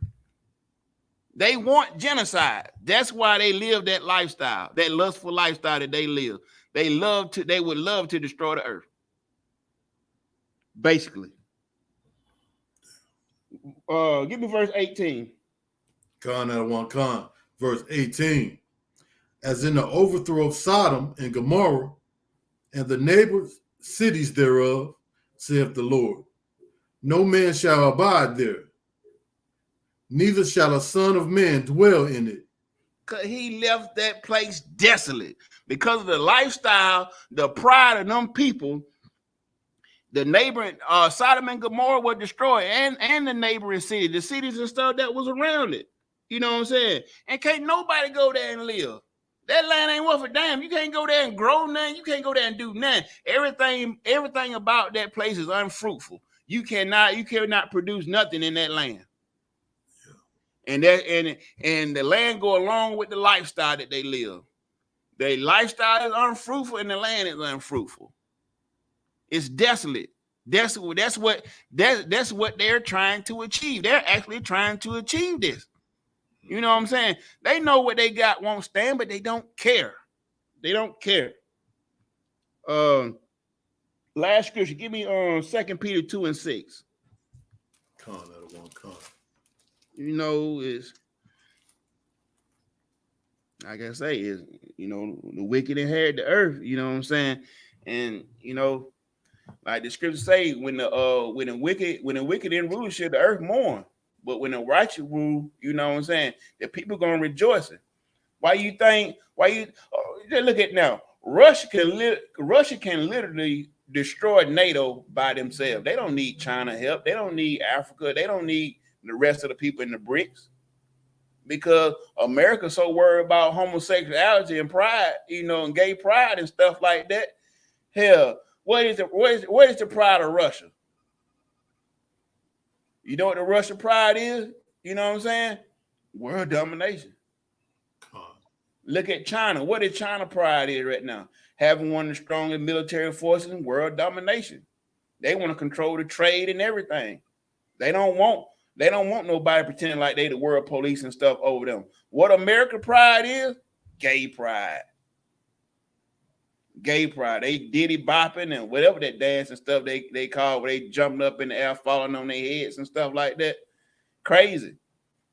Speaker 2: They want genocide. That's why they live that lifestyle, that lustful lifestyle that they live. They would love to destroy the earth. Basically. Give me verse 18.
Speaker 7: Verse 18. As in the overthrow of Sodom and Gomorrah and the neighbors cities thereof, saith the Lord. No man shall abide there, neither shall a son of man dwell in it.
Speaker 2: Because he left that place desolate. Because of the lifestyle, the pride of them people, the neighboring Sodom and Gomorrah were destroyed, and the neighboring city, the cities and stuff that was around it. You know what I'm saying? And can't nobody go there and live. That land ain't worth a damn. You can't go there and grow nothing. You can't go there and do nothing. Everything about that place is unfruitful. You cannot produce nothing in that land. Yeah. And the land go along with the lifestyle that they live. Their lifestyle is unfruitful and the land is unfruitful. It's desolate. That's what they're trying to achieve. They're actually trying to achieve this. You know what I'm saying? They know what they got won't stand, but they don't care. They don't care. Last scripture, give me 2 Peter 2:6. You know, is like I say, is the wicked inherit the earth. You know what I'm saying? And like the scriptures say, when the wicked in rulership, the earth mourn. But when the righteous rule, you know what I'm saying, the people gonna rejoice. Why you look at now? Russia can literally destroy NATO by themselves. They don't need China help. They don't need Africa. They don't need the rest of the people in the BRICS, because America's so worried about homosexuality and pride, and gay pride and stuff like that. Hell, what is the pride of Russia? You know what the Russian pride is? You know what I'm saying? World domination. Look at China. What is China pride is right now? Having one of the strongest military forces in world domination. They want to control the trade and everything. They don't want nobody pretending like they the world police and stuff over them. What American pride is? Gay pride. Gay pride. They diddy bopping and whatever that dance and stuff they call where they jumping up in the air, falling on their heads and stuff like that. Crazy.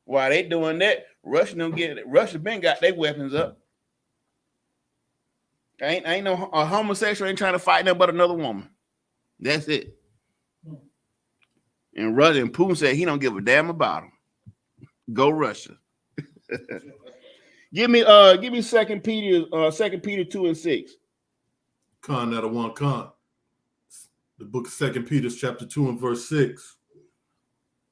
Speaker 2: While they doing that, Russia been got their weapons up. Ain't no a homosexual ain't trying to fight nothing but another woman. That's it. And Putin said he don't give a damn about them. Go Russia. Give me 2 Peter 2:6.
Speaker 7: The book of 2 Peter chapter 2 and verse 6.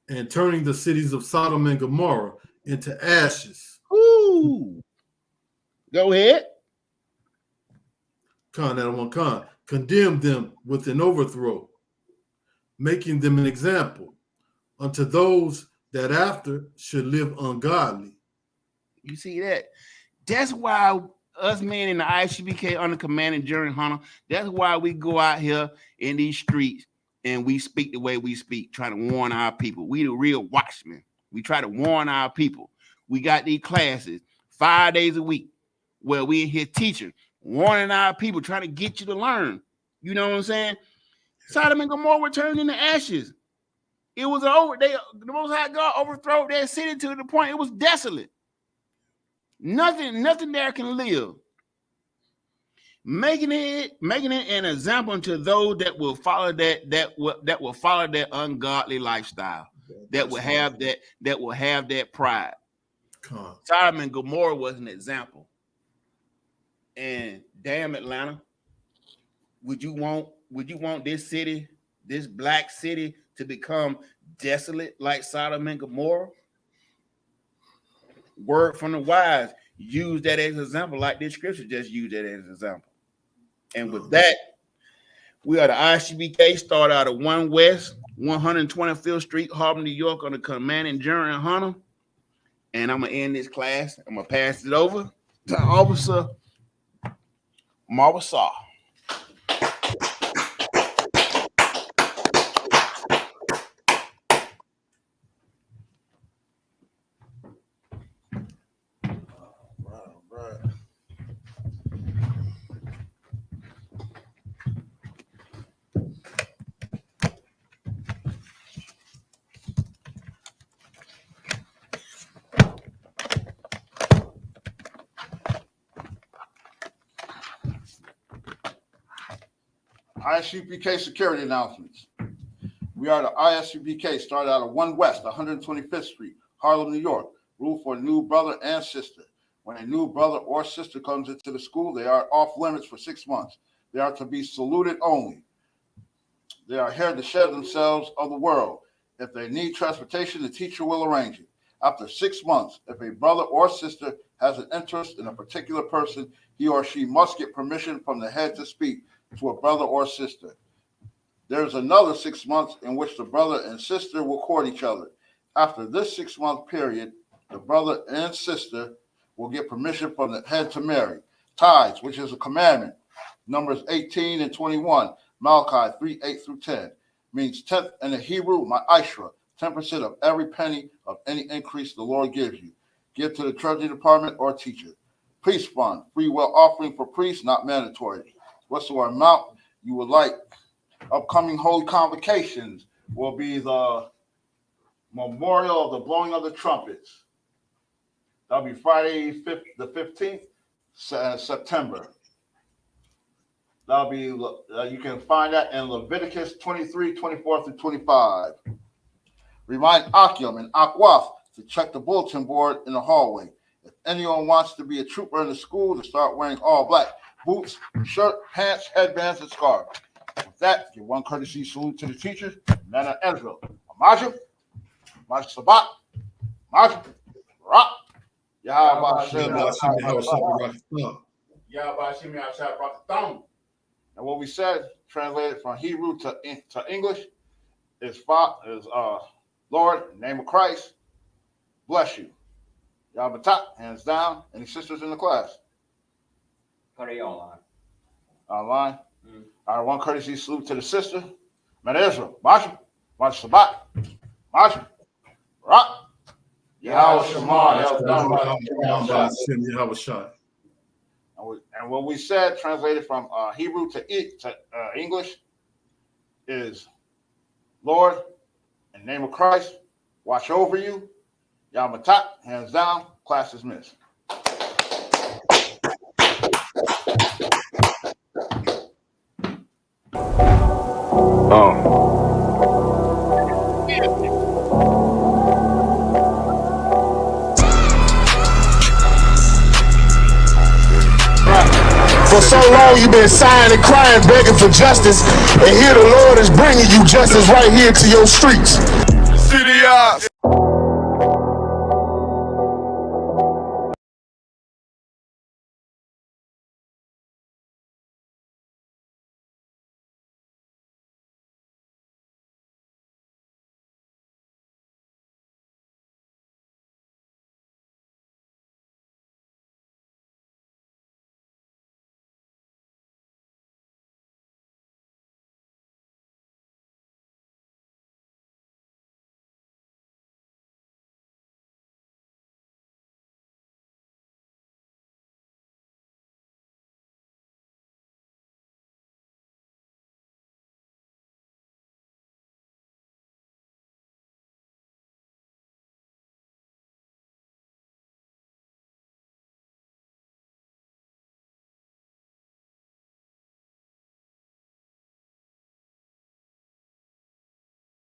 Speaker 7: And turning the cities of Sodom and Gomorrah into ashes.
Speaker 2: Ooh. Go ahead.
Speaker 7: Condemn them with an overthrow, making them an example unto those that after should live ungodly.
Speaker 2: You see that? That's why us men in the ICBK under command and General Hunter, that's why we go out here in these streets and we speak the way we speak, trying to warn our people. We the real watchmen. We try to warn our people. We got these classes 5 days a week where we in here teaching, warning our people, trying to get you to learn. You know what I'm saying? Sodom and Gomorrah were turned into ashes. It was the Most High God overthrew that city to the point it was desolate. Nothing there can live. Making it an example to those that will follow that will follow that ungodly lifestyle, that will have that pride. Sodom and Gomorrah was an example. And damn Atlanta, would you want this city, this black city, to become desolate like Sodom and Gomorrah? Word from the wise, use that as an example, like this scripture just used that as an example. And with that, we are the ICBK, start out of 1 West, 125th Street, Harlem, New York, on the commanding General Hunter. And I'm going to end this class. I'm going to pass it over to Officer Marwasar.
Speaker 8: ISUPK security announcements. We are the ISUPK, started out of 1 West, 125th Street, Harlem, New York. Rule for a new brother and sister. When a new brother or sister comes into the school, they are off limits for 6 months. They are to be saluted only. They are here to shed themselves of the world. If they need transportation, the teacher will arrange it. After 6 months, if a brother or sister has an interest in a particular person, he or she must get permission from the head to speak to a brother or sister. There's another 6 months in which the brother and sister will court each other. After this 6-month period, the brother and sister will get permission from the head to marry. Tithes, which is a commandment, Numbers 18 and 21, Malachi 3:8-10, means 10th in the Hebrew, ma'ashra, 10% of every penny of any increase the Lord gives you. Give to the Treasury Department or teacher. Priest fund, free will offering for priests, not mandatory. What's the amount you would like? Upcoming holy convocations will be the memorial of the blowing of the trumpets. That'll be Friday, the 15th, September. That'll be, you can find that in Leviticus 23, 24-25. Remind Akim and Akwaf to check the bulletin board in the hallway. If anyone wants to be a trooper in the school, to start wearing all black. Boots, shirt, pants, headbands, and scarves. With that, give one courtesy salute to the teachers. Nana Ezra, Amajim, Maj Sabat, Maj Rock, Yahweh Shimi outside brought the thumb. And what we said, translated from Hebrew to English, is Lord, in the name of Christ, bless you. Yahweh top, hands down. Any sisters in the class?
Speaker 9: Online.
Speaker 8: Online. All right, one courtesy salute to the sister. Man Israel, Maj Sabat, Maj Rock, Yahweh Shema, and what we said, translated from Hebrew to English, is Lord, in the name of Christ, watch over you. Yahweh top, hands down, class is missed.
Speaker 10: For so long you've been sighing and crying, begging for justice, and here the Lord is bringing you justice right here to your streets.
Speaker 1: CDI.